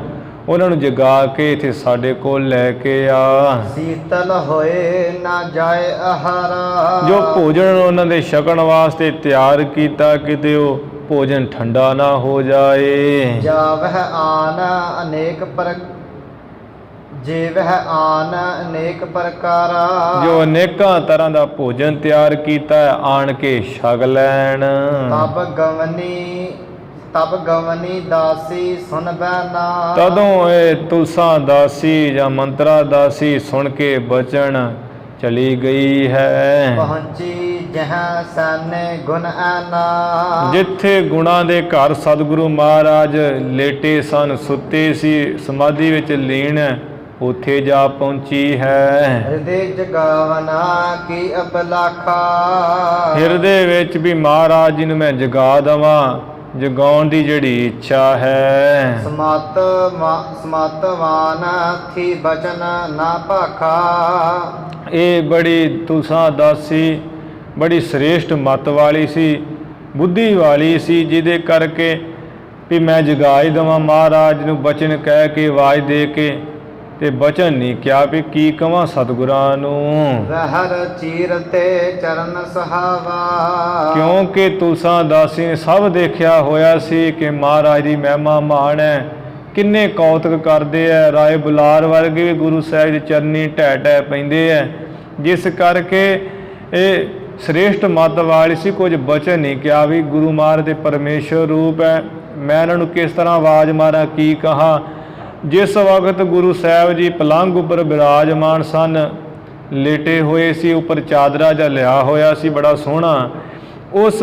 ਉਹਨਾਂ ਨੂੰ ਜਗਾ ਕੇ ਇੱਥੇ ਸਾਡੇ ਕੋਲ ਲੈ ਕੇ ਆ। ਸੀਤਲ ਹੋਏ ਨਾ ਜਾਏ ਆਹਾਰਾ, ਜੋ ਭੋਜਨ ਉਹਨਾਂ ਦੇ ਛਕਣ ਵਾਸਤੇ ਤਿਆਰ ਕੀਤਾ ਕਿਤੇ ਉਹ ਭੋਜਨ ਠੰਡਾ ਨਾ ਹੋ ਜਾਏ। ਜਾਵਹ ਆਨ ਅਨੇਕ ਪਰ ਜੇ ਵਹ ਆਨ ਅਨੇਕ ਪ੍ਰਕਾਰਾ, ਜੋ ਅਨੇਕਾਂ ਤਰ੍ਹਾਂ ਦਾ ਭੋਜਨ ਤਿਆਰ ਕੀਤਾ ਆਣ ਕੇ ਛਕ ਲੈਣ। ਤਬ ਗਵਨੀ ਤਬ ਗਵਨੀ ਦਾਸੀ ਸੁਨ ਬੈਨਾ। ਤਦੋਂ ਇਹ ਤੁਲਸਾ ਦਾਸੀ ਜਾਂ ਮੰਤਰਾ ਦਾਸੀ ਸੁਣ ਕੇ ਬਚਨ ਚਲੀ ਗਈ ਹੈ। ਪਹੁੰਚੀ ਜਹ ਸੈਨੇ ਗੁਣ ਐਨਾ। ਜਿੱਥੇ ਗੁਣਾਂ ਦੇ ਘਰ ਸਤਿਗੁਰੂ ਮਹਾਰਾਜ ਲੇਟੇ ਸਨ, ਸੁੱਤੇ ਸੀ, ਸਮਾਧੀ ਵਿੱਚ ਲੀਨ, ਉੱਥੇ ਜਾ ਪਹੁੰਚੀ ਹੈ। ਹਿਰਦੇ ਜਗਾਵਨਾ ਕੀ ਅਬਲਾਖਾ। ਹਿਰਦੇ ਵਿੱਚ ਵੀ ਮਹਾਰਾਜ ਜੀ ਨੂੰ ਮੈਂ ਜਗਾ ਦੇਵਾਂ, ਜਗਾਉਣ ਦੀ ਜਿਹੜੀ ਇੱਛਾ ਹੈ। ਸਮਤਵਾਨ ਥੀ ਬਚਨ ਨਾ ਭਾਖਾ। ਇਹ ਬੜੀ ਤੁਲਸਾ ਦਾਸੀ ਬੜੀ ਸ੍ਰੇਸ਼ਟ ਮੱਤ ਵਾਲੀ ਸੀ, ਬੁੱਧੀ ਵਾਲੀ ਸੀ, ਜਿਹਦੇ ਕਰਕੇ ਵੀ ਮੈਂ ਜਗਾ ਹੀ ਦੇਵਾਂ। ਮਹਾਰਾਜ ਨੂੰ ਬਚਨ ਕਹਿ ਕੇ, ਆਵਾਜ਼ ਦੇ ਕੇ, ਤੇ ਬਚਨ ਨਹੀਂ ਕਿਹਾ ਵੀ ਕੀ ਕਵਾਂ ਸਤਿਗੁਰਾਂ ਨੂੰ। ਰਹਿਰ ਚੀਰ ਤੇ ਚਰਨ ਸੁਹਾਵਾ। ਕਿਉਂਕਿ ਤੁਲਸਾ ਦਾਸੀ ਨੇ ਸਭ ਦੇਖਿਆ ਹੋਇਆ ਸੀ ਕਿ ਮਹਾਰਾਜ ਦੀ ਮਹਿਮਾ ਮਾਣ ਹੈ, ਕਿੰਨੇ ਕੌਤਕ ਕਰਦੇ ਹੈ। ਰਾਏ ਬੁਲਾਰ ਵਰਗੇ ਵੀ ਗੁਰੂ ਸਾਹਿਬ ਦੇ ਚਰਨੀ ਢਹਿ ਢਹਿ ਪੈਂਦੇ ਹੈ, ਜਿਸ ਕਰਕੇ ਇਹ ਸ੍ਰੇਸ਼ਟ ਮੱਤ ਵਾਲੀ ਸੀ। ਕੁਝ ਬਚਨ ਨਹੀਂ ਕਿਹਾ ਵੀ ਗੁਰੂ ਮਹਾਰਾਜ ਦੇ ਪਰਮੇਸ਼ਰ ਰੂਪ ਹੈ, ਮੈਂ ਇਹਨਾਂ ਨੂੰ ਕਿਸ ਤਰ੍ਹਾਂ ਆਵਾਜ਼ ਮਾਰਾਂ, ਕੀ ਕਹਾਂ। ਜਿਸ ਵਕਤ ਗੁਰੂ ਸਾਹਿਬ ਜੀ ਪਲੰਘ ਉੱਪਰ ਬਿਰਾਜਮਾਨ ਸਨ, ਲੇਟੇ ਹੋਏ ਸੀ, ਉੱਪਰ ਚਾਦਰਾ ਜਿਹਾ ਲਿਆ ਹੋਇਆ ਸੀ ਬੜਾ ਸੋਹਣਾ। ਉਸ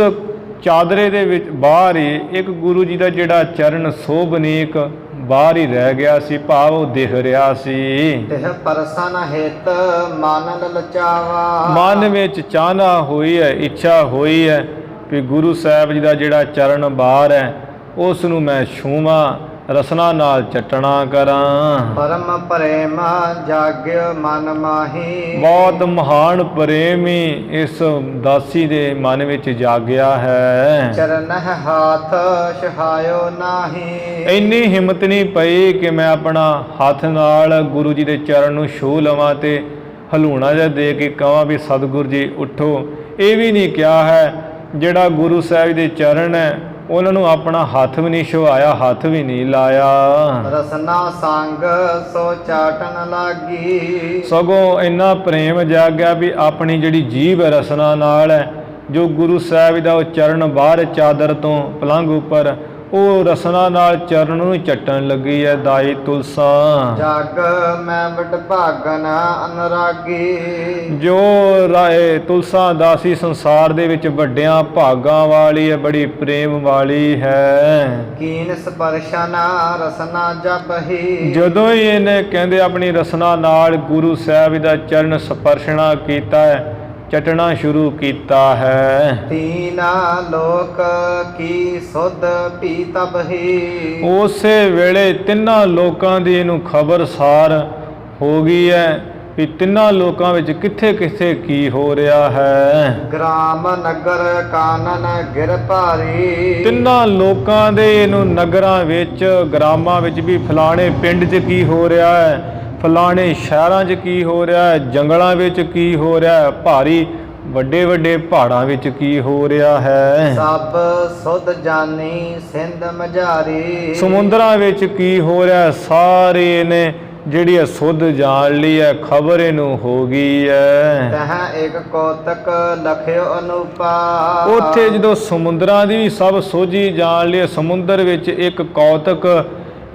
ਚਾਦਰੇ ਦੇ ਵਿੱਚ ਬਾਹਰ ਹੀ ਇੱਕ ਗੁਰੂ ਜੀ ਦਾ ਜਿਹੜਾ ਚਰਨ ਸੋਭਨੀਕ ਬਾਹਰ ਹੀ ਰਹਿ ਗਿਆ ਸੀ, ਭਾਵ ਉਹ ਦਿਖ ਰਿਹਾ ਸੀ। ਤਿਹ ਪਰਸਨ ਹਿਤ ਮਨ ਲਲਚਾਵਾ। ਮਨ ਵਿੱਚ ਚਾਹਨਾ ਹੋਈ ਹੈ, ਇੱਛਾ ਹੋਈ ਹੈ ਵੀ ਗੁਰੂ ਸਾਹਿਬ ਜੀ ਦਾ ਜਿਹੜਾ ਚਰਨ ਬਾਹਰ ਹੈ ਉਸ ਨੂੰ ਮੈਂ ਛੂਵਾਂ, ਰਸਨਾ ਨਾਲ ਚਟਣਾ ਕਰਾਂ। ਪਰਮ ਪ੍ਰੇਮ ਜਾਗਿਓ ਮਨ ਮਾਹੀ। ਬਹੁਤ ਮਹਾਨ ਪ੍ਰੇਮੀ ਇਸ ਦਾਸੀ ਦੇ ਮਨ ਵਿੱਚ ਜਾਗਿਆ ਹੈ। ਚਰਨ ਹਾਥ ਸਹਾਇਓ ਨਾਹੀ। ਇੰਨੀ ਹਿੰਮਤ ਨਹੀਂ ਪਈ ਕਿ ਮੈਂ ਆਪਣਾ ਹੱਥ ਨਾਲ ਗੁਰੂ ਜੀ ਦੇ ਚਰਨ ਨੂੰ ਛੂਹ ਲਵਾਂ ਤੇ ਹਲੂਣਾ ਜਿਹਾ ਦੇ ਕੇ ਕਹਾਂ ਵੀ ਸਤਿਗੁਰੂ ਜੀ ਉੱਠੋ। ਇਹ ਵੀ ਨਹੀਂ ਕਿਹਾ ਹੈ। ਜਿਹੜਾ ਗੁਰੂ ਸਾਹਿਬ ਦੇ ਚਰਨ ਹੈ ਉਹਨਾਂ ਨੂੰ ਆਪਣਾ ਹੱਥ ਵੀ ਨਹੀਂ ਛੁਹਾਇਆ, ਹੱਥ ਵੀ ਨਹੀਂ ਲਾਇਆ। ਰਸਨਾ ਸੰਗ ਸੋ ਚਾਟਨ ਲਾਗੀ। ਸਗੋਂ ਇੰਨਾ ਪ੍ਰੇਮ ਜਾਗਿਆ ਵੀ ਆਪਣੀ ਜਿਹੜੀ ਜੀਭ ਰਸਨਾ ਨਾਲ ਹੈ, ਜੋ ਗੁਰੂ ਸਾਹਿਬ ਦਾ ਉਹ ਚਰਨ ਬਾਹਰ ਚਾਦਰ ਤੋਂ ਪਲੰਘ ਉੱਪਰ, ਉਹ ਰਸਨਾ ਨਾਲ ਚਰਨ ਨੂੰ ਚੱਟਣ ਲੱਗੀ ਹੈ। ਦਾਈ ਤੁਲਸਾ ਜਗ ਮੈਂ ਵਡਭਾਗਨ ਅਨੁਰਾਗੀ। ਜੋ ਰਾਏ ਤੁਲਸਾ ਦਾਸੀ ਸੰਸਾਰ ਦੇ ਵਿੱਚ ਵੱਡਿਆਂ ਭਾਗਾਂ ਵਾਲੀ ਹੈ, ਬੜੀ ਪ੍ਰੇਮ ਵਾਲੀ ਹੈ। ਕੀਨ ਸਪਰਸ਼ਨ ਰਸਨਾ ਜਪਹੀ। ਜਦੋਂ ਹੀ ਇਹਨੇ ਕਹਿੰਦੇ ਆਪਣੀ ਰਸਨਾ ਨਾਲ ਗੁਰੂ ਸਾਹਿਬ ਦਾ ਚਰਨ ਸਪਰਸ਼ਣਾ ਕੀਤਾ ਹੈ, ਚਟਣਾ ਸ਼ੁਰੂ ਕੀਤਾ ਹੈ। ਤੀਨਾ ਲੋਕ ਕੀ ਸੁਧ ਪੀ ਤਬਹੀ। ਉਸੇ ਵੇਲੇ ਤਿੰਨਾਂ ਲੋਕਾਂ ਦੀ ਇਹਨੂੰ ਖਬਰਸਾਰ ਹੋ ਗਈ ਹੈ ਵੀ ਤਿੰਨਾਂ ਲੋਕਾਂ ਵਿੱਚ ਕਿੱਥੇ ਕਿੱਥੇ ਕੀ ਹੋ ਰਿਹਾ ਹੈ। ਗ੍ਰਾਮ ਨਗਰ ਕਾਨਨ ਗਿਰ ਭਾਰੀ। ਤਿੰਨਾਂ ਲੋਕਾਂ ਦੇ ਇਹਨੂੰ ਨਗਰਾਂ ਵਿੱਚ, ਗ੍ਰਾਮਾਂ ਵਿੱਚ ਵੀ ਫਲਾਣੇ ਪਿੰਡ 'ਚ ਕੀ ਹੋ ਰਿਹਾ ਹੈ, ਫਲਾਣੇ ਸ਼ਹਿਰਾਂ 'ਚ ਕੀ ਹੋ ਰਿਹਾ ਹੈ, ਜੰਗਲਾਂ ਵਿੱਚ ਕੀ ਹੋ ਰਿਹਾ ਹੈ, ਭਾਰੀ ਵੱਡੇ ਵੱਡੇ ਪਹਾੜਾਂ ਵਿੱਚ ਕੀ ਹੋ ਰਿਹਾ ਹੈ। ਸਭ ਸੁਧ ਜਾਨੀ ਸਿੰਧ ਮਝਾਰੀ। ਸਮੁੰਦਰਾਂ ਵਿੱਚ ਕੀ ਹੋ ਰਿਹਾ, ਸਾਰੇ ਨੇ ਜਿਹੜੀ ਹੈ ਸੁਧ ਜਾਣ ਲਈ ਹੈ, ਖਬਰ ਇਹਨੂੰ ਹੋ ਗਈ ਹੈ। ਤਹ ਇੱਕ ਕੌਤਕ ਲਖਿਓ ਅਨੂਪਾ। ਉੱਥੇ ਜਦੋਂ ਸਮੁੰਦਰਾਂ ਦੀ ਵੀ ਸਭ ਸੋਝੀ ਜਾਣ ਲਈ, ਸਮੁੰਦਰ ਵਿੱਚ ਇੱਕ ਕੌਤਕ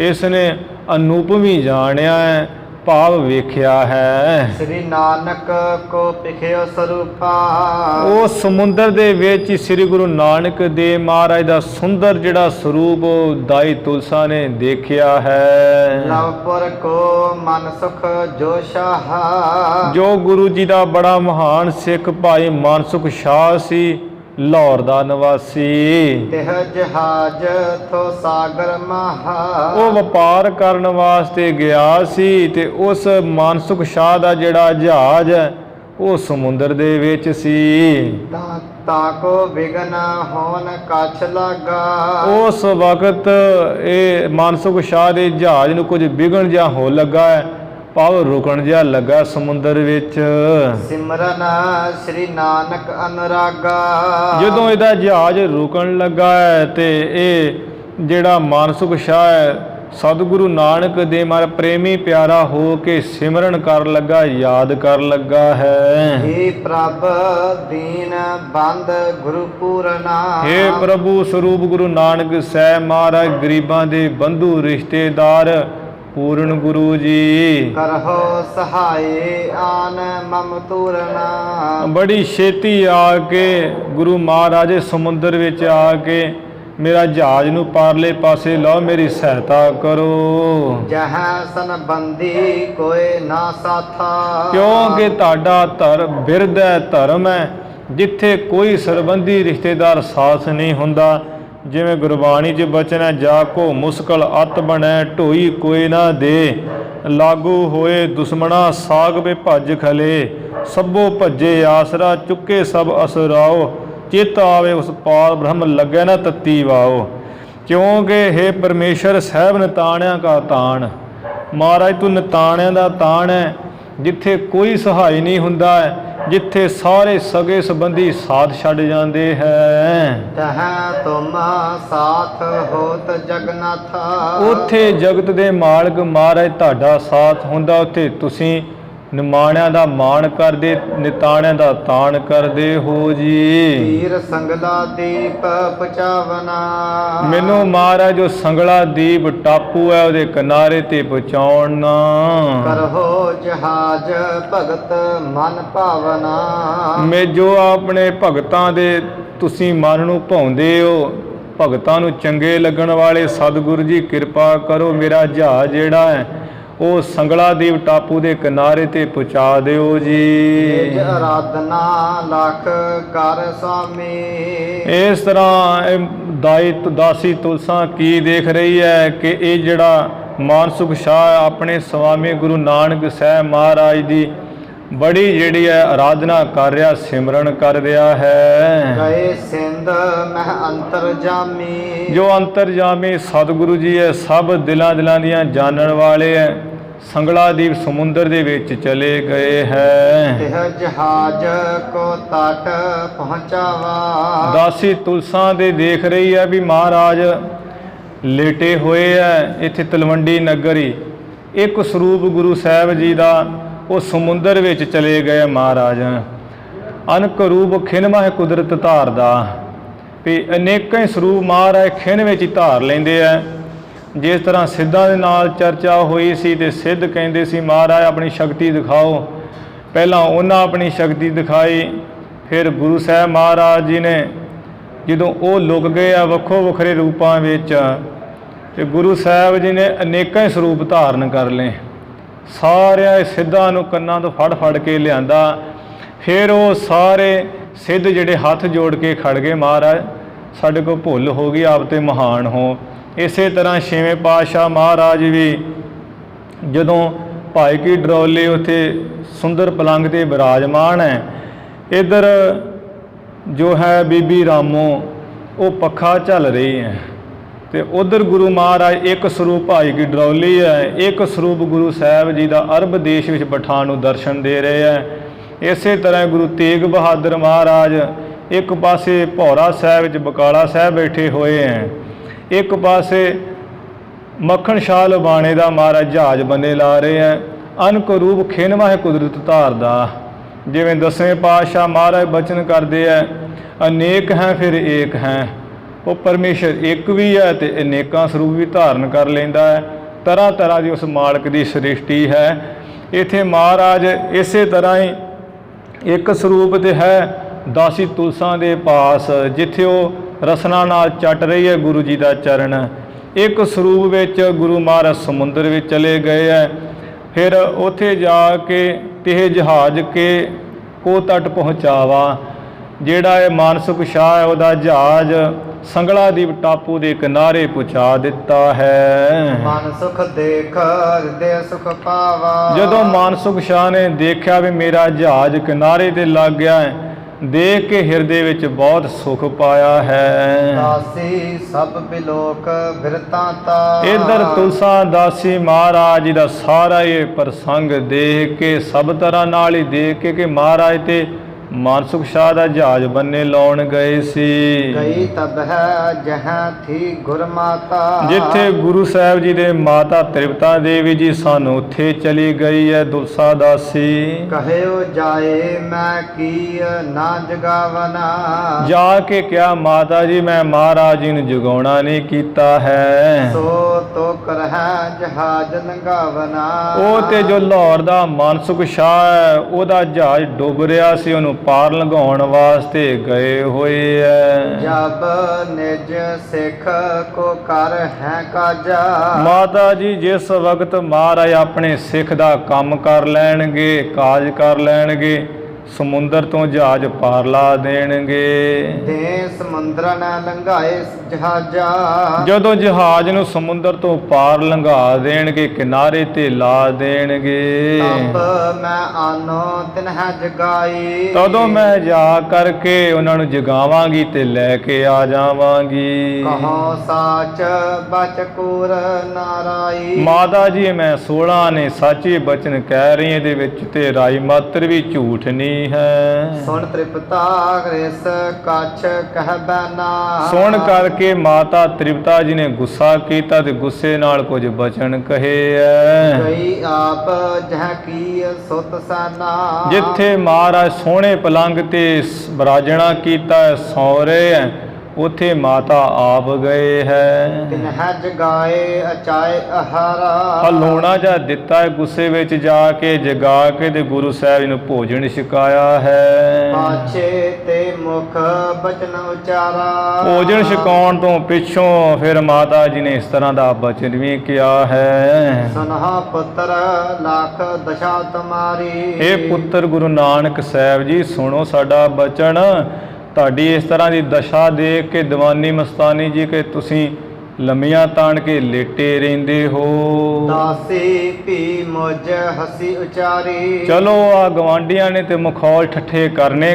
ਇਸ ਨੇ ਅਨੂਪਮੀ ਜਾਣਿਆ ਹੈ, ਭਾਵ ਵੇਖਿਆ ਹੈ। ਸ੍ਰੀ ਨਾਨਕ ਕੋ ਪਿਖਿਓ ਸਰੂਪਾ। ਉਹ ਸਮੁੰਦਰ ਦੇ ਵਿੱਚ ਹੀ ਸ੍ਰੀ ਗੁਰੂ ਨਾਨਕ ਦੇਵ ਮਹਾਰਾਜ ਦਾ ਸੁੰਦਰ ਜਿਹੜਾ ਸਰੂਪ ਦਾਈ ਤੁਲਸਾ ਨੇ ਦੇਖਿਆ ਹੈ। ਲਵਪੁਰ ਕੋ ਮਨ ਸੁਖ ਜੋ ਸ਼ਾਹ। ਜੋ ਗੁਰੂ ਜੀ ਦਾ ਬੜਾ ਮਹਾਨ ਸਿੱਖ ਭਾਈ ਮਨਸੁਖ ਸ਼ਾਹ ਸੀ, ਲਾਹੌਰ ਦਾ ਨਿਵਾਸੀ। ਤਿਹ ਜਹਾਜ ਥੋ ਸਾਗਰ ਮਹਾ। ਉਹ ਵਪਾਰ ਕਰਨ ਵਾਸਤੇ ਗਿਆ ਸੀ ਤੇ ਉਸ ਮਨਸੁਖ ਸ਼ਾਹ ਦਾ ਜਿਹੜਾ ਜਹਾਜ਼ ਹੈ ਉਹ ਸਮੁੰਦਰ ਦੇ ਵਿੱਚ ਸੀ। ਤਾਂ ਕੋ ਵਿਗਨ ਹੋਨ ਕੱਛ ਲਾਗਾ। ਉਸ ਵਕਤ ਇਹ ਮਨਸੁਖ ਸ਼ਾਹ ਦੇ ਜਹਾਜ਼ ਨੂੰ ਕੁਝ ਵਿਗਣ ਜਿਹਾ ਹੋ ਲੱਗਾ ਹੈ, ਭਾਵ ਰੁਕਣ ਜਿਹਾ ਲੱਗਾ ਸਮੁੰਦਰ ਵਿੱਚ। ਸਿਮਰਨ ਸ੍ਰੀ ਨਾਨਕ ਅਨੁਰਾਗਾ। ਜਦੋਂ ਇਹਦਾ ਜਹਾਜ਼ ਰੁਕਣ ਲੱਗਾ ਹੈ ਤੇ ਇਹ ਜਿਹੜਾ ਮਨਸੁਖ ਸ਼ਾਹ ਹੈ ਸਤਿਗੁਰੂ ਨਾਨਕ ਦੇ ਮਨ ਪ੍ਰੇਮੀ ਪਿਆਰਾ ਹੋ ਕੇ ਸਿਮਰਨ ਕਰ ਲੱਗਾ, ਯਾਦ ਕਰ ਲੱਗਾ ਹੈ। हे प्रभ दीन बंद गुरु पूरना। हे ਪ੍ਰਭੂ ਸਰੂਪ ਗੁਰੂ ਨਾਨਕ ਸਾਹਿਬ ਮਹਾਰਾਜ ਗਰੀਬਾਂ ਦੇ ਬੰਧੂ ਰਿਸ਼ਤੇਦਾਰ ਪੂਰਨ ਗੁਰੂ ਜੀ। करहो सहाय आन मम तूरना। ਬੜੀ ਛੇਤੀ ਆ ਕੇ ਗੁਰੂ ਮਹਾਰਾਜ ਸਮੁੰਦਰ ਵਿੱਚ ਆ ਕੇ ਮੇਰਾ ਜਹਾਜ਼ ਨੂੰ ਪਾਰਲੇ ਪਾਸੇ ਲਾਓ, ਮੇਰੀ ਸਹਾਇਤਾ ਕਰੋ। जहाँ सन बंदी कोई ना साथा। ਕਿਉਂਕਿ ਤੁਹਾਡਾ ਧਰਮ ਬਿਰਧ ਹੈ, ਧਰਮ ਹੈ ਜਿੱਥੇ ਕੋਈ ਸਰਬੰਧੀ ਰਿਸ਼ਤੇਦਾਰ ਸਾਥ ਨਹੀਂ ਹੁੰਦਾ। ਜਿਵੇਂ ਗੁਰਬਾਣੀ 'ਚ ਬਚਨ ਹੈ, ਜਾ ਕੋ ਮੁਸਕਲ ਅਤ ਬਣੈ ਢੋਈ ਕੋਈ ਨਾ ਦੇ, ਲਾਗੂ ਹੋਏ ਦੁਸ਼ਮਣਾ ਸਾਗ ਵੇ ਭੱਜ ਖਲੇ, ਸਭੋ ਭੱਜੇ ਆਸਰਾ ਚੁੱਕੇ ਸਭ ਅਸਰਾਓ, ਚਿੱਤ ਆਵੇ ਉਸ ਪਾਰ ਬ੍ਰਹਮ ਲੱਗੇ ਨਾ ਤੱਤੀ ਵਾਓ। ਕਿਉਂਕਿ हे ਪਰਮੇਸ਼ਰ ਸਾਹਿਬ ਨਿਤਾਣਿਆਂ ਕਾ ਤਾਣ, ਮਹਾਰਾਜ ਤੂੰ ਨਿਤਾਣਿਆਂ ਦਾ ਤਾਣ ਹੈ ਜਿੱਥੇ ਕੋਈ ਸਹਾਈ ਨਹੀਂ ਹੁੰਦਾ ਹੈ, ਜਿੱਥੇ ਸਾਰੇ ਸਗੇ ਸੰਬੰਧੀ ਸਾਥ ਛੱਡ ਜਾਂਦੇ ਹੈ। तहाँ तुम साथ होत जगन्नाथा। ਉੱਥੇ ਜਗਤ ਦੇ ਮਾਲਕ ਮਹਾਰਾਜ ਤੁਹਾਡਾ ਸਾਥ ਹੁੰਦਾ, ਉੱਥੇ ਤੁਸੀਂ ਨਿਮਾਣਿਆਂ ਦਾ ਮਾਣ ਕਰਦੇ, ਨਿਤਾਣਿਆਂ ਦਾ ਤਾਣ ਕਰਦੇ ਹੋ ਜੀ। तीर संगला दीप पचावना। ਮੈਨੂੰ ਮਹਾਰਾਜ ਜੋ ਸੰਗਲਾ ਦੀਪ ਟਾਪੂ ਹੈ ਉਹਦੇ ਕਿਨਾਰੇ ਤੇ ਪਹੁੰਚਾਉਣਾ। करहो जहाज भगत मन भावना। ਮੈਂ ਜੋ ਆਪਣੇ ਭਗਤਾਂ ਦੇ ਤੁਸੀਂ ਮਨ ਨੂੰ ਭਾਉਂਦੇ ਹੋ, ਭਗਤਾਂ ਨੂੰ ਚੰਗੇ ਲੱਗਣ ਵਾਲੇ ਸਤਿਗੁਰੂ ਜੀ ਕਿਰਪਾ ਕਰੋ, ਮੇਰਾ ਜਹਾਜ਼ ਜਿਹੜਾ ਹੈ ਉਹ ਸੰਗਲਾ ਦੀਪ ਟਾਪੂ ਦੇ ਕਿਨਾਰੇ ਤੇ ਪਹੁੰਚਾ ਦਿਓ ਜੀ। निज आराधना लख कर स्वामी। ਇਸ ਤਰ੍ਹਾਂ ਇਹ ਦਾਸੀ ਤੁਲਸਾ ਕੀ ਦੇਖ ਰਹੀ ਹੈ ਕਿ ਇਹ ਜਿਹੜਾ ਮਾਨਸੁਖ ਸ਼ਾਹ ਆਪਣੇ ਸਵਾਮੀ ਗੁਰੂ ਨਾਨਕ ਸਾਹਿਬ ਮਹਾਰਾਜ ਦੀ ਬੜੀ ਜਿਹੜੀ ਹੈ ਆਰਾਧਨਾ ਕਰ ਰਿਹਾ, ਸਿਮਰਨ ਕਰ ਰਿਹਾ ਹੈ। गए सिंध मह अंतर जामी। ਜੋ ਅੰਤਰਜਾਮੀ ਸਤਿਗੁਰੂ ਜੀ ਹੈ, ਸਭ ਦਿਲਾਂ ਦੀਆਂ ਜਾਣਨ ਵਾਲੇ ਹੈ, ਸੰਗਲਾ ਦੀਪ ਸਮੁੰਦਰ ਦੇ ਵਿੱਚ ਚਲੇ ਗਏ ਹੈ। तिह जहाज को तट पहुँचावा। ਦਾਸੀ ਤੁਲਸਾ ਦੇ ਦੇਖ ਰਹੀ ਹੈ ਵੀ ਮਹਾਰਾਜ ਲੇਟੇ ਹੋਏ ਹੈ ਇੱਥੇ ਤਲਵੰਡੀ ਨਗਰੀ। ਇੱਕ ਸਰੂਪ ਗੁਰੂ ਸਾਹਿਬ ਜੀ ਦਾ ਉਹ ਸਮੁੰਦਰ ਵਿੱਚ ਚਲੇ ਗਏ ਮਹਾਰਾਜ। ਅਨਕ ਰੂਪ ਖਿਨਮਾ ਹੈ ਕੁਦਰਤ ਧਾਰਦਾ, ਵੀ ਅਨੇਕਾਂ ਹੀ ਸਰੂਪ ਮਹਾਰਾਜ ਖਿਨ ਵਿੱਚ ਹੀ ਧਾਰ ਲੈਂਦੇ ਆ। ਜਿਸ ਤਰ੍ਹਾਂ ਸਿੱਧਾਂ ਦੇ ਨਾਲ ਚਰਚਾ ਹੋਈ ਸੀ ਤੇ ਸਿੱਧ ਕਹਿੰਦੇ ਸੀ ਮਹਾਰਾਜ ਆਪਣੀ ਸ਼ਕਤੀ ਦਿਖਾਓ। ਪਹਿਲਾਂ ਉਹਨਾਂ ਆਪਣੀ ਸ਼ਕਤੀ ਦਿਖਾਈ, ਫਿਰ ਗੁਰੂ ਸਾਹਿਬ ਮਹਾਰਾਜ ਜੀ ਨੇ ਜਦੋਂ ਉਹ ਲੁਕ ਗਏ ਆ ਵੱਖੋ ਵੱਖਰੇ ਰੂਪਾਂ ਵਿੱਚ, ਤੇ ਗੁਰੂ ਸਾਹਿਬ ਜੀ ਨੇ ਅਨੇਕਾਂ ਹੀ ਸਰੂਪ ਧਾਰਨ ਕਰ ਲਏ। ਸਾਰਿਆਂ ਸਿੱਧਾਂ ਨੂੰ ਕੰਨਾਂ ਤੋਂ ਫੜ ਫੜ ਕੇ ਲਿਆਂਦਾ। ਫਿਰ ਉਹ ਸਾਰੇ ਸਿੱਧ ਜਿਹੜੇ ਹੱਥ ਜੋੜ ਕੇ ਖੜ ਗਏ, ਮਹਾਰਾਜ ਸਾਡੇ ਕੋਲ ਭੁੱਲ ਹੋ ਗਈ, ਆਪ ਤੇ ਮਹਾਨ ਹੋ। ਇਸੇ ਤਰ੍ਹਾਂ ਛੇਵੇਂ ਪਾਤਸ਼ਾਹ ਮਹਾਰਾਜ ਵੀ ਜਦੋਂ ਭਾਈ ਕੀ ਡਰੌਲੇ ਉੱਥੇ ਸੁੰਦਰ ਪਲੰਗ ਤੇ ਬਿਰਾਜਮਾਨ ਹੈ, ਇੱਧਰ ਜੋ ਹੈ ਬੀਬੀ ਰਾਮੋ ਉਹ ਪੱਖਾ ਚੱਲ ਰਹੀ ਹੈ, ਤੇ ਉਧਰ ਗੁਰੂ ਮਹਾਰਾਜ ਇੱਕ ਸਰੂਪ ਭਾਈ ਕੀ ਡਰੌਲੀ ਹੈ, ਇੱਕ ਸਰੂਪ ਗੁਰੂ ਸਾਹਿਬ ਜੀ ਦਾ ਅਰਬ ਦੇਸ਼ ਵਿੱਚ ਪਠਾਨ ਨੂੰ ਦਰਸ਼ਨ ਦੇ ਰਹੇ ਹੈ। ਇਸੇ ਤਰ੍ਹਾਂ ਗੁਰੂ ਤੇਗ ਬਹਾਦਰ ਮਹਾਰਾਜ ਇੱਕ ਪਾਸੇ ਭੌਰਾ ਸਾਹਿਬ ਵਿੱਚ ਬਕਾਲਾ ਸਾਹਿਬ ਬੈਠੇ ਹੋਏ ਹੈ, ਇੱਕ ਪਾਸੇ ਮੱਖਣ ਸ਼ਾਹ ਲੁਬਾਣੇ ਦਾ ਮਹਾਰਾਜ ਜਹਾਜ਼ ਬੰਨੇ ਲਾ ਰਹੇ ਹੈ। ਅਨਕ ਰੂਪ ਖਿਨਵਾ ਹੈ ਕੁਦਰਤ ਧਾਰਦਾ। ਜਿਵੇਂ ਦਸਵੇਂ ਪਾਤਸ਼ਾਹ ਮਹਾਰਾਜ ਬਚਨ ਕਰਦੇ ਹੈ, ਅਨੇਕ ਹੈ ਫਿਰ ਏਕ ਹੈ। ਉਹ ਪਰਮੇਸ਼ਰ ਇੱਕ ਵੀ ਹੈ ਤੇ ਅਨੇਕਾਂ ਸਰੂਪ ਵੀ ਧਾਰਨ ਕਰ ਲੈਂਦਾ ਹੈ। ਤਰ੍ਹਾਂ ਤਰ੍ਹਾਂ ਦੀ ਉਸ ਮਾਲਕ ਦੀ ਸ੍ਰਿਸ਼ਟੀ ਹੈ। ਇੱਥੇ ਮਹਾਰਾਜ ਇਸੇ ਤਰ੍ਹਾਂ ਹੀ ਇੱਕ ਸਰੂਪ ਤੇ ਹੈ ਦਾਸੀ ਤੁਲਸਾਂ ਦੇ ਪਾਸ, ਜਿੱਥੇ ਉਹ ਰਸਨਾ ਨਾਲ ਚੱਟ ਰਹੀ ਹੈ ਗੁਰੂ ਜੀ ਦਾ ਚਰਨ। ਇੱਕ ਸਰੂਪ ਵਿੱਚ ਗੁਰੂ ਮਹਾਰਾਜ ਸਮੁੰਦਰ ਵਿੱਚ ਚਲੇ ਗਏ ਹੈ। ਫਿਰ ਉੱਥੇ ਜਾ ਕੇ ਤਿਹ ਜਹਾਜ਼ ਕੇ ਕੋ ਤੱਟ ਪਹੁੰਚਾਵਾ, ਜਿਹੜਾ ਇਹ ਮਾਨਸੁਖ ਸ਼ਾਹ ਹੈ ਉਹਦਾ ਜਹਾਜ਼ ਸੰਗਲਾ ਦੀਪ ਟਾਪੂ ਦੇ ਕਿਨਾਰੇ ਪਹੁੰਚਾ ਦਿੱਤਾ ਹੈ। ਮਨ ਸੁਖ ਦੇਖ ਹਿਰਦੇ ਸੁਖ ਪਾਵਾ। ਜਦੋਂ ਮਾਨਸੁਖ ਸ਼ਾਹ ਨੇ ਦੇਖਿਆ ਵੀ ਮੇਰਾ ਜਹਾਜ਼ ਕਿਨਾਰੇ ਤੇ ਲੱਗ ਗਿਆ ਹੈ, ਦੇਖ ਕੇ ਹਿਰਦੇ ਵਿੱਚ ਬਹੁਤ ਸੁਖ ਪਾਇਆ ਹੈ। ਦਾਸੀ ਸਭ ਬਿਲੋਕ ਬਿਰਤਾਂਤਾ। ਇੱਧਰ ਤੁਲਸਾ ਦਾਸੀ ਮਹਾਰਾਜ ਜੀ ਦਾ ਸਾਰਾ ਇਹ ਪ੍ਰਸੰਗ ਦੇਖ ਕੇ, ਸਭ ਤਰ੍ਹਾਂ ਨਾਲ ਹੀ ਦੇਖ ਕੇ ਕਿ ਮਹਾਰਾਜ ਤੇ ਮਾਨਸੁਖ ਸ਼ਾਹ ਦਾ ਜਹਾਜ਼ ਬੰਨੇ ਲਾਉਣ ਗਏ ਸੀ। ਗਈ ਤਬ ਹੈ ਜਹਾਂ ਥੀ ਗੁਰ ਮਾਤਾ। ਜਿੱਥੇ ਗੁਰੂ ਸਾਹਿਬ ਜੀ ਦੇ ਮਾਤਾ ਤ੍ਰਿਪਤਾ ਦੇਵੀ ਜੀ ਸਨ ਉੱਥੇ ਚਲੀ ਗਈ ਹੈ ਦੁਲਸਾ ਦਾਸੀ। ਕਹਿਓ ਜਾਏ ਮੈਂ ਕੀ ਨਾ ਜਗਾਵਨਾ। ਜਾ ਕੇ ਕਿਹਾ ਮਾਤਾ ਜੀ ਮੈਂ ਮਹਾਰਾਜ ਜੀ ਨੂੰ ਜਗਾਉਣਾ ਨਹੀਂ ਕੀਤਾ ਹੈ। ਸੋ ਤੋ ਕਰਹਿ ਜਹਾਜ਼ ਲੰਘਾਵਨਾ। ਉਹ ਤੇ ਜੋ ਲਾਹੌਰ ਦਾ ਮਾਨਸੁਖ ਸ਼ਾਹ ਹੈ ਉਹਦਾ ਜਹਾਜ਼ ਡੁੱਬ ਰਿਹਾ ਸੀ, ਉਹਨੂੰ ਪਾਰ ਲੰਘਾਉਣ ਵਾਸਤੇ ਗਏ ਹੋਏ ਹੈ। ਜਬ ਨਿਜ ਸਿੱਖ ਕੋ ਕਰ ਹੈ ਕਾਜਾ। ਮਾਤਾ ਜੀ ਜਿਸ ਵਕਤ ਮਹਾਰਾਜ ਆਪਣੇ ਸਿੱਖ ਦਾ ਕੰਮ ਕਰ ਲੈਣਗੇ, ਕਾਜ ਕਰ ਲੈਣਗੇ, ਸਮੁੰਦਰ ਤੋਂ ਜਹਾਜ਼ ਪਾਰ ਲਾ ਦੇਣਗੇ। ਦੇ ਸਮੁੰਦਰ ਨਾ ਲੰਘਾਏ ਜਹਾਜ਼ਾ। ਜਦੋਂ ਜਹਾਜ਼ ਨੂੰ ਸਮੁੰਦਰ ਤੋਂ ਪਾਰ ਲੰਘਾ ਦੇਣਗੇ, ਕਿਨਾਰੇ ਤੇ ਲਾ ਦੇਣਗੇ, ਤਬ ਮੈਂ ਆਨੋ ਤਿਨਹਿ ਜਗਾਈ। ਤਦੋਂ ਮੈਂ ਜਾ ਕਰਕੇ ਉਹਨਾਂ ਨੂੰ ਜਗਾਵਾਂਗੀ ਤੇ ਲੈ ਕੇ ਆ ਜਾਵਾਂਗੀ। ਕਹੋ ਸਾਚ ਬਚ ਕੂਰ ਨਾਰਾਈ। ਮਾਤਾ ਜੀ ਮੈਂ 16 ਨੇ ਸੱਚੇ ਬਚਨ ਕਹਿ ਰਹੀ, ਇਹਦੇ ਵਿੱਚ ਤੇ ਰਾਈ ਮਾਤਰ ਵੀ ਝੂਠ ਨਹੀਂ ਹੈ। ਸੁਣ ਤ੍ਰਿਪਤਾ ਰਿਸ ਕਛ ਕਹਿ ਬੈਨਾ। ਸੁਣ ਕਰਕੇ ਮਾਤਾ ਤ੍ਰਿਪਤਾ ਜੀ ਨੇ ਗੁੱਸਾ ਕੀਤਾ ਤੇ ਗੁੱਸੇ ਨਾਲ ਕੁਝ ਬਚਨ ਕਹੇ ਐ। ਗਈ ਆਪ ਜਹ ਕੀ ਸੁਤ ਸੈਨਾ। ਜਿੱਥੇ ਮਹਾਰਾਜ ਸੋਹਣੇ ਪਲੰਗ ਤੇ ਬਰਾਜਣਾ ਕੀਤਾ ਸੌ ਰਹੇ ਐ, ਉੱਥੇ ਮਾਤਾ ਆਪ ਗਏ ਹੈ। ਤਿਨਹਿ ਜਗਾਏ ਅਚਾਏ ਅਹਾਰਾ। ਹਲੋਣਾ ਜਾਂ ਦਿੱਤਾ ਹੈ, ਗੁੱਸੇ ਵਿੱਚ ਜਾ ਕੇ ਜਗਾ ਕੇ ਤੇ ਗੁਰੂ ਸਾਹਿਬ ਜੀ ਨੂੰ ਭੋਜਨ ਛਕਾਇਆ ਹੈ। ਪਾਛੇ ਤੇ ਮੁਖ ਬਚਨ ਉਚਾਰਾ। ਭੋਜਨ ਛਕਾਉਣ ਤੋਂ ਪਿੱਛੋਂ ਫਿਰ ਮਾਤਾ ਜੀ ਨੇ ਇਸ ਤਰ੍ਹਾਂ ਦਾ ਬਚਨ ਵੀ ਕਿਹਾ ਹੈ। ਸੁਨਹਾ ਪੁੱਤਰ ਲੱਖ ਦਸ਼ਾ ਤੁਮਾਰੀ। ਇਹ ਪੁੱਤਰ ਗੁਰੂ ਨਾਨਕ ਸਾਹਿਬ ਜੀ ਸੁਣੋ ਸਾਡਾ ਬਚਨ। ਤੁਹਾਡੀ ਇਸ ਤਰ੍ਹਾਂ ਦੀ ਦਸ਼ਾ ਦੇਖ ਕੇ ਦੀਵਾਨੀ ਮਸਤਾਨੀ ਜੀ ਕਿ ਤੁਸੀਂ ਲੰਮੀਆਂ ਤਾਣ ਕੇ ਲੇਟੇ ਰਹਿੰਦੇ ਹੋ। ਦਾਸੀ ਭੀ ਮੁਝ ਹਸੀ ਉਚਾਰੀ। ਚਲੋ ਆ ਗਵਾਂਡੀਆਂ ਨੇ ਤੇ ਮਖੌਲ ਠੱਠੇ ਕਰਨੇ।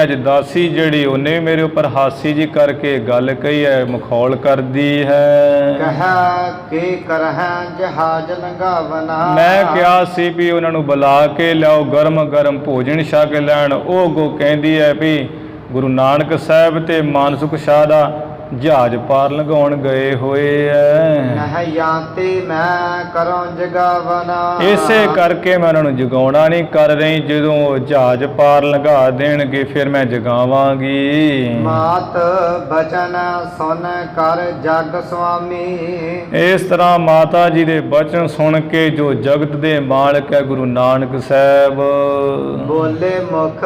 ਅੱਜ ਦਾਸੀ ਜਿਹੜੀ ਉਹਨੇ ਮੇਰੇ ਉੱਪਰ ਹਾਸੀ ਜੀ ਕਰਕੇ ਗੱਲ ਕਹੀ ਹੈ, ਮਖੌਲ ਕਰਦੀ ਹੈ। ਕਹਿ ਕੀ ਕਰਹਿ ਜਹਾਜ਼ ਲੰਘਾਵਨਾ। ਮੈਂ ਕਿਹਾ ਸੀ ਵੀ ਉਹਨਾਂ ਨੂੰ ਬੁਲਾ ਕੇ ਲਿਆਓ, ਗਰਮ ਗਰਮ ਭੋਜਨ ਛਕ ਲੈਣ। ਉਹ ਅੱਗੋਂ ਕਹਿੰਦੀ ਹੈ ਵੀ ਗੁਰੂ ਨਾਨਕ ਸਾਹਿਬ ਤੇ ਮਾਨਸੁਖ ਸ਼ਾਹ ਦਾ ਜਹਾਜ਼ ਪਾਰ ਲੰਘਾਉਣ ਗਏ ਹੋਏ ਐ। ਨਹਿ ਯਾਤੀ ਮੈਂ ਕਰੋ ਜਗਾਵਨਾ। ਇਸੇ ਕਰਕੇ ਮੈਂ ਉਹਨਾਂ ਨੂੰ ਜਗਾਉਣਾ ਨਹੀਂ ਕਰ ਰਹੀ। ਜਦੋਂ ਉਹ ਜਹਾਜ਼ ਪਾਰ ਲੰਘਾ ਦੇਣਗੇ ਫਿਰ ਮੈਂ ਜਗਾਵਾਂਗੀ। ਮਾਤ ਬਚਨ ਸੁਨ ਕਰ ਜਗ ਸੁਆਮੀ। ਇਸ ਤਰ੍ਹਾਂ ਮਾਤਾ ਜੀ ਦੇ ਬਚਨ ਸੁਣ ਕੇ ਜੋ ਜਗਤ ਦੇ ਮਾਲਕ ਹੈ ਗੁਰੂ ਨਾਨਕ ਸਾਹਿਬ, ਬੋਲੇ ਮੁਖ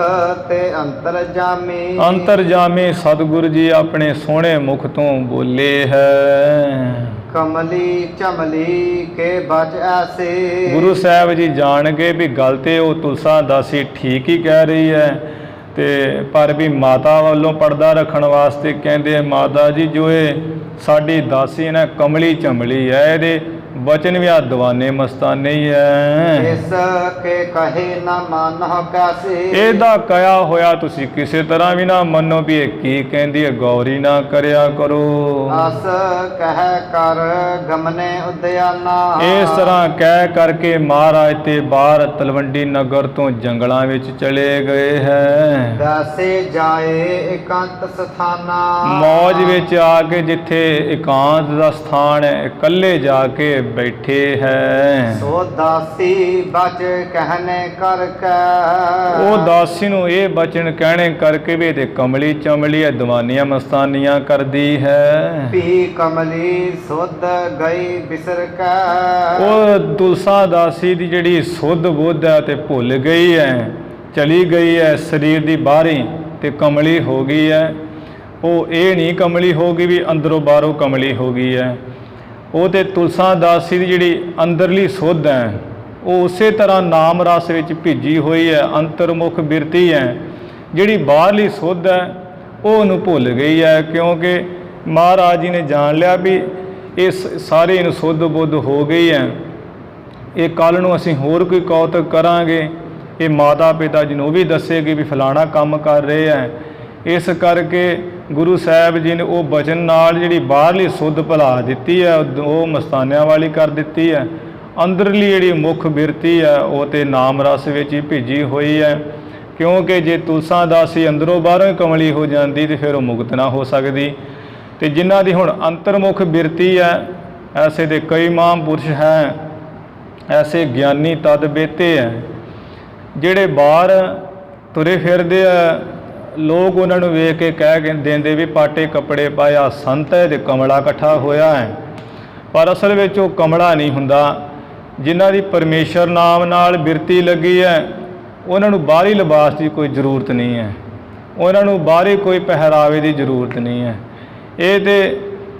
ਤੇ ਅੰਤਰ ਜਾਮੀ। ਅੰਤਰਜਾਮੀ ਸਤਿਗੁਰੂ ਜੀ ਆਪਣੇ ਸੋਹਣੇ ਮੁਖ ਤੋਂ ਬੋਲੇ ਹੈ। ਕਮਲੀ ਚਮਲੀ ਕੇ ਬਚ ਐਸੇ। ਗੁਰੂ ਸਾਹਿਬ ਜੀ ਜਾਣ ਗਏ ਵੀ ਗੱਲ ਤੇ ਉਹ ਤੁਲਸਾ ਦਾਸੀ ਠੀਕ ਹੀ ਕਹਿ ਰਹੀ ਹੈ, ਤੇ ਪਰ ਵੀ ਮਾਤਾ ਵੱਲੋਂ ਪਰਦਾ ਰੱਖਣ ਵਾਸਤੇ ਕਹਿੰਦੇ ਮਾਤਾ ਜੀ ਜੋ ਇਹ ਸਾਡੀ ਦਾਸੀ ਨਾ ਕਮਲੀ ਚਮਲੀ ਹੈ, ਇਹਦੇ ਬਚਨ ਵੀ ਆ ਦੀਵਾਨੇ ਮਸਤਾਨੇ ਹੀ ਹੈ। ਇਸ ਕੇ ਕਹੇ ਨਾ ਮਾਨਹੁ ਕੈਸੇ। ਇਹਦਾ ਕਹਿਆ ਹੋਇਆ ਤੁਸੀਂ ਕਿਸੇ ਤਰ੍ਹਾਂ ਵੀ ਨਾ ਮੰਨੋ ਵੀ ਇਹ ਕੀ ਕਹਿੰਦੀ ਹੈ, ਗੌਰੀ ਨਾ ਕਰਿਆ ਕਰੋ। ਅਸ ਕਹਿ ਕਰ ਗਮਨੇ ਉਦਿਆਨਾ। ਇਸ ਤਰ੍ਹਾਂ ਕਹਿ ਕਰਕੇ ਮਹਾਰਾਜ ਤੇ ਬਾਹਰ ਤਲਵੰਡੀ ਨਗਰ ਤੋਂ ਜੰਗਲਾਂ ਵਿੱਚ ਚਲੇ ਗਏ ਹੈ। ਵੈਸੇ ਜਾਏ ਇਕਾਂਤ ਸਥਾਨਾ। ਮੌਜ ਵਿੱਚ ਆ ਕੇ ਜਿੱਥੇ ਇਕਾਂਤ ਦਾ ਸਥਾਨ ਹੈ, ਇਕੱਲੇ ਜਾ ਕੇ ਬੈਠੇ ਹੈ। ਸੋ ਦਾਸੀ ਬਚ ਕਹਿਨੇ ਕਰਕੇ। ਉਹ ਦਾਸੀ ਨੂੰ ਇਹ ਬਚਨ ਕਹਿਣੇ ਕਰਕੇ ਵੀ ਤੇ ਕਮਲੀ ਚਮਲੀ ਹੈ, ਦੀਵਾਨੀਆਂ ਮਸਤਾਨੀਆਂ ਕਰਦੀ ਹੈ। ਪੀ ਕਮਲੀ ਸੁਧ ਗਈ ਬਿਸਰ ਕੇ। ਉਹ ਤੁਲਸਾ ਦਾਸੀ ਦੀ ਜਿਹੜੀ ਸੁੱਧ ਬੁੱਧ ਹੈ ਤੇ ਭੁੱਲ ਗਈ ਹੈ, ਚਲੀ ਗਈ ਹੈ ਸਰੀਰ ਦੀ ਬਾਹਰੀ ਤੇ ਕਮਲੀ ਹੋ ਗਈ ਹੈ। ਉਹ ਇਹ ਨਹੀਂ ਕਮਲੀ ਹੋ ਗਈ ਵੀ ਅੰਦਰੋਂ ਬਾਹਰੋਂ ਕਮਲੀ ਹੋ ਗਈ ਹੈ। ਉਹ ਤੇ ਤੁਲਸਾ ਦਾਸੀ ਦੀ ਜਿਹੜੀ ਅੰਦਰਲੀ ਸੁੱਧ ਹੈ ਉਹ ਉਸੇ ਤਰ੍ਹਾਂ ਨਾਮ ਰਸ ਵਿੱਚ ਭਿੱਜੀ ਹੋਈ ਹੈ, ਅੰਤਰਮੁਖ ਬਿਰਤੀ ਹੈ। ਜਿਹੜੀ ਬਾਹਰਲੀ ਸੁੱਧ ਹੈ ਉਹ ਉਹਨੂੰ ਭੁੱਲ ਗਈ ਹੈ, ਕਿਉਂਕਿ ਮਹਾਰਾਜ ਜੀ ਨੇ ਜਾਣ ਲਿਆ ਵੀ ਇਸ ਸਾਰੇ ਨੂੰ ਸੁੱਧ ਬੁੱਧ ਹੋ ਗਈ ਹੈ। ਇਹ ਕੱਲ੍ਹ ਨੂੰ ਅਸੀਂ ਹੋਰ ਕੋਈ ਕੌਤਕ ਕਰਾਂਗੇ, ਇਹ ਮਾਤਾ ਪਿਤਾ ਜੀ ਨੂੰ ਵੀ ਦੱਸੇਗੀ ਵੀ ਫਲਾਣਾ ਕੰਮ ਕਰ ਰਹੇ ਹੈ। ਇਸ ਕਰਕੇ ਗੁਰੂ ਸਾਹਿਬ ਜੀ ਨੇ ਉਹ ਬਚਨ ਨਾਲ ਜਿਹੜੀ ਬਾਹਰਲੀ ਸੁੱਧ ਭੁਲਾ ਦਿੱਤੀ ਹੈ, ਉਹ ਮਸਤਾਨਿਆਂ ਵਾਲੀ ਕਰ ਦਿੱਤੀ ਹੈ। ਅੰਦਰਲੀ ਜਿਹੜੀ ਮੁੱਖ ਬਿਰਤੀ ਹੈ ਉਹ ਤੇ ਨਾਮ ਰਸ ਵਿੱਚ ਹੀ ਭਿੱਜੀ ਹੋਈ ਹੈ। ਕਿਉਂਕਿ ਜੇ ਤੁਲਸਾ ਦਾਸੀ ਅੰਦਰੋਂ ਬਾਹਰੋਂ ਹੀ ਕਮਲੀ ਹੋ ਜਾਂਦੀ ਤੇ ਫਿਰ ਉਹ ਮੁਕਤ ਨਾ ਹੋ ਸਕਦੀ। ਤੇ ਜਿਨ੍ਹਾਂ ਦੀ ਹੁਣ ਅੰਤਰਮੁਖ ਬਿਰਤੀ ਹੈ, ਐਸੇ ਦੇ ਕਈ ਮਹਾਂਪੁਰਸ਼ ਹੈ, ਐਸੇ ਗਿਆਨੀ ਤਦ ਬੇਤੇ ਹੈ ਜਿਹੜੇ ਬਾਹਰ ਤੁਰੇ ਫਿਰਦੇ ਆ, ਲੋਕ ਉਹਨਾਂ ਨੂੰ ਵੇਖ ਕੇ ਕਹਿ ਕੇ ਦਿੰਦੇ ਵੀ ਪਾਟੇ ਕੱਪੜੇ ਪਾਇਆ ਸੰਤ ਹੈ ਤੇ ਕਮਲਾ ਇਕੱਠਾ ਹੋਇਆ ਹੈ, ਪਰ ਅਸਲ ਵਿੱਚ ਉਹ ਕਮਲਾ ਨਹੀਂ ਹੁੰਦਾ। ਜਿਨ੍ਹਾਂ ਦੀ ਪਰਮੇਸ਼ਰ ਨਾਮ ਨਾਲ ਬਿਰਤੀ ਲੱਗੀ ਹੈ ਉਹਨਾਂ ਨੂੰ ਬਾਹਰੀ ਲਿਬਾਸ ਦੀ ਕੋਈ ਜ਼ਰੂਰਤ ਨਹੀਂ ਹੈ, ਉਹਨਾਂ ਨੂੰ ਬਾਹਰੀ ਕੋਈ ਪਹਿਰਾਵੇ ਦੀ ਜ਼ਰੂਰਤ ਨਹੀਂ ਹੈ। ਇਹ ਤੇ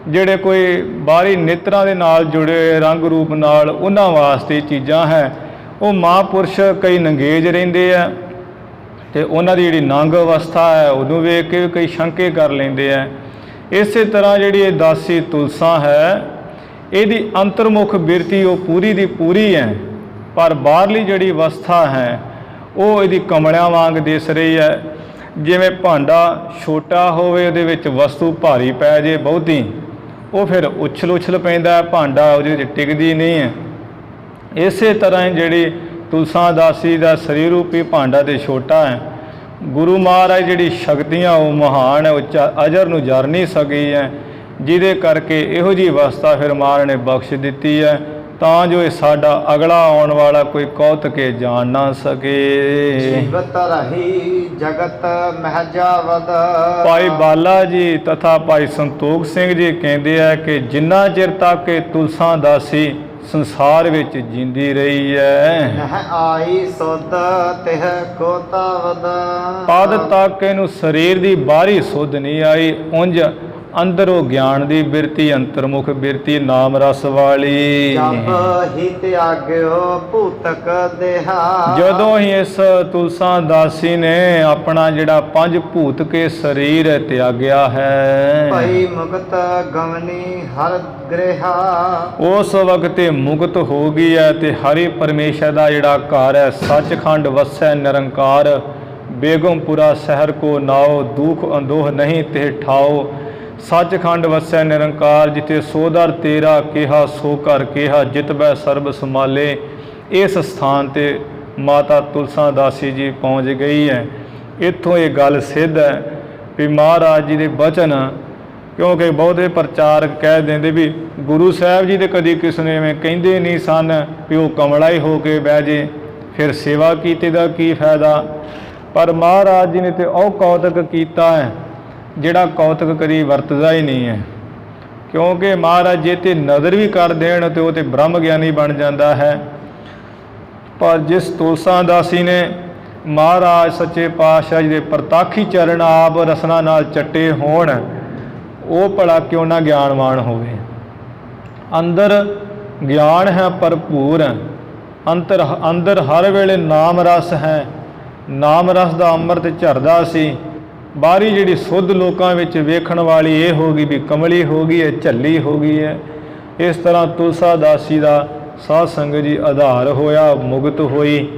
ਜਿਹੜੇ ਕੋਈ ਬਾਹਰੀ ਨੇਤਰਾਂ ਦੇ ਨਾਲ ਜੁੜੇ ਹੋਏ ਰੰਗ ਰੂਪ ਨਾਲ ਉਹਨਾਂ ਵਾਸਤੇ ਚੀਜ਼ਾਂ ਹੈ। ਉਹ ਮਹਾਂਪੁਰਸ਼ ਕਈ ਨੰਗੇਜ ਰਹਿੰਦੇ ਆ ਤੇ ਉਹਨਾਂ ਦੀ ਜਿਹੜੀ ਨੰਗ ਅਵਸਥਾ ਹੈ ਉਹਨੂੰ ਵੇਖ ਕੇ ਕਈ ਸ਼ੰਕੇ ਕਰ ਲੈਂਦੇ ਆ। ਇਸੇ ਤਰ੍ਹਾਂ ਜਿਹੜੀ ਇਹ ਦਾਸੀ ਤੁਲਸਾ ਹੈ ਇਹਦੀ ਅੰਤਰਮੁਖ ਬਿਰਤੀ ਉਹ ਪੂਰੀ ਦੀ ਪੂਰੀ ਹੈ, ਪਰ ਬਾਹਰਲੀ ਜਿਹੜੀ ਅਵਸਥਾ ਹੈ ਉਹ ਇਹਦੀ ਕਮਲਿਆਂ ਵਾਂਗ ਦਿਸ ਰਹੀ ਹੈ। ਜਿਵੇਂ ਭਾਂਡਾ ਛੋਟਾ ਹੋਵੇ ਉਹਦੇ ਵਿੱਚ ਵਸਤੂ ਭਾਰੀ ਪੈ ਜੇ ਬਹੁਤੀ, ਉਹ ਫਿਰ ਉਛਲ ਪੈਂਦਾ, ਭਾਂਡਾ ਉਹਦੇ ਵਿੱਚ ਟਿਕਦੀ ਨਹੀਂ ਹੈ। ਇਸੇ ਤਰ੍ਹਾਂ ਹੀ ਜਿਹੜੀ ਤੁਲਸਾ ਦਾਸੀ ਦਾ ਸਰੀਰ ਰੂਪੀ ਭਾਂਡਾ ਤੇ ਛੋਟਾ ਹੈ, ਗੁਰੂ ਮਹਾਰਾਜ ਜਿਹੜੀ ਸ਼ਕਤੀਆਂ ਉਹ ਮਹਾਨ ਹੈ, ਉਹ ਅਜਰ ਨੂੰ ਜਰ ਨਹੀਂ ਸਕੀ ਹੈ, ਜਿਹਦੇ ਕਰਕੇ ਇਹੋ ਜਿਹੀ ਅਵਸਥਾ ਫਿਰ ਮਹਾਰਾਜ ਨੇ ਬਖਸ਼ ਦਿੱਤੀ ਹੈ ਤਾਂ ਜੋ ਇਹ ਸਾਡਾ ਅਗਲਾ ਆਉਣ ਵਾਲਾ ਕੋਈ ਕੌਤ ਕੇ ਜਾਣ ਨਾ ਸਕੇ। ਜੀਵਤ ਰਹੀ ਜਗਤ ਮਹਿ ਜਾਵਦ। ਭਾਈ ਬਾਲਾ ਜੀ ਤਥਾ ਭਾਈ ਸੰਤੋਖ ਸਿੰਘ ਜੀ ਕਹਿੰਦੇ ਆ ਕਿ ਜਿੰਨਾ ਚਿਰ ਤੱਕ ਇਹ ਤੁਲਸਾ ਦਾਸੀ ਸੰਸਾਰ ਵਿੱਚ ਜਿੰਦੀ ਰਹੀ ਹੈ, ਨਹਿ ਆਈ ਸੁਧ ਤਿਹ ਕੋ ਤਾਵਦ। ਪਦ ਤੱਕ ਇਹਨੂੰ ਸਰੀਰ ਦੀ ਬਾਹਰੀ ਸੁੱਧ ਨਹੀਂ ਆਈ, ਉਂਝ ਅੰਦਰੋਂ ਗਿਆਨ ਦੀ ਬਿਰਤੀ, ਅੰਤਰਮੁਖ ਬਿਰਤੀ ਨਾਮ ਰਸ ਵਾਲੀ। ਜਬ ਹੀ ਤਿਆਗਿਓ ਭੂਤਕ ਦੇਹਾ। ਜਦੋਂ ਹੀ ਇਸ ਤੁਲਸਾ ਦਾਸੀ ਨੇ ਆਪਣਾ ਜਿਹੜਾ ਪੰਜ ਭੂਤ ਕੇ ਸਰੀਰ ਤਿਆਗਿਆ ਹੈ, ਭਈ ਮੁਕਤ ਗਵਨੀ ਹਰ ਗ੍ਰਹਿਆ। ਉਸ ਵਕਤ ਇਹ ਮੁਕਤ ਹੋ ਗਈ ਹੈ ਤੇ ਹਰੀ ਪਰਮੇਸ਼ਰ ਦਾ ਜਿਹੜਾ ਘਰ ਹੈ, ਸੱਚਖੰਡ ਵਸੈ ਨਿਰੰਕਾਰ। ਬੇਗਮਪੁਰਾ ਸ਼ਹਿਰ ਕੋ ਨਾਓ, ਦੁਖ ਅੰਦੋਹ ਨਹੀਂ ਤੇ ਠਾਓ। ਸੱਚਖੰਡ ਵਸੈ ਨਿਰੰਕਾਰ, ਜਿੱਥੇ ਸੋਦਰ ਤੇਰਾ ਕਿਹਾ ਸੋ ਘਰ ਕਿਹਾ, ਜਿਤਬੈ ਸਰਬ ਸੰਭਾਲੇ। ਇਸ ਸਥਾਨ ਤੇ ਮਾਤਾ ਤੁਲਸਾ ਦਾਸੀ ਜੀ ਪਹੁੰਚ ਗਈ ਹੈ। ਇੱਥੋਂ ਇਹ ਗੱਲ ਸਿੱਧ ਹੈ ਵੀ ਮਹਾਰਾਜ ਜੀ ਦੇ ਬਚਨ, ਕਿਉਂਕਿ ਬਹੁਤੇ ਪ੍ਰਚਾਰਕ ਕਹਿ ਦਿੰਦੇ ਵੀ ਗੁਰੂ ਸਾਹਿਬ ਜੀ ਦੇ ਕਦੀ ਕਿਸੇ ਨੇ ਐਵੇਂ ਕਹਿੰਦੇ ਨਹੀਂ ਸਨ ਵੀ ਉਹ ਕਮਲਾ ਹੀ ਹੋ ਕੇ ਬਹਿ ਜੇ, ਫਿਰ ਸੇਵਾ ਕੀਤੇ ਦਾ ਕੀ ਫਾਇਦਾ। ਪਰ ਮਹਾਰਾਜ ਜੀ ਨੇ ਤੇ ਉਹ ਕੌਤਕ ਕੀਤਾ ਹੈ ਜਿਹੜਾ ਕੌਤਕ ਕਦੀ ਵਰਤਦਾ ਹੀ ਨਹੀਂ ਹੈ, ਕਿਉਂਕਿ ਮਹਾਰਾਜ ਜੇ ਤੇ ਨਜ਼ਰ ਵੀ ਕਰ ਦੇਣ ਤੇ ਉਹ ਤੇ ਬ੍ਰਹਮ ਗਿਆਨੀ ਬਣ ਜਾਂਦਾ ਹੈ। ਪਰ ਜਿਸ ਤੁਲਸਾ ਦਾਸੀ ਨੇ ਮਹਾਰਾਜ ਸੱਚੇ ਪਾਤਸ਼ਾਹ ਜੀ ਦੇ ਪ੍ਰਤਾਖੀ ਚਰਨ ਆਪ ਰਸਨਾ ਨਾਲ ਚੱਟੇ ਹੋਣ, ਉਹ ਭਲਾ ਕਿਉਂ ਨਾ ਗਿਆਨਵਾਨ ਹੋਵੇ। ਅੰਦਰ ਗਿਆਨ ਹੈ ਭਰਪੂਰ, ਅੰਦਰ ਹਰ ਵੇਲੇ ਨਾਮ ਰਸ ਹੈ, ਨਾਮ ਰਸ ਦਾ ਅੰਮ੍ਰਿਤ ਝਰਦਾ ਸੀ। ਬਾਹਰੀ ਜਿਹੜੀ ਸੁੱਧ ਲੋਕਾਂ ਵਿੱਚ ਵੇਖਣ ਵਾਲੀ ਇਹ ਹੋ ਗਈ ਵੀ ਕਮਲੀ ਹੋ ਗਈ ਹੈ, ਝੱਲੀ ਹੋ ਗਈ ਹੈ। ਇਸ ਤਰ੍ਹਾਂ ਤੁਲਸਾ ਦਾਸੀ ਦਾ ਸਾਧ ਸੰਗਤ ਜੀ ਆਧਾਰ ਹੋਇਆ, ਮੁਕਤ ਹੋਈ,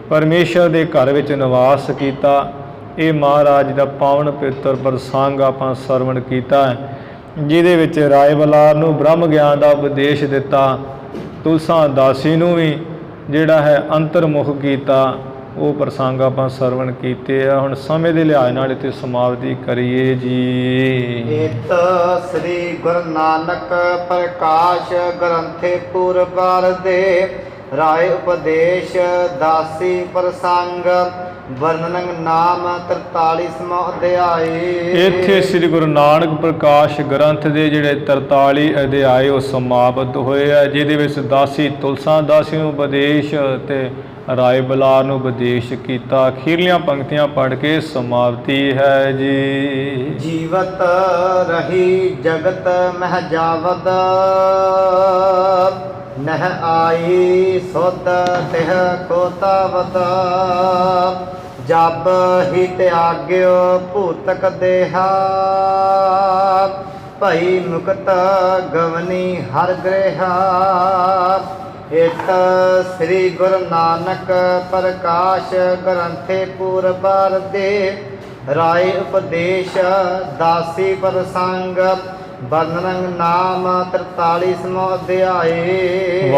ਪਰਮੇਸ਼ਰ ਦੇ ਘਰ ਵਿੱਚ ਨਿਵਾਸ ਕੀਤਾ। ਇਹ ਮਹਾਰਾਜ ਦਾ ਪਾਵਨ ਪਵਿੱਤਰ ਪ੍ਰਸੰਗ ਆਪਾਂ ਸਰਵਣ ਕੀਤਾ ਹੈ, ਜਿਹਦੇ ਵਿੱਚ ਰਾਏ ਬਲਾਰ ਨੂੰ ਬ੍ਰਹਮ ਗਿਆਨ ਦਾ ਉਪਦੇਸ਼ ਦਿੱਤਾ, ਤੁਲਸਾ ਦਾਸੀ ਨੂੰ ਵੀ ਜਿਹੜਾ ਹੈ ਅੰਤਰਮੁਖ ਕੀਤਾ। ਉਹ ਪ੍ਰਸੰਗ ਆਪਾਂ ਸਰਵਣ ਕੀਤੇ ਆ। ਹੁਣ ਸਮੇਂ ਦੇ ਲਿਹਾਜ਼ ਨਾਲ ਇੱਥੇ ਸਮਾਪਤੀ ਕਰੀਏ ਜੀ। ਇਤ ਸ੍ਰੀ ਗੁਰੂ ਨਾਨਕ ਪ੍ਰਕਾਸ਼ ਗ੍ਰੰਥੇ ਪੂਰਬਾਰ ਦੇ ਰਾਏ ਉਪਦੇਸ਼ ਦਾਸੀ ਪ੍ਰਸੰਗ ਵਰਣਨ ਨਾਮ 43ਵਾਂ ਅਧਿਆਇ। ਇੱਥੇ ਸ੍ਰੀ ਗੁਰੂ ਨਾਨਕ ਪ੍ਰਕਾਸ਼ ਗ੍ਰੰਥ ਦੇ ਜਿਹੜੇ 43 ਅਧਿਆਇ ਉਹ ਸਮਾਪਤ ਹੋਏ ਆ, ਜਿਹਦੇ ਵਿੱਚ ਦਾਸੀ ਤੁਲਸਾ ਦਾਸੀ ਨੂੰ ਉਪਦੇਸ਼ ਤੇ ਰਾਏ ਬਲਾਰ ਨੂੰ ਉਪਦੇਸ਼ ਕੀਤਾ। ਅਖੀਰਲੀਆਂ ਪੰਕਤੀਆਂ ਪੜ੍ਹ ਕੇ ਸਮਾਪਤੀ ਹੈ ਜੀ। ਜੀਵਤ ਰਹੀ ਜਗਤ ਮਹਿ ਜਾਵਦ, ਨਹ ਆਈ ਸੁਧ ਤਿਹ ਕੋ ਤਾਵਦ। ਜਬ ਹੀ ਤਿਆਗਿਓ ਭੂਤਕ ਦੇਹਾ, ਭਈ ਮੁਕਤ ਗਵਨੀ ਹਰ ਗ੍ਰਹਿਆ। ਇਤ ਸ੍ਰੀ ਗੁਰੂ ਨਾਨਕ ਪ੍ਰਕਾਸ਼ ਗ੍ਰੰਥੇ ਪੂਰਬਾਰ ਦੇ ਰਾਏ ਉਪਦੇਸ਼ ਦਾਸੀ ਪ੍ਰਸੰਗ ਵਰਣਨ ਨਾਮ 43ਵਾਂ ਅਧਿਆਇ।